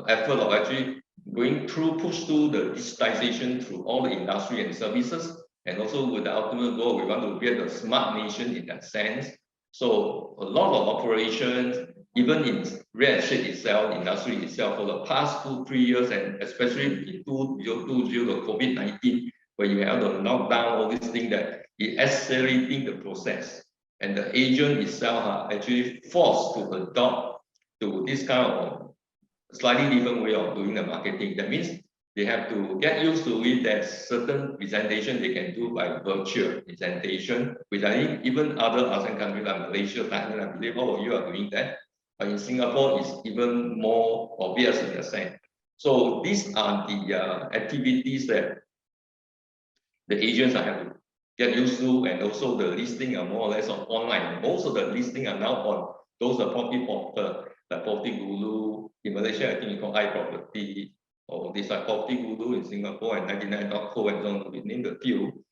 effort of actually going through, push through the digitization through all the industry and services. And also with the ultimate goal, we want to build a smart nation in that sense. So a lot of operations, even in real estate itself, industry itself, for the past 2-3 years, and especially in 2020, the COVID-19, where you have the lockdown, all these things that is accelerating the process. And the agent itself are actually forced to adopt to this kind of slightly different way of doing the marketing. That means they have to get used to it. That certain presentation they can do by virtual presentation, which I think even other ASEAN countries like Malaysia, Thailand, I believe all of you are doing that. But in Singapore, it's even more obvious in a sense. So these are the activities that the agents are having to get used to, and also the listing are more or less on online. Most of the listing are now on those property portal, like Property Guru. In Malaysia, I think it's called iProperty, or this like Property Guru in Singapore, and 99.co and so on, we name the few.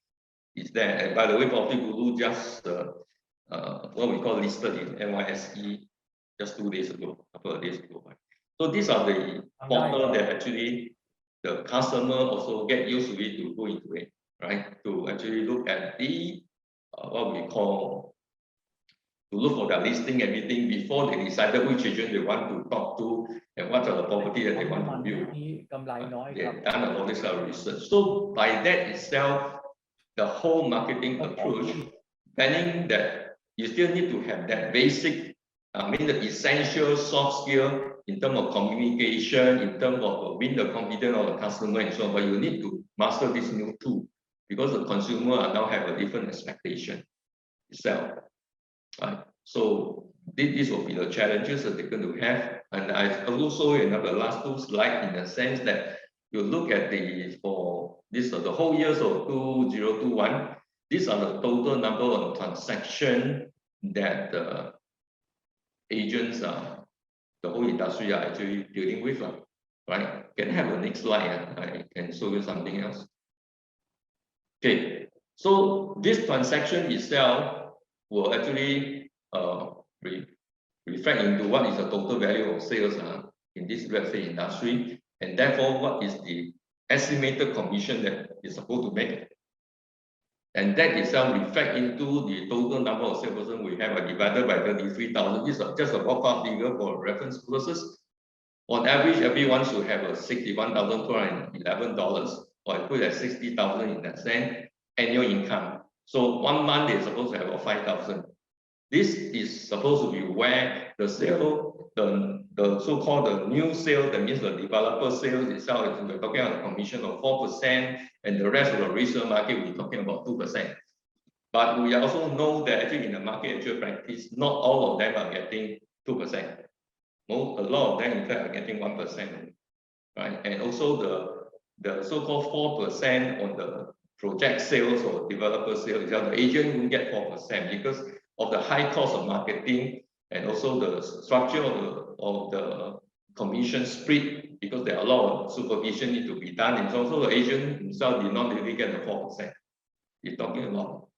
Is there? And by the way, Property Guru just what we call listed in NYSE just 2 days ago, a couple of days ago. So these are the portal that actually the customer also get used to it to go into it, right? To actually look at the what we call, to look for the listing, everything before they decided which agent they want to talk to and what are the property that they want to build. They've done a lot of this research. So by that itself, the whole marketing approach, meaning that you still need to have that basic, the essential soft skill in terms of communication, in terms of win the confidence of the customer and so on, but you need to master this new tool because the consumer now have a different expectation itself. Right. So this will be the challenges that they're going to have. And I also in the last 2 slides, in the sense that you look at for this the whole years of 2021, these are the total number of transactions that the agents the whole industry are actually dealing with. Right? Can I have the next slide? I can show you something else. Okay. So this transaction itself will actually reflect into what is the total value of sales in this real estate industry, and therefore what is the estimated commission that is supposed to make, and that itself reflect into the total number of salespersons we have divided by 33,000. This is just a ballpark figure for reference purposes. On average, everyone should have a $61,211, or I put at 60,000 in that sense, annual income. So 1 month they're supposed to have a 5,000. This is supposed to be where the sale, the so-called the new sale, that means the developer sales itself, we're talking about a commission of 4%, and the rest of the resale market, we're talking about 2%. But we also know that actually in the market actual practice, not all of them are getting 2%. A lot of them in fact are getting 1%, right? And also the so-called 4% on the project sales or developer sales, the agent won't get 4% because of the high cost of marketing, and also the structure of the commission split, because there are a lot of supervision need to be done, and also the agent himself did not really get the 4%. You're talking about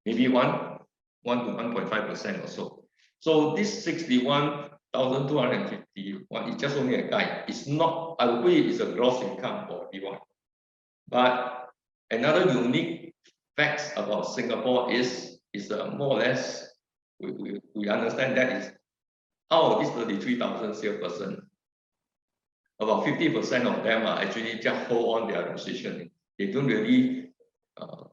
maybe 1 to 1.5% or so. So this 61,251 is just only a guide. It's not, I would say it's a gross income for everyone. But another unique facts about Singapore is more or less, we understand that is out of this 33,000 salesperson, about 50% of them are actually just hold on their position. They don't really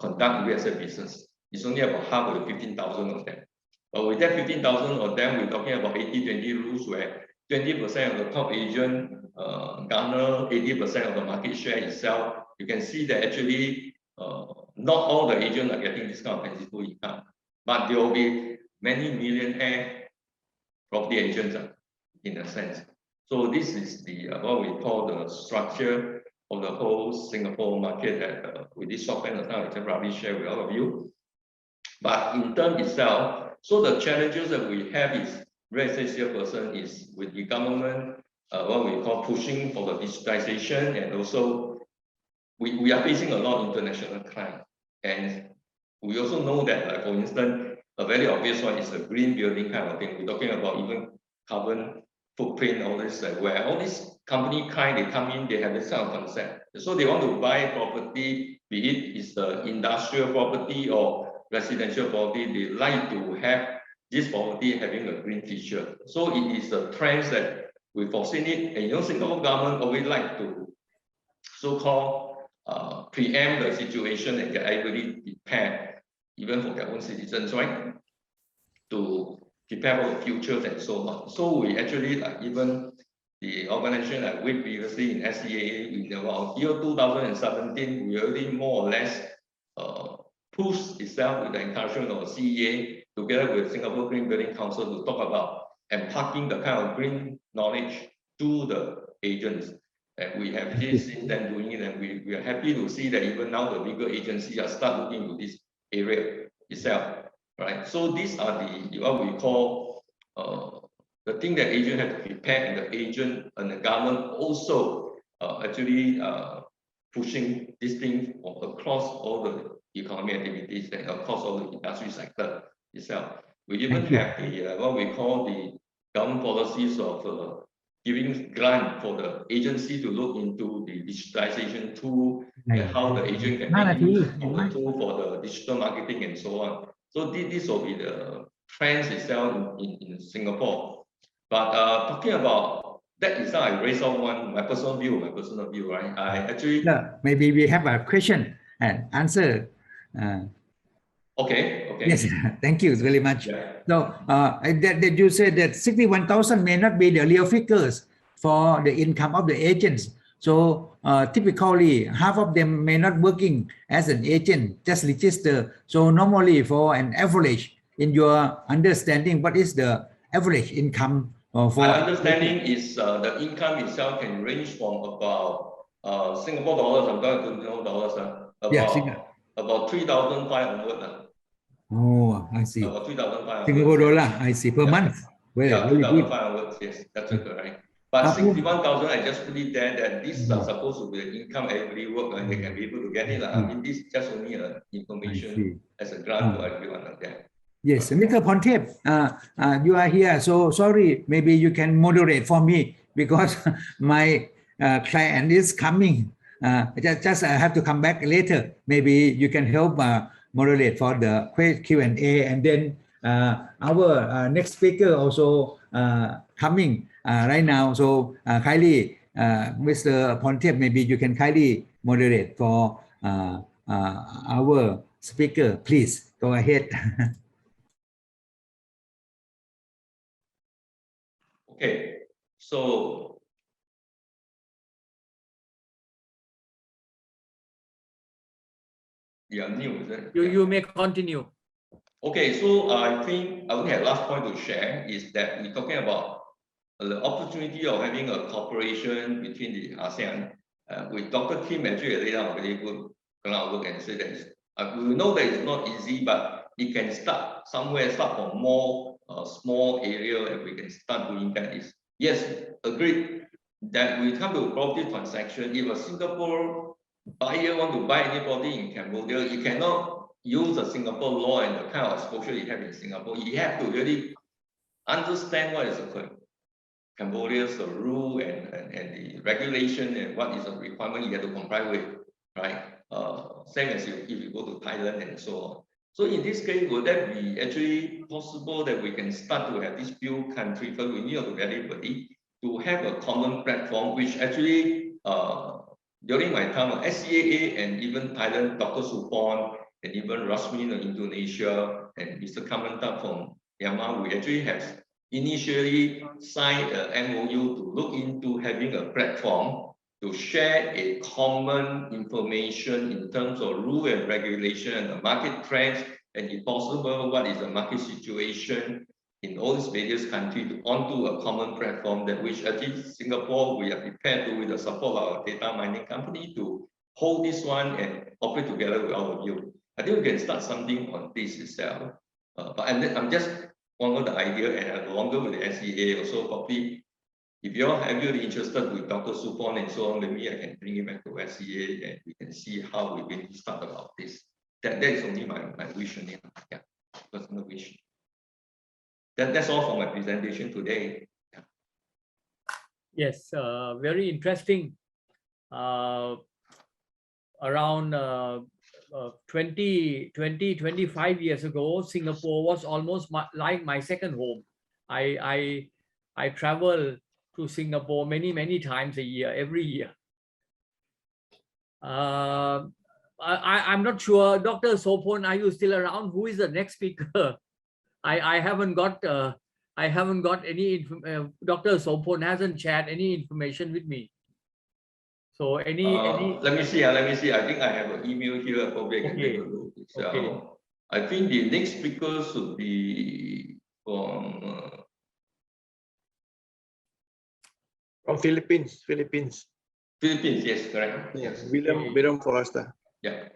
conduct real estate business. It's only about half of the 15,000 of them. But with that 15,000 of them, we're talking about 80-20 rules, where 20% of the top agent garner 80% of the market share itself. You can see that actually not all the agents are getting this kind of principal income, but there will be many millionaire property agents in a sense. So this is the what we call the structure of the whole Singapore market that with this short time I can probably share with all of you. But in terms itself, so the challenges that we have is real estate salesperson is with the government what we call pushing for the digitization, and also we are facing a lot of international clients. And we also know that, like for instance, a very obvious one is the green building kind of thing. We're talking about even carbon footprint, all this, where all these company kind, they come in, they have this kind of concept. So they want to buy property, be it is the industrial property or residential property. They like to have this property having a green feature. So it is a trend that we foreseen it, and Singapore government always like to so-called preempt the situation and get everybody prepared, even for their own citizens, right? To prepare for the futures and so on. So we actually even the organization that we previously in SCAA in about year 2017, we already more or less pushed itself with the encouragement of CEA together with Singapore Green Building Council to talk about imparting the kind of green knowledge to the agents. And we have seen them doing it, and we are happy to see that even now the bigger agencies are start looking into this area itself, right? So these are the what we call the thing that agent have to prepare, and the agent and the government also actually pushing this thing across all the economic activities and across all the industry sector itself. We even have the what we call the government policies of giving grant for the agency to look into the digitalization tool and how the agent can make use of the tool for the digital marketing and so on. So this will be the trends itself in Singapore. But talking about that is how I raise out my personal view, right? I actually maybe we have a question and answer. Okay. Yes, thank you very much. Yeah. So that you said that 61,000 may not be the real figures for the income of the agents. So typically half of them may not working as an agent, just register. So normally for an average, in your understanding, what is the average income for? My understanding is the income itself can range from about Singapore dollars. I'm going to know dollars. About 3,500. Oh, I see. About 3,500. Singapore dollar, I see, per month. Yeah, 2,500. Yes, that's correct. But 61,000, I just put it there that these are supposed to be the income everybody work and they can be able to get it. I mean, this is just only information as a grant to everyone like that. Yes, Mr. Pontep, you are here. So sorry, maybe you can moderate for me because my client is coming. Just I have to come back later. Maybe you can help moderate for the Q&A, and then our next speaker also coming right now. So kindly, Mr. Pontep, maybe you can kindly moderate for our speaker. Please go ahead. Okay, so new is it? You may continue. Okay, so I think I only have last point to share is that we're talking about the opportunity of having a cooperation between the ASEAN. With Dr. Kim actually laid out a very good groundwork and say that we know that it's not easy, but it can start somewhere, start from more small area, and we can start doing that. Yes, agreed that we come to a property transaction. If a Singapore buyer want to buy any property in Cambodia, you cannot use the Singapore law and the kind of exposure you have in Singapore. You have to really understand what is the Cambodia's rule and the regulation and what is the requirement you have to comply with, right? Same as if you go to Thailand and so on. So in this case, would that be actually possible that we can start to have these few countries, because we need to get everybody to have a common platform, which actually, during my time, SCAA and even Thailand, Dr. Supon, and even Rasmin of Indonesia, and Mr. Kamantap from Myanmar, we actually have initially signed an MOU to look into having a platform to share a common information in terms of rule and regulation and the market trends, and if possible, what is the market situation in all these various countries onto a common platform that which actually Singapore, we are prepared to, with the support of our data mining company, to hold this one and operate together with all of you. I think we can start something on this itself. But I'm just one of the idea, and longer with the SCA also probably. If you all have really interested with Dr. Supon and so on, maybe I can bring it back to SCA and we can see how we can start about this. That is only my wish. Yeah, personal wish. That's all for my presentation today. Yeah. Yes, very interesting. Around 25 years ago, Singapore was almost like my second home. I travel to Singapore many times a year, every year. I'm not sure, Dr. Sopon, are you still around? Who is the next speaker? I haven't got any. Dr. Sopon hasn't shared any information with me. So any. Let me see. I think I have an email here. Probably I can take a look. So, Okay. I think the next speaker should be from Philippines. Philippines. Yes, correct. Yes, William Forrester. Yeah.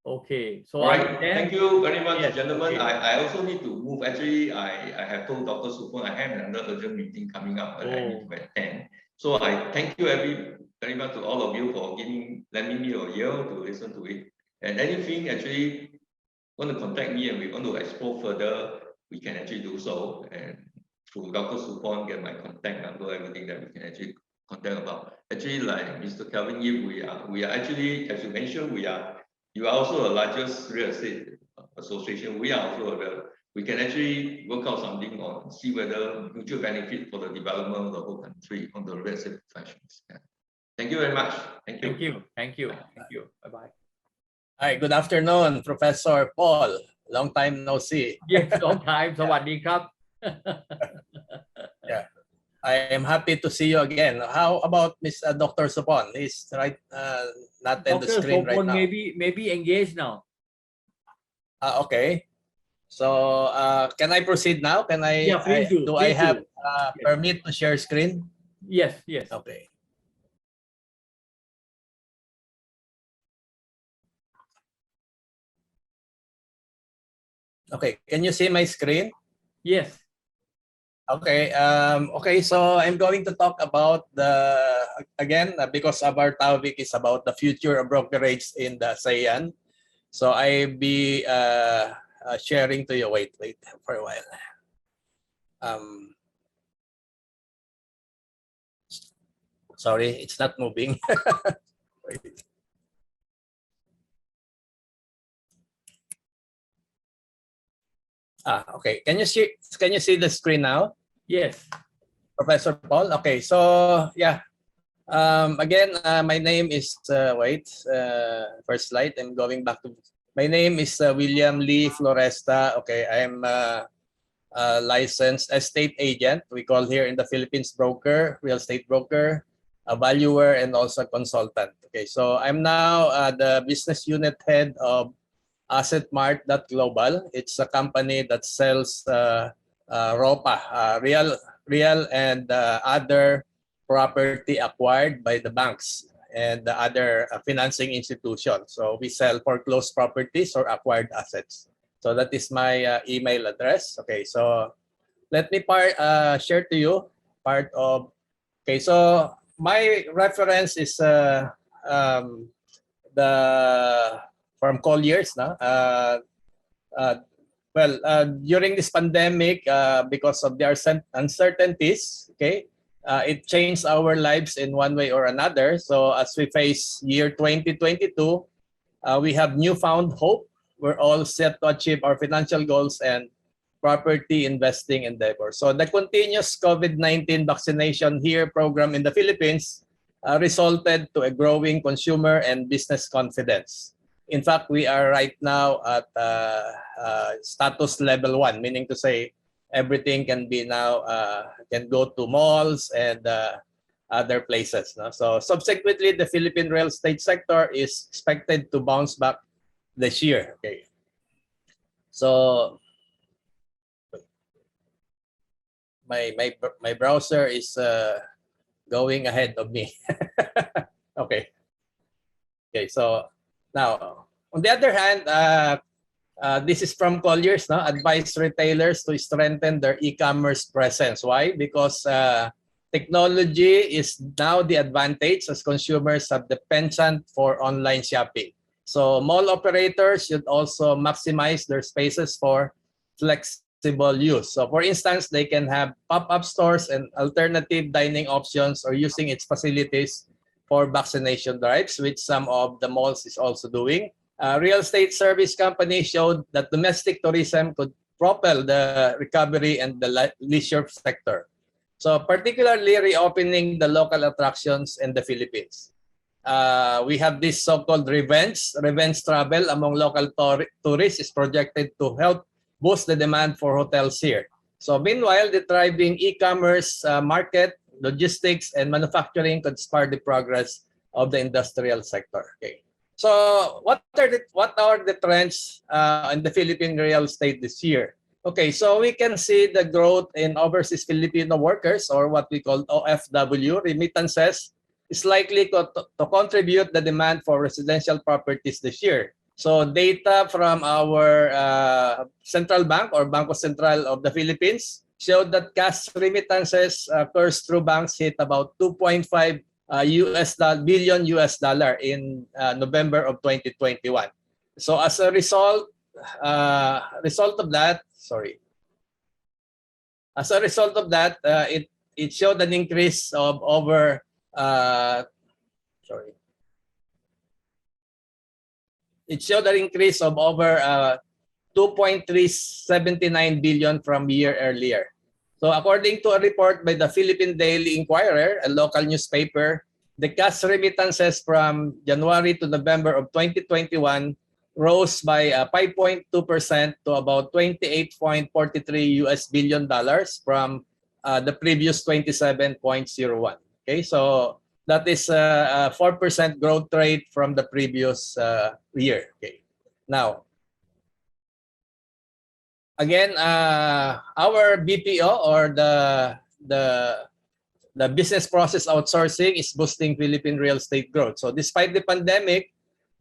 Okay. So All right. Thank you very much, Yes, gentlemen. okay. I also need to move. Actually, I have told Dr. Supon I have another urgent meeting coming up and I need to attend. So I thank you very much to all of you for lending me your ear to listen to it. And anything actually want to contact me and we want to explore further, we can actually do so. And through Dr. Supon, get my contact number, everything that we can actually contact about. Actually, like Mr. Kelvin Yip, we are actually, as you mentioned, you are also the largest real estate association. We are also we can actually work out something on, see whether mutual benefit for the development of the whole country on the real estate professions. Yeah. Thank you very much. Thank you. Thank you. Bye-bye. Hi, good afternoon, Professor Paul. Long time no see. Yes, long time. สวัสดีครับ Yeah, I am happy to see you again. How about Dr. Sopon? He's not in the Dr. screen right Sopon now. maybe engaged now. Okay. So can I proceed now? Can I? Yeah, please do. I Please have do. permit to share screen? Yes. Okay. Okay. Can you see my screen? Yes. Okay. Okay. So I'm going to talk about because our topic is about the future of brokerage in the ASEAN. So I'll be sharing to you. Wait for a while. Sorry, it's not moving. Wait. Okay. Can you see the screen now? Yes. Professor Paul. Okay. So yeah. Again, my name is first slide. I'm going back to. My name is William Lee Floresta. Okay, I am a licensed estate agent. We call here in the Philippines broker, real estate broker, a valuer, and also a consultant. Okay, so I'm now the business unit head of AssetMart.Global. It's a company that sells ROPA, real and other property acquired by the banks and the other financing institutions. So we sell foreclosed properties or acquired assets. So that is my email address. Okay, so let me share to you part of. Okay, so my reference is from Colliers. During this pandemic, because of the uncertainties, okay, it changed our lives in one way or another. So as we face year 2022, we have newfound hope. We're all set to achieve our financial goals and property investing endeavors. So the continuous COVID-19 vaccination here program in the Philippines resulted to a growing consumer and business confidence. In fact, we are right now at status level 1, meaning to say everything can be now can go to malls and other places. No? So subsequently, the Philippine real estate sector is expected to bounce back this year. Okay. So my browser is going ahead of me. Okay. Okay. So now, on the other hand, this is from Colliers, no? Advise retailers to strengthen their e-commerce presence. Why? Because technology is now the advantage as consumers have the penchant for online shopping. So mall operators should also maximize their spaces for flexible use. So for instance, they can have pop-up stores and alternative dining options or using its facilities for vaccination drives, which some of the malls is also doing. real estate service companies showed that domestic tourism could propel the recovery and the leisure sector. So particularly reopening the local attractions in the Philippines. We have this so-called revenge travel among local tourists is projected to help boost the demand for hotels here. So meanwhile, the thriving e-commerce market, logistics, and manufacturing could spur the progress of the industrial sector. Okay. So what are the trends in the Philippine real estate this year? Okay, so we can see the growth in overseas Filipino workers, or what we call OFW remittances, is likely to contribute the demand for residential properties this year. So data from our central bank or Bangko Sentral of the Philippines showed that cash remittances coursed through banks hit about 2.5 billion US dollar in November of 2021. So as a result of that, it showed an increase of over It showed an increase of over 2.379 billion from year earlier. So according to a report by the Philippine Daily Inquirer, a local newspaper, the cash remittances from January to November of 2021 rose by 5.2% to about 28.43 US billion dollars from the previous 27.01. Okay, so that is a 4% growth rate from the previous year. Okay, now again, our BPO or the business process outsourcing is boosting Philippine real estate growth. So despite the pandemic,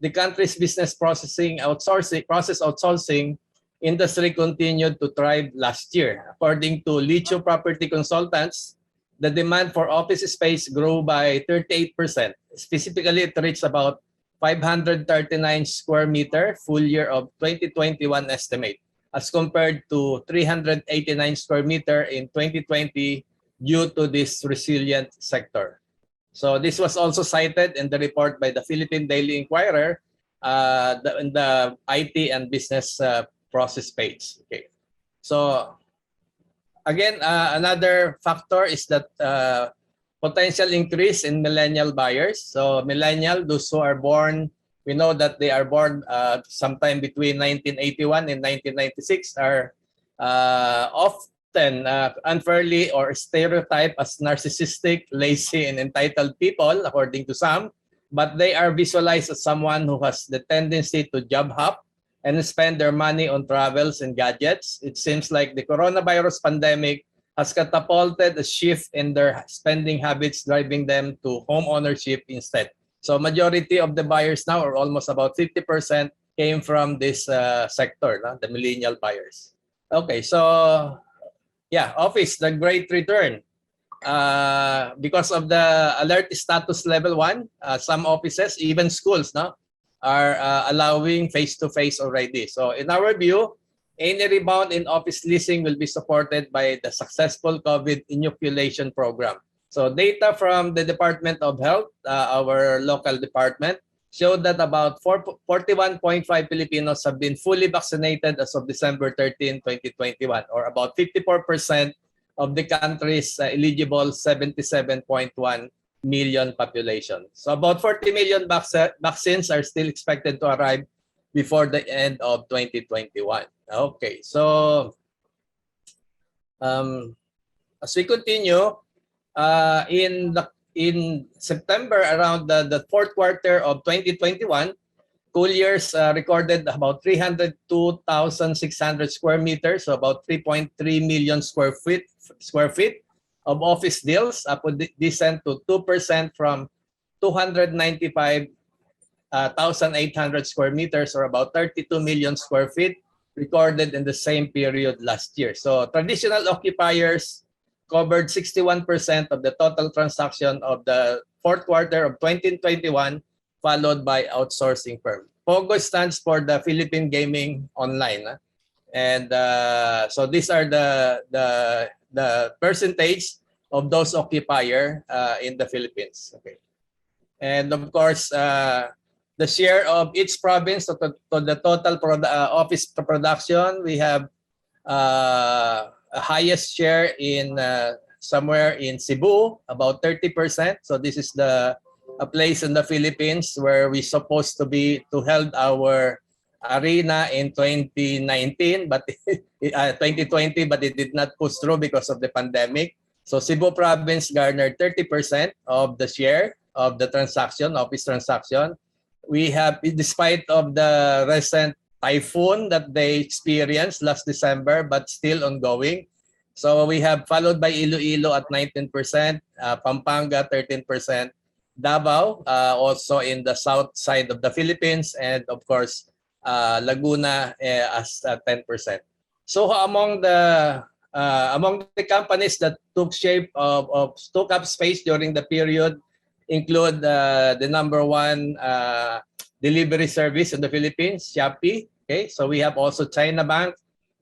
the country's business process outsourcing industry continued to thrive last year. According to Licho Property Consultants, the demand for office space grew by 38%. Specifically, it reached about 539 square meter full year of 2021 estimate, as compared to 389 square meter in 2020 due to this resilient sector. So this was also cited in the report by the Philippine Daily Inquirer in the IT and business process page. Okay. So again, another factor is that potential increase in millennial buyers. So millennial, those who are born, we know that they are born sometime between 1981 and 1996, are often unfairly or stereotyped as narcissistic, lazy, and entitled people, according to some, but they are visualized as someone who has the tendency to job hop and spend their money on travels and gadgets. It seems like the coronavirus pandemic has catapulted a shift in their spending habits, driving them to home ownership instead. So majority of the buyers now, or almost about 50%, came from this sector, the millennial buyers. Okay, so yeah, office, the great return. Because of the alert status level 1, some offices, even schools, are allowing face-to-face already. So in our view, any rebound in office leasing will be supported by the successful COVID inoculation program. So data from the Department of Health, our local department, showed that about 41.5 Filipinos have been fully vaccinated as of December 13, 2021, or about 54% of the country's eligible 77.1 million population. So about 40 million vaccines are still expected to arrive before the end of 2021. Okay, so as we continue, in September, around the fourth quarter of 2021, Colliers recorded about 302,600 square meters, so about 3.3 million square feet of office deals, up a descent to 2% from 295,800 square meters, or about 32 million square feet recorded in the same period last year. So traditional occupiers covered 61% of the total transaction of the fourth quarter of 2021, followed by outsourcing firm. POGO stands for the Philippine Gaming Online. And so these are the percentage of those occupier in the Philippines. Okay. And of course, the share of each province to the total office production. We have a highest share in somewhere in Cebu, about 30%. So this is a place in the Philippines where we supposed to held our arena in 2019, but 2020, but it did not push through because of the pandemic. So Cebu province garnered 30% of the share of the office transaction. We have, despite of the recent typhoon that they experienced last December, but still ongoing. So we have followed by Iloilo at 19%, Pampanga 13%, Davao also in the south side of the Philippines, and of course Laguna as 10%. So among the companies that took up space during the period include the number one delivery service in the Philippines, Shopee. Okay, so we have also China Bank,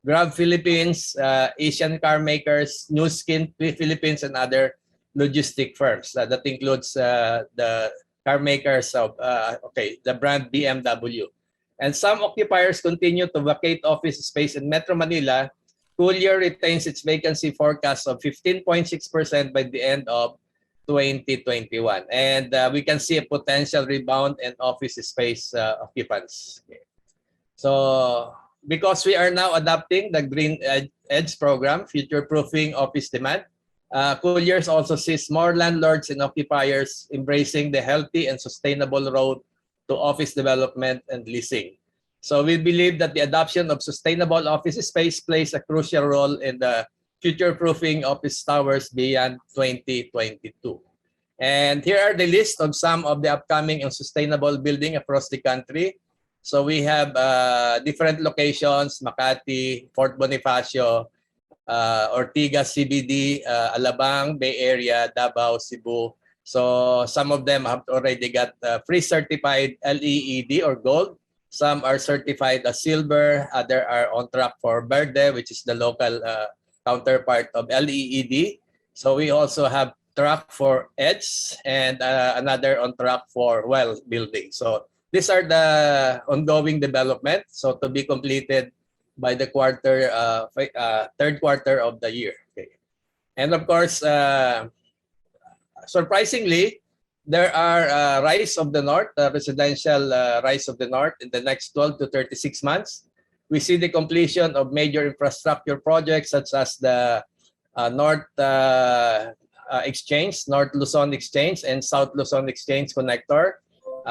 Grab Philippines, Asian Car Makers, New Skin Philippines, and other logistic firms. That includes the car makers of the brand BMW. And some occupiers continue to vacate office space in Metro Manila. Coolio retains its vacancy forecast of 15.6% by the end of 2021. And we can see a potential rebound in office space occupants. Okay. So because we are now adopting the Green Edge program, future-proofing office demand, Cooliers also sees more landlords and occupiers embracing the healthy and sustainable road to office development and leasing. So we believe that the adoption of sustainable office space plays a crucial role in the future-proofing office towers beyond 2022. And here are the list of some of the upcoming and sustainable building across the country. So we have different locations: Makati, Fort Bonifacio, Ortigas CBD, Alabang, Bay Area, Davao, Cebu. So some of them have already got free certified LEED or gold. Some are certified as silver. Other are on track for Verde, which is the local counterpart of LEED. So we also have track for EDGE and another on track for WELL building. So these are the ongoing development. So to be completed by the third quarter of the year. Okay. And of course, surprisingly, there are Rise of the North, residential Rise of the North in the next 12 to 36 months. We see the completion of major infrastructure projects such as the North Exchange, North Luzon Exchange, and South Luzon Exchange Connector,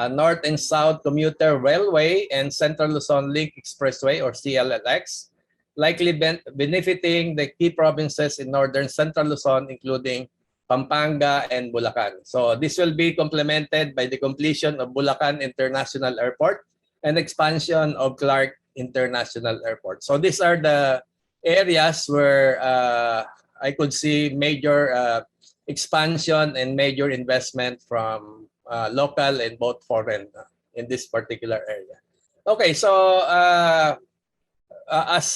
North and South Commuter Railway, and Central Luzon Link Expressway or CLLX, likely benefiting the key provinces in northern Central Luzon, including Pampanga and Bulacan. So this will be complemented by the completion of Bulacan International Airport and expansion of Clark International Airport. So these are the areas where I could see major expansion and major investment from local and both foreign in this particular area. Okay, so as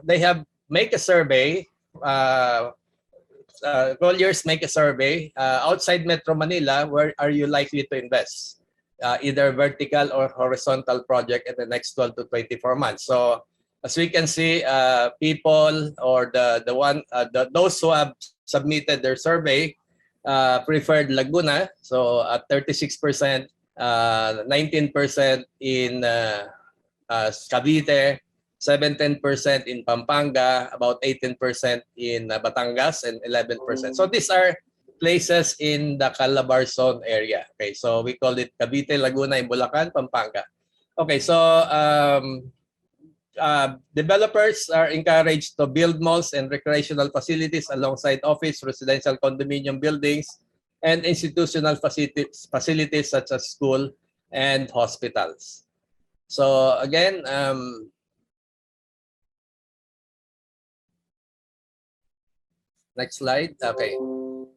they have make a survey, Colliers make a survey outside Metro Manila, where are you likely to invest? Either vertical or horizontal project in the next 12 to 24 months. So as we can see, people or those who have submitted their survey preferred Laguna, so at 36%, 19% in Cavite, 17% in Pampanga, about 18% in Batangas, and 11%. So these are places in the Calabarzon area. Okay, so we call it Cavite, Laguna, and Bulacan, Pampanga. Okay, so developers are encouraged to build malls and recreational facilities alongside office, residential condominium buildings, and institutional facilities such as school and hospitals. So again, next slide. Okay.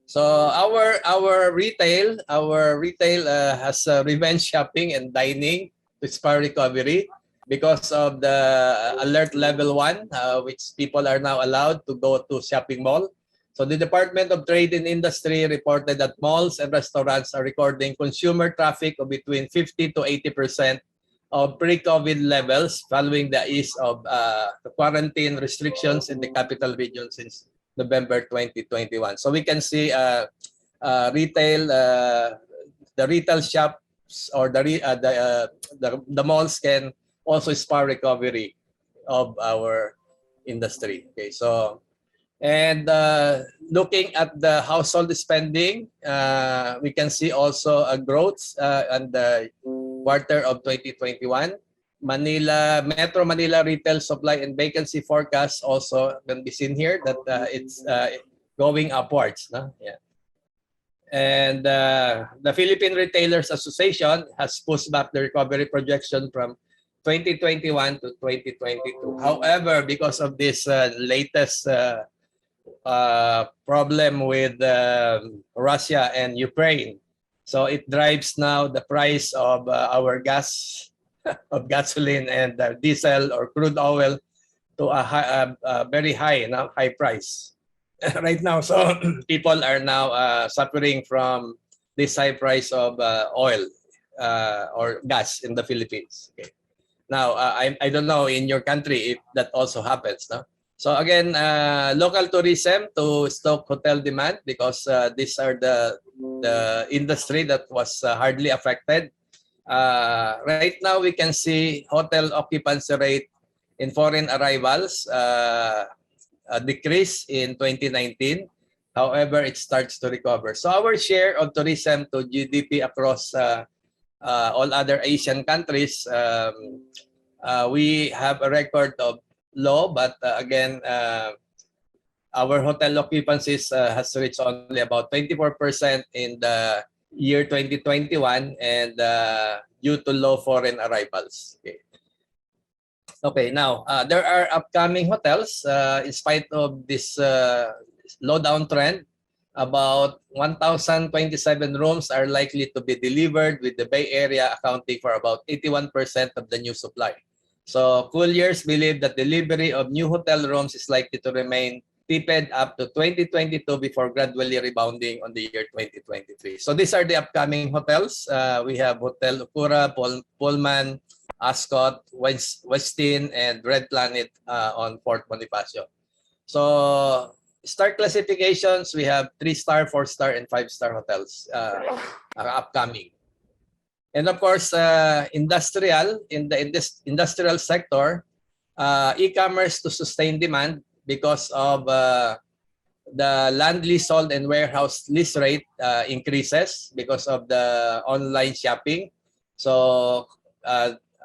So our retail has revenge shopping and dining to spur recovery because of the alert level 1, which people are now allowed to go to shopping mall. So the Department of Trade and Industry reported that malls and restaurants are recording consumer traffic of between 50 to 80% of pre-COVID levels following the ease of the quarantine restrictions in the capital region since November 2021. So we can see retail, the retail shops or the malls can also spur recovery of our industry. Okay, so and looking at the household spending, we can see also a growth in the quarter of 2021. Metro Manila retail supply and vacancy forecast also can be seen here that it's going upwards. No? Yeah. And the Philippine Retailers Association has pushed back the recovery projection from 2021 to 2022. However, because of this latest problem with Russia and Ukraine, so it drives now the price of our gas, of gasoline and diesel or crude oil to a very high price right now. So people are now suffering from this high price of oil or gas in the Philippines. Okay. Now, I don't know in your country if that also happens. No? So again, local tourism to stoke hotel demand because these are the industry that was hardly affected. Right now, we can see hotel occupancy rate in foreign arrivals decrease in 2019. However, it starts to recover. So our share of tourism to GDP across all other Asian countries, we have a record of low, but again, our hotel occupancies has reached only about 24% in the year 2021 and due to low foreign arrivals. Okay, now there are upcoming hotels in spite of this slowdown trend. About 1,027 rooms are likely to be delivered, with the Bay Area accounting for about 81% of the new supply. So Colliers believe that delivery of new hotel rooms is likely to remain tepid up to 2022 before gradually rebounding on the year 2023. So these are the upcoming hotels. We have Hotel Okura, Pullman, Ascot, Westin, and Red Planet on Fort Bonifacio. So star classifications, we have 3-star, 4-star, and 5-star hotels upcoming. And of course, industrial, in the industrial sector, e-commerce to sustain demand because of the land lease sold and warehouse lease rate increases because of the online shopping. So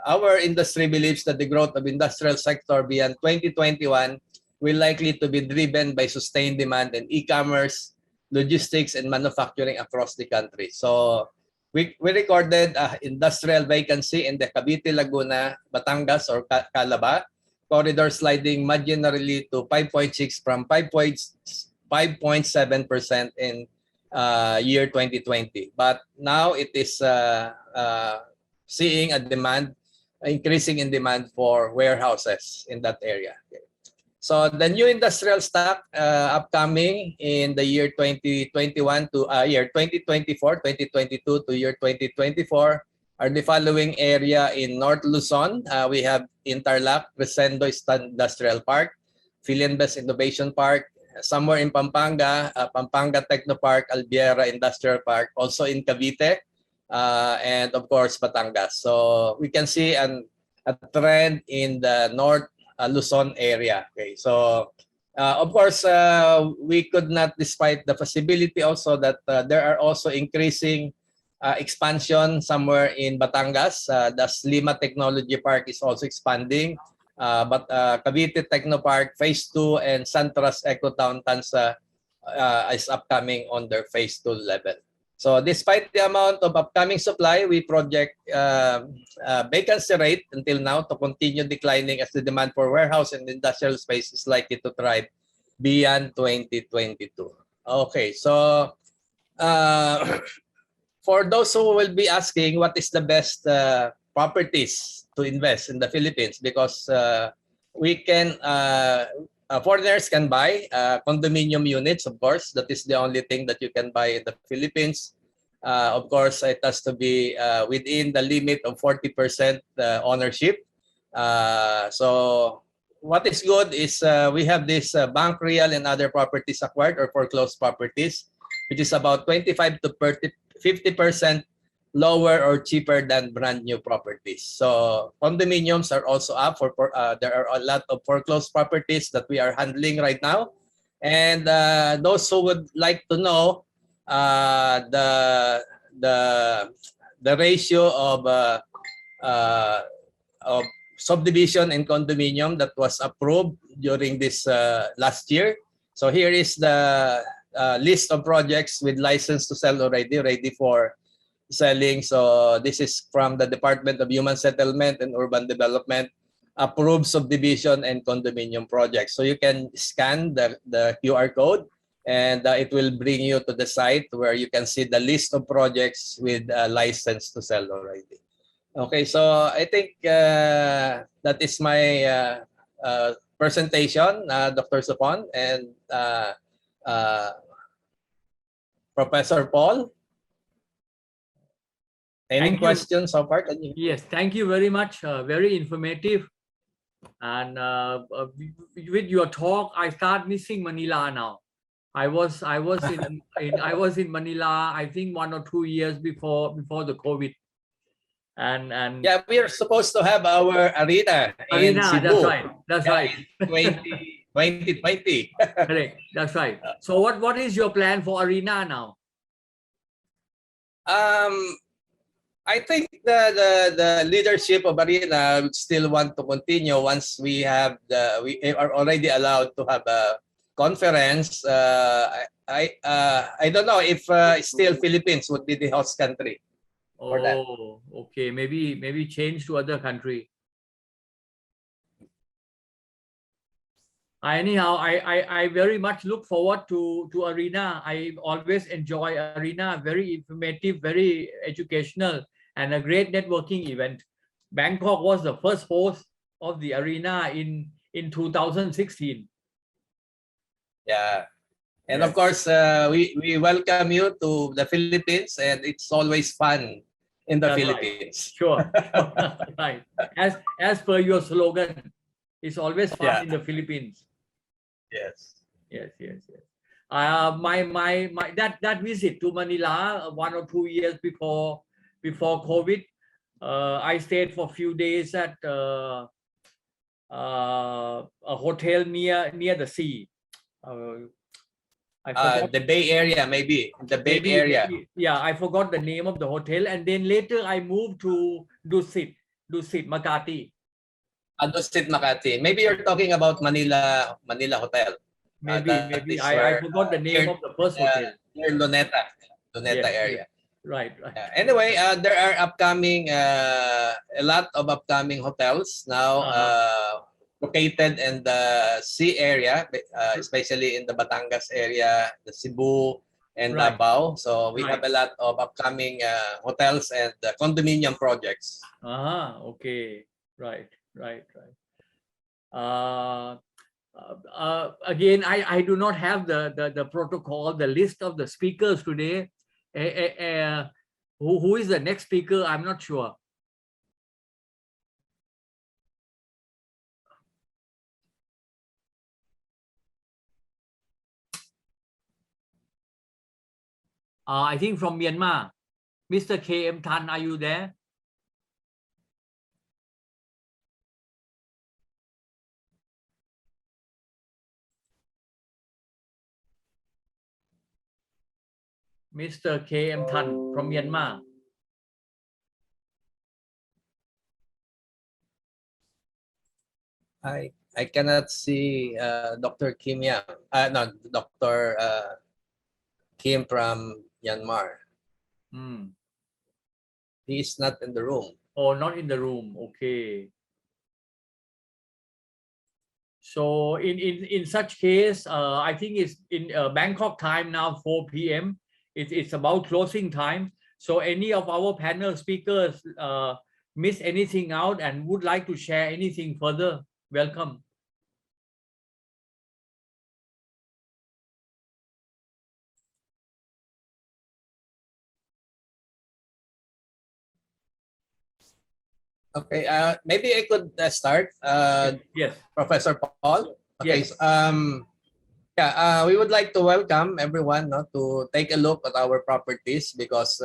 our industry believes that the growth of industrial sector beyond 2021 will likely to be driven by sustained demand in e-commerce, logistics, and manufacturing across the country. So we recorded industrial vacancy in the Cavite, Laguna, Batangas, or Calaba corridor, sliding marginally to 5.6 from 5.7% in year 2020. But now it is seeing a demand, increasing in demand for warehouses in that area. So the new industrial stock upcoming in the year 2021 to year 2024, 2022 to year 2024 are the following area in North Luzon. We have Interlac, Crescendo Industrial Park, Philinvest Innovation Park, somewhere in Pampanga, Pampanga Technopark, Albiera Industrial Park, also in Cavite, and of course Batangas. So we can see a trend in the North Luzon area. Okay, so of course we could not, despite the possibility also that there are also increasing expansion somewhere in Batangas. The Lima Technology Park is also expanding, but Cavite Technopark Phase 2 and Santras Ecotown Tansa is upcoming on their Phase 2 level. So despite the amount of upcoming supply, we project vacancy rate until now to continue declining as the demand for warehouse and industrial space is likely to thrive beyond 2022. Okay, so for those who will be asking what is the best properties to invest in the Philippines, because we can foreigners can buy condominium units, of course. That is the only thing that you can buy in the Philippines. Of course, it has to be within the limit of 40% ownership. So what is good is we have this bank real and other properties acquired or foreclosed properties, which is about 25 to 50% lower or cheaper than brand new properties. So condominiums are also up for there are a lot of foreclosed properties that we are handling right now. And those who would like to know the ratio of subdivision and condominium that was approved during this last year. So here is the list of projects with license to sell already, ready for selling. So this is from the Department of Human Settlement and Urban Development, approved subdivision and condominium projects. So you can scan the QR code and it will bring you to the site where you can see the list of projects with license to sell already. Okay, so I think that is my presentation, Dr. Supon and Professor Paul. Any questions so far? Yes, thank you very much. Very informative. And with your talk, I start missing Manila now. I was in Manila, I think 1 or 2 years before the COVID. And yeah, we are supposed to have our arena in Cebu. That's right. 2020. Correct. That's right. So what is your plan for arena now? I think the leadership of Arena would still want to continue once we are already allowed to have a conference. I don't know if still Philippines would be the host country for that. Oh, okay. Maybe change to other country. Anyhow, I very much look forward to Arena. I always enjoy Arena. Very informative, very educational, and a great networking event. Bangkok was the first host of the Arena in 2016. Yeah, and of course we welcome you to the Philippines, and it's always fun in the Philippines. Right. Sure. Right. As per your slogan, it's always fun in the Philippines. Yes. That visit to Manila 1 or 2 years before COVID, I stayed for a few days at a hotel near the sea. The Bay Area, maybe the Bay Area. Yeah, I forgot the name of the hotel, and then later I moved to Dusit Makati. Dusit Makati. Maybe you're talking about Manila Hotel. Maybe I forgot the name of the first hotel. Near Luneta area. Right. Anyway, there are upcoming a lot of upcoming hotels now located in the sea area, especially in the Batangas area, the Cebu and Davao. So we have a lot of upcoming hotels and condominium projects. Okay. Right. Again, I do not have the protocol, the list of the speakers today. Who is the next speaker? I'm not sure. I think from Myanmar. Mr. K.M. Tan, are you there? Mr. K.M. Tan from Myanmar. I cannot see Dr. Kim Yang. No, Dr. Kim from Myanmar. He is not in the room. Oh, not in the room. Okay. So in such case, I think it's in Bangkok time now, 4 p.m. It's about closing time. So any of our panel speakers miss anything out and would like to share anything further, welcome. Okay, maybe I could start, Yes. Professor Paul. Okay, Yes. we would like to welcome everyone to take a look at our properties because,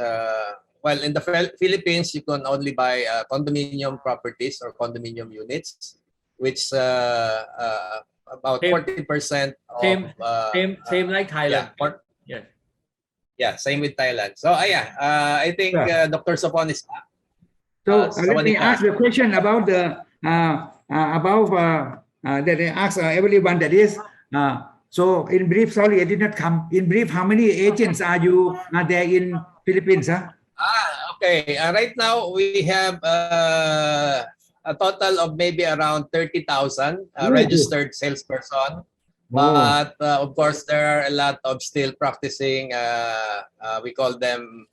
well, in the Philippines, you can only buy condominium properties or condominium units, which about 40% of... Same like Thailand. Yeah, Yes. same with Thailand. So, I think Dr. Sopon is back. So let me ask the question about the that I ask everyone, that is so in brief, sorry I did not come. In brief, how many agents are there in Philippines? Okay. Right now we have a total of maybe around 30,000 registered salesperson. But of course, there are a lot of still practicing. We call them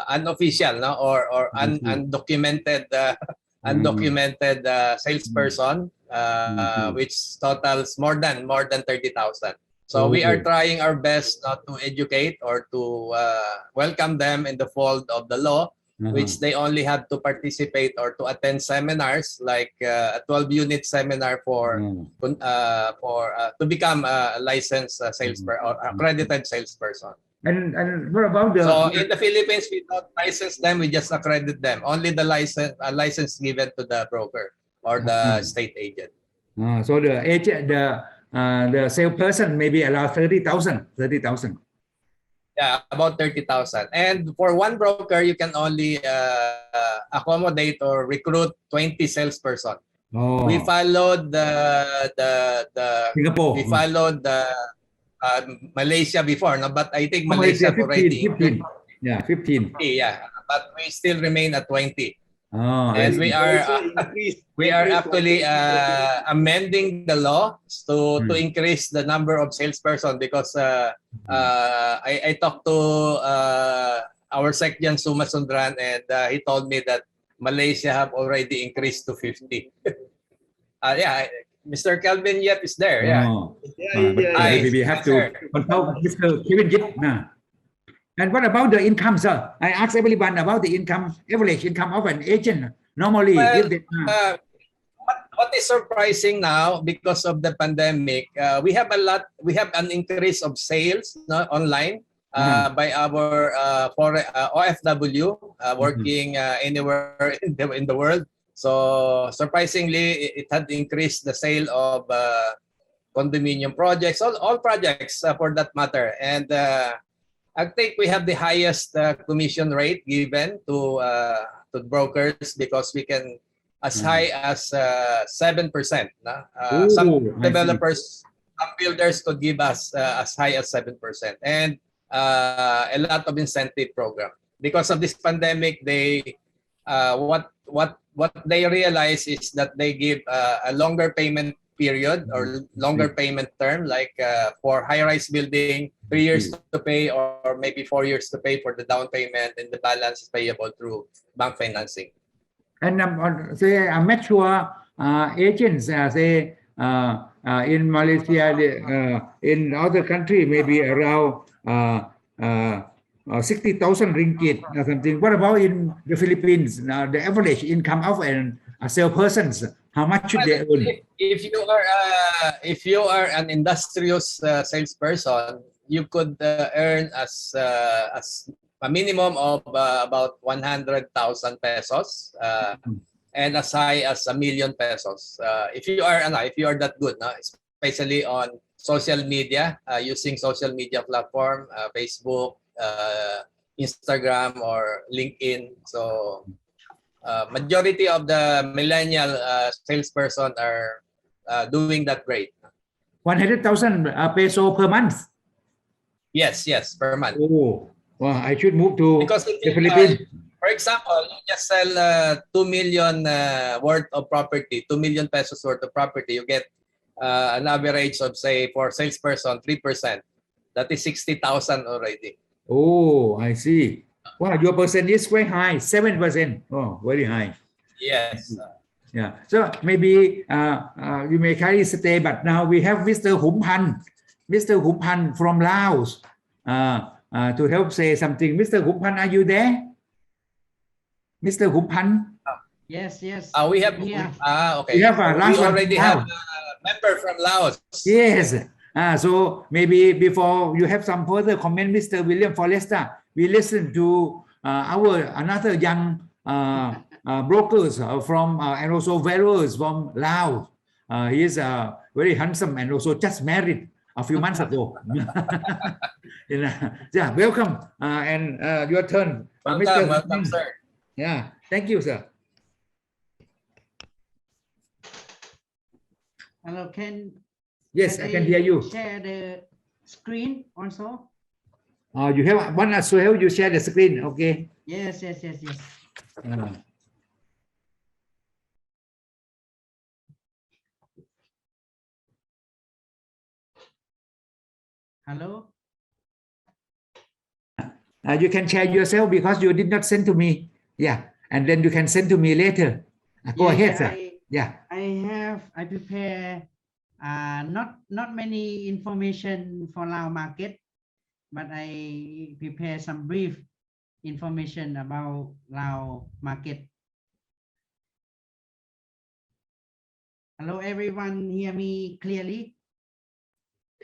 unofficial, or undocumented salesperson, which totals more than 30,000. So we are trying our best to educate or to welcome them in the fold of the law, which they only have to participate or to attend seminars, like a 12-unit seminar to become a licensed salesperson or accredited salesperson. And what about the... So in the Philippines, we don't license them; we just accredit them. Only the license given to the broker or the state agent. So the agent, the salesperson maybe around 30,000. Yeah, about 30,000. And for one broker, you can only accommodate or recruit 20 salesperson. We followed Singapore. We followed the Malaysia before, but I think Malaysia 15. Yeah, 15. Yeah, but we still remain at 20. And we are actually amending the law to increase the number of salesperson, because I talked to our Secretary Suma Sundran, and he told me that Malaysia have already increased to 50. Mr. Kelvin Yep is there. We have to consult Mr. Kevin Yip. And what about the income, sir? I asked everyone about the income, average income of an agent. Normally, what is surprising now, because of the pandemic, we have an increase of sales online by our OFW working anywhere in the world. So surprisingly, it had increased the sale of condominium projects, all projects for that matter. And I think we have the highest commission rate given to brokers, because we can as high as 7%. Some developers, some builders could give us as high as 7%, and a lot of incentive program. Because of this pandemic, they what they realize is that they give a longer payment period or longer payment term, like for high-rise building, 3 years to pay, or maybe 4 years to pay for the down payment, and the balance is payable through bank financing. And say mature agents, say in Malaysia, in other country, maybe around 60,000 ringgit or something. What about in the Philippines? The average income of a salesperson, how much should they earn? If you are an industrious salesperson, you could earn as a minimum of about 100,000 pesos, and as high as 1 million pesos. If you are that good, especially on social media, using social media platform, Facebook, Instagram, or LinkedIn. So majority of the millennial salesperson are doing that great. 100,000 peso per month? Yes, per month. Oh, well, I should move to the Philippines. For example, you just sell 2 million worth of property, 2 million pesos worth of property. You get an average of, say, for salesperson, 3%. That is 60,000 already. Oh, I see. Wow, your percent is quite high, 7%. Oh, very high. Yes. Yeah. So maybe you may carry stay, but now we have Mr. Hum Pan from Laos to help say something. Mr. Hum Pan, are you there? Mr. Humpan. Yes, yes. We have Yeah. okay. We have a last We one already now. have a member from Laos. Yes. So maybe before you have some further comment, Mr. William Forrester, we listen to our another young brokers from and also valuers from Laos. He is very handsome and also just married a few months ago. Yeah, welcome and your turn, Welcome, Mr. welcome, sir. Yeah, thank you, sir. Hello, Yes, I can hear you. Share the screen also. You have one as well. You share the screen, okay? Yes, yes, yes, yes. Hello. You can share yourself because you did not send to me. Yeah, and then you can send to me later. Go ahead, sir. I prepare not many information for Lao market, but I prepare some brief information about Lao market. Hello, everyone. Hear me clearly?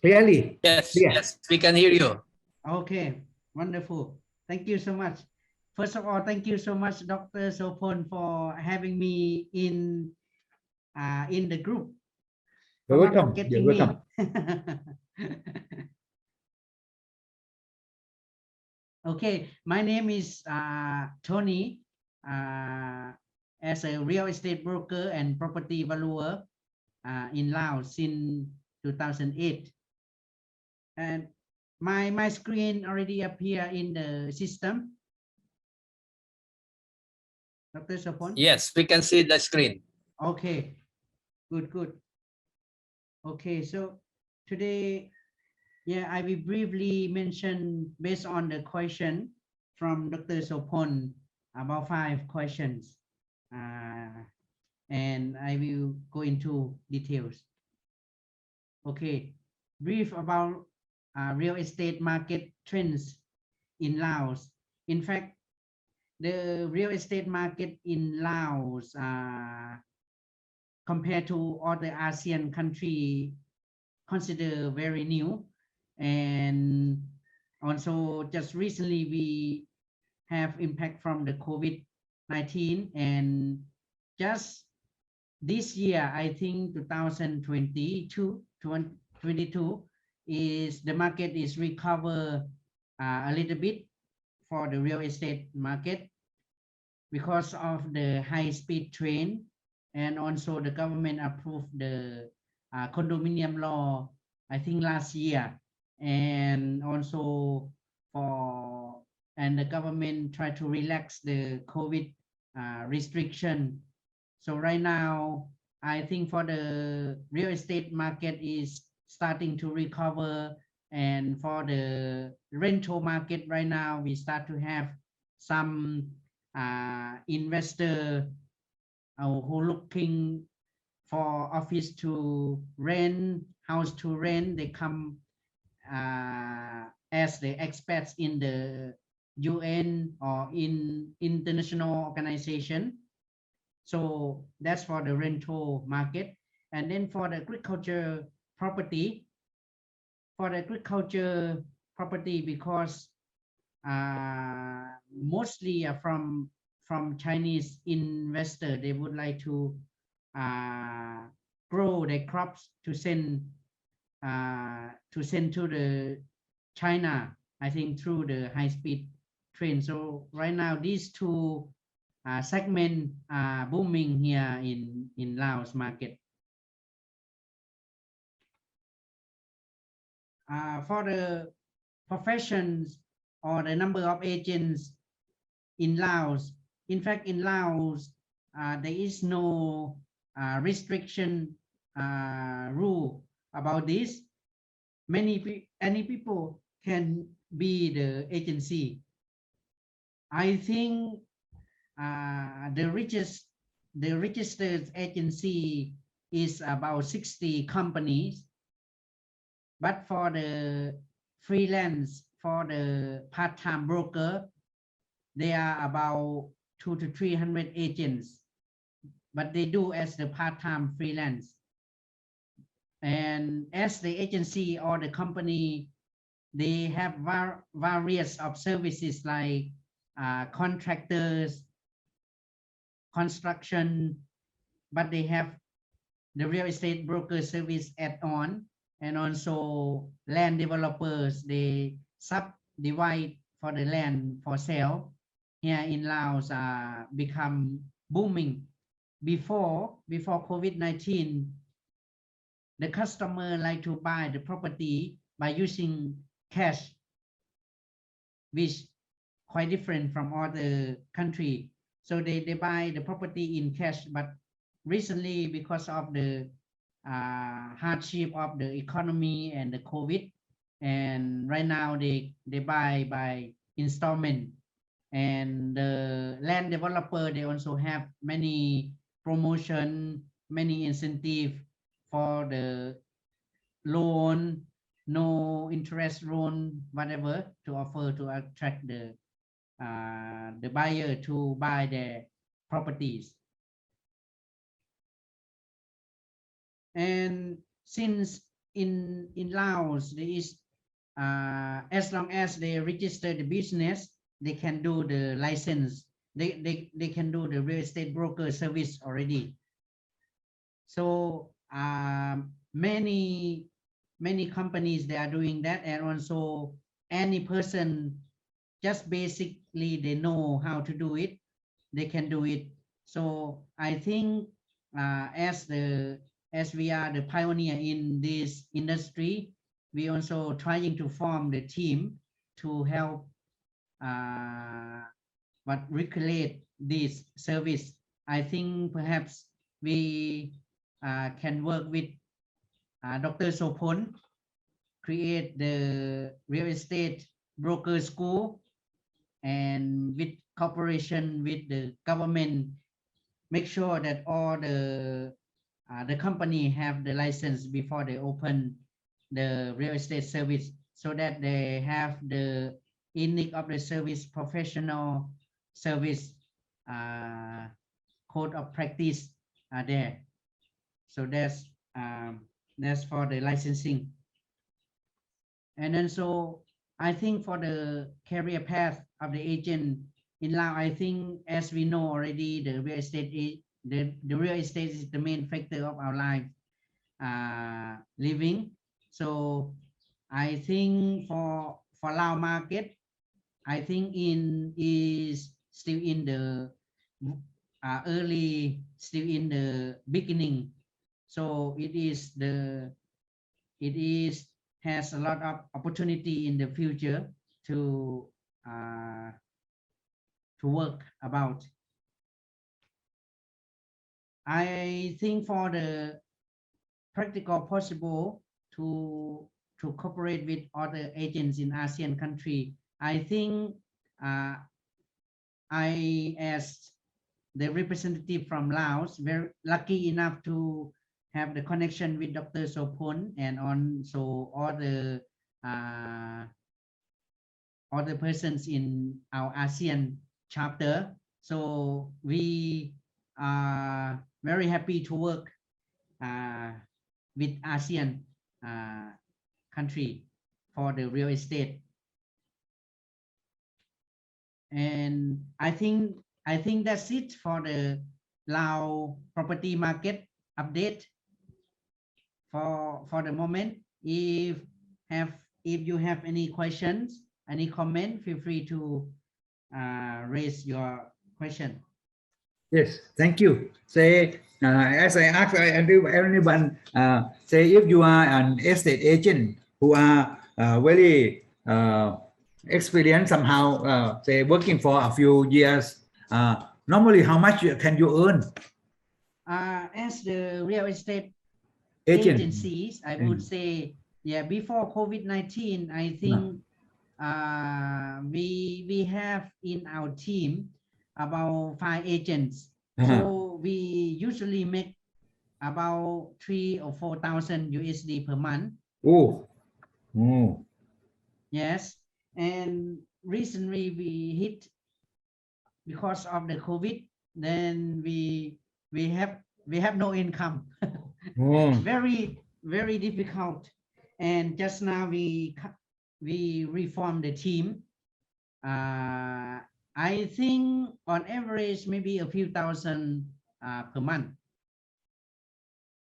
Clearly. Yes, Yeah. yes, we can hear you. Okay, wonderful. Thank you so much. First of all, thank you so much, Dr. Sopon, for having me in the group. You're For not welcome. forgetting You're welcome. me. Okay, my name is Tony. As a real estate broker and property valuer in Laos since 2008. And my screen already appear in the system. Dr. Sopon? Yes, we can see the screen. Okay, good. Okay, so today, yeah, I will briefly mention based on the question from Dr. Sopon, about 5 questions. And I will go into details. Okay, brief about real estate market trends in Laos. In fact, the real estate market in Laos compared to other ASEAN countries considered very new, and also just recently we have impact from the COVID-19, and just this year, I think 2022 is the market is recover a little bit for the real estate market because of the high-speed train, and also the government approved the condominium law, I think last year, and also the government tried to relax the COVID restriction. So right now, I think for the real estate market is starting to recover, and for the rental market right now, we start to have some investor who looking for office to rent, house to rent. They come as the expats in the UN or in international organization. So that's for the rental market. And then for the agriculture property, because mostly from Chinese investor, they would like to grow their crops to send to the China, I think through the high-speed train. So right now these two segment are booming here in Laos market. For the professions or the number of agents in Laos, in fact in Laos there is no restriction rule about this. Any people can be the agency. I think the registered agency is about 60 companies, but for the freelance, for the part-time broker, they are about 200 to 300 agents, but they do as the part-time freelance. And as the agency or the company, they have various of services like contractors, construction, but they have the real estate broker service add-on, and also land developers, they subdivide for the land for sale. Here in Laos become booming. Before COVID-19, the customer like to buy the property by using cash, which quite different from other country. So they buy the property in cash, but recently because of the hardship of the economy and the COVID, and right now they buy by installment. And the land developer, they also have many promotion, many incentive for the loan, no interest loan, whatever, to offer to attract the buyer to buy their properties. And since in Laos, there is as long as they register the business, they can do the license. They can do the real estate broker service already. So many companies, they are doing that, and also any person, just basically they know how to do it, they can do it. So I think as we are the pioneer in this industry, we also trying to form the team to help but regulate this service. I think perhaps we can work with Dr. Sopon, create the real estate broker school, and with cooperation with the government, make sure that all the company have the license before they open the real estate service, so that they have the unique of the service professional service code of practice there. So that's for the licensing. And then so I think for the career path of the agent in Laos, I think as we know already, the real estate is the main factor of our life living. So I think for Lao market, I think is still in the still in the beginning. So it has a lot of opportunity in the future to work about. I think for the practical possible to cooperate with other agents in ASEAN country, I think I, as the representative from Laos, very lucky enough to have the connection with Dr. Sopon and also all the persons in our ASEAN chapter. So we are very happy to work with ASEAN country for the real estate. And I think that's it for the Lao property market update for the moment. If you have any questions, any comment, feel free to raise your question. Yes, thank you. Say, as I asked everyone, say if you are an estate agent who are very experienced somehow, say working for a few years, normally how much can you earn? As the real estate Agent. agencies, I would say, yeah, before COVID-19, I think we have in our team about 5 agents. So we usually make about 3,000 or 4,000 USD per month. Oh. Yes, and recently we hit because of the COVID, then we have no income. Oh. Very difficult. And just now we reformed the team. I think on average maybe a few thousand per month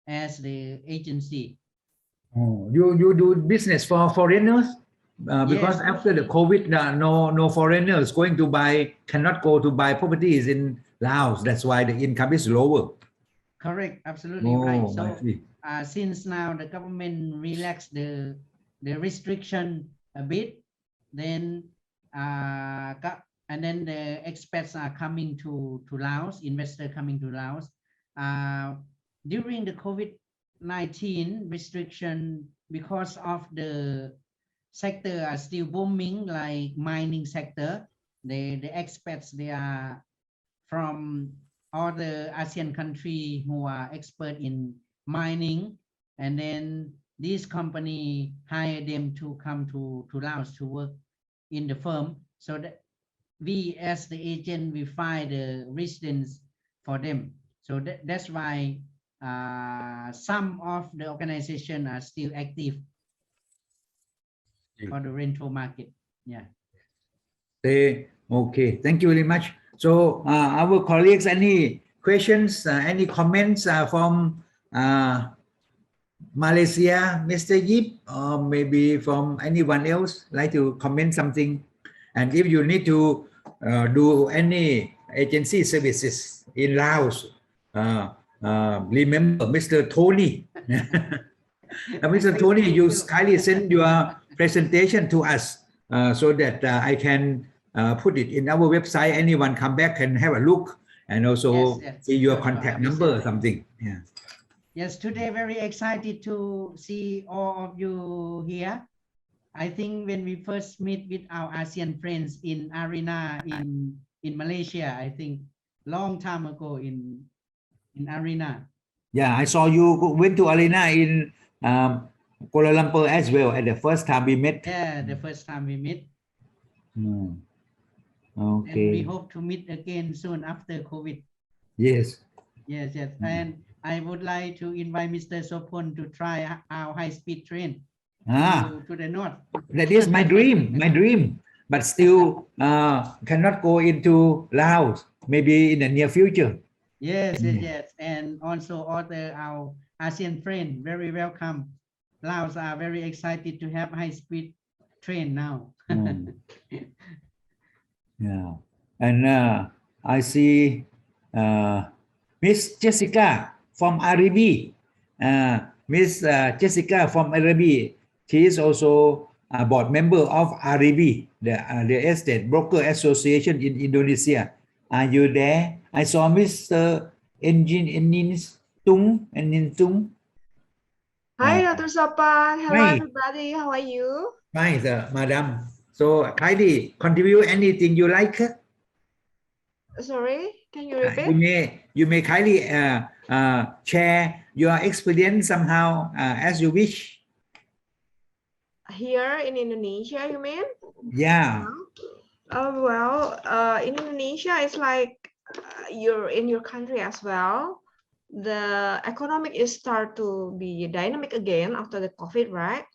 as the agency. Oh, you do business for foreigners? Because Yes. after the COVID, no foreigners cannot go to buy properties in Laos. That's why the income is lower. Correct, absolutely right. Oh, I So see. since now the government relaxed the restriction a bit, then and then the expats are coming to Laos, investors coming to Laos. During the COVID-19 restriction, because of the sector are still booming, like mining sector, the expats, they are from all the ASEAN country who are expert in mining, and then this company hire them to come to Laos to work in the firm, so that we as the agent, we find the residence for them. So that's why some of the organization are still active for the rental market. Yeah. Okay, thank you very much. So our colleagues, any questions, any comments from Malaysia, Mr. Yip, or maybe from anyone else like to comment something? And if you need to do any agency services in Laos, remember Mr. Tony. Mr. Tony, you kindly send your presentation to us so that I can put it in our website. Anyone come back can have a look and also see your contact number or something. Yeah. Yes, today very excited to see all of you here. I think when we first meet with our ASEAN friends in Arena in Malaysia, I think long time ago in Arena. Yeah, I saw you went to Arena in Kuala Lumpur as well at the first time we met. Yeah, the first time we met. Okay. And we hope to meet again soon after COVID. Yes. Yes. And I would like to invite Mr. Sopon to try our high-speed train to the north. That is my dream, but still cannot go into Laos, maybe in the near future. Yes. And also our ASEAN friend, very welcome. Laos are very excited to have high-speed train now. Yeah, and I see Miss Jessica from Arabi. Miss Jessica from Arabi, she is also a board member of Arabi, the estate broker association in Indonesia. Are you there? I saw Mr. Tung. Hi, Dr. Sopan. Hello, everybody. How are you? Fine, madam. So kindly contribute anything you like. Sorry, can you repeat? You may kindly share your experience somehow as you wish. Here in Indonesia, you mean? Yeah. In Indonesia, it's like you're in your country as well. The economic is start to be dynamic again after the COVID, right?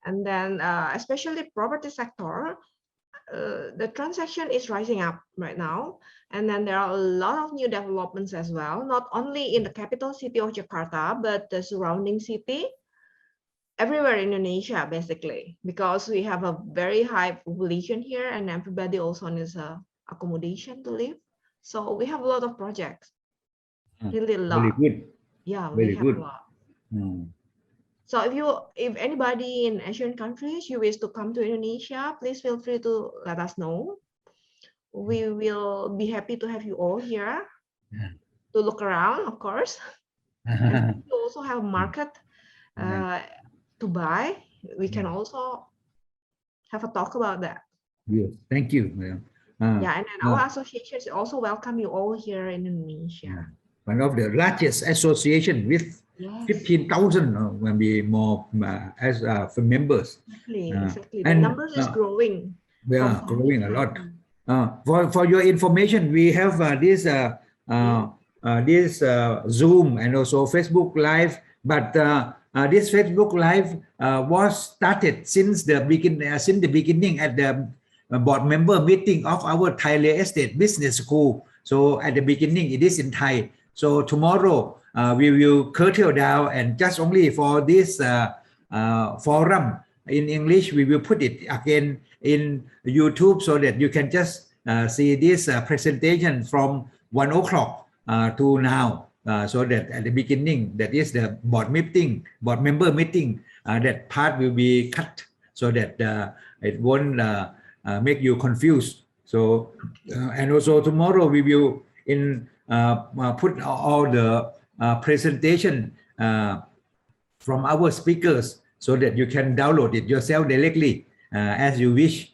And then especially property sector, the transaction is rising up right now. And then there are a lot of new developments as well, not only in the capital city of Jakarta, but the surrounding city, everywhere in Indonesia, basically, because we have a very high population here and everybody also needs accommodation to live. So we have a lot of projects, really a lot. Very good. Yeah, very we have good. a lot. So if anybody in Asian countries you wish to come to Indonesia, please feel free to let us know. We will be happy to have you all here to look around, of course. And we also have a market to buy. We can also have a talk about that. Yes, thank you, madam. And then our associations also welcome you all here in Indonesia. One of the largest association with 15,000, maybe more for members. Exactly. The numbers is growing. Yeah, growing a lot. For your information, we have this Zoom and also Facebook Live, but this Facebook Live was started since the beginning at the board member meeting of our Thai real estate business school. So at the beginning, it is in Thai. So tomorrow we will curtail down and just only for this forum in English, we will put it again in YouTube so that you can just see this presentation from 1 o'clock to now. So that at the beginning, that is the board member meeting, that part will be cut so that it won't make you confused. So and also tomorrow we will put all the presentation from our speakers so that you can download it yourself directly as you wish.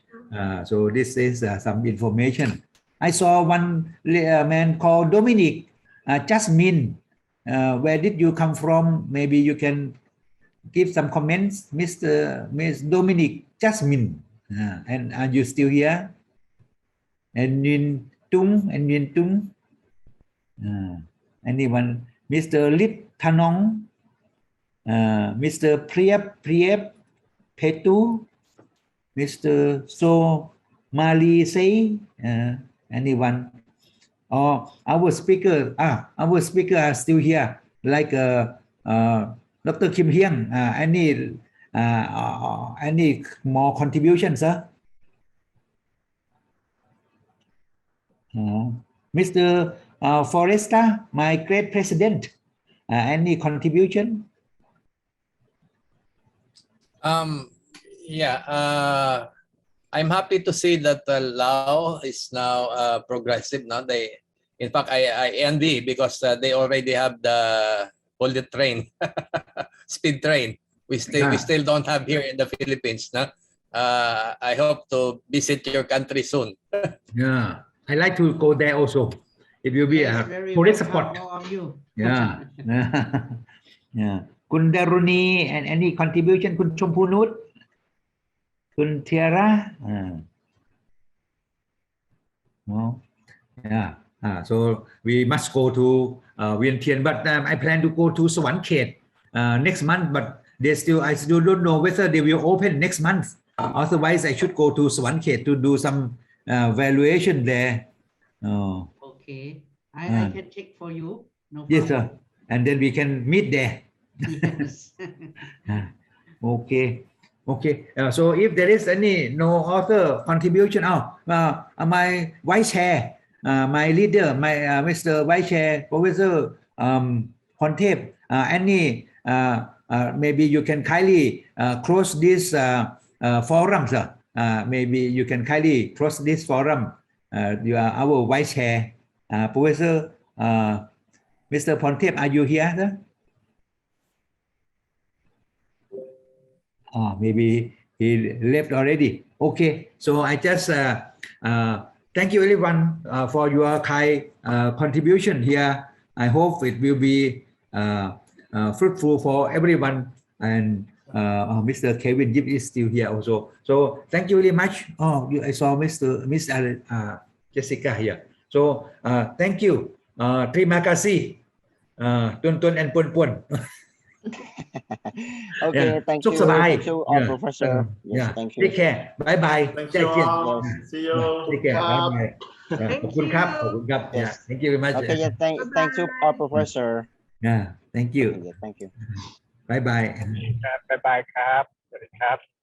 So this is some information. I saw one man called Dominic. Jasmine, where did you come from? Maybe you can give some comments, Miss Dominic Jasmine. And are you still here? And Nguyen Tung. Anyone? Mr. Lip Thanong, Mr. Priep Petu, Mr. So Mali Say, anyone? Our speaker are still here, like Dr. Kim Hyang. Any more contributions, sir? Mr. Foresta, my great president, any contribution? I'm happy to see that Lao is now progressive. Now in fact, I envy because they already have the bullet train, speed train. We still don't have here in the Philippines. No? I hope to visit your country soon. Yeah, I like to go there also. It will be a tourist spot. Yeah. Yeah. Kun Daruni and any contribution? Kun Chompunut? Kun Tiara? No. Yeah. So we must go to Vientiane, but I plan to go to Sawankhet next month, but I still don't know whether they will open next month. Otherwise, I should go to Sawankhet to do some valuation there. Okay, I can check for you. No problem. Yes, sir. And then we can meet there. Yes. Okay. So if there is no other contribution, my vice chair, my leader, my Mr. Vice Chair, Professor Pontep, maybe you can kindly close this forum, sir. Maybe you can kindly close this forum. You are our Vice Chair, Professor Mr. Pontep. Are you here, sir? Maybe he left already. Okay, so I just thank you everyone for your kind contribution here. I hope it will be fruitful for everyone. And Mr. Kevin Yip is still here also. So thank you very much. I saw Miss Jessica here. So thank you. Terima kasih, Tun and Pun. Okay, thank you. Thank you, Professor. Yes, thank you. Take care. Bye bye. Thank you all. See you. Take care. Bye bye. Thank you. Yes. Thank you very much. Okay, yeah, thank you, Professor. Yeah, thank you. Thank you. Bye bye. Bye bye ครับ สวัสดีครับ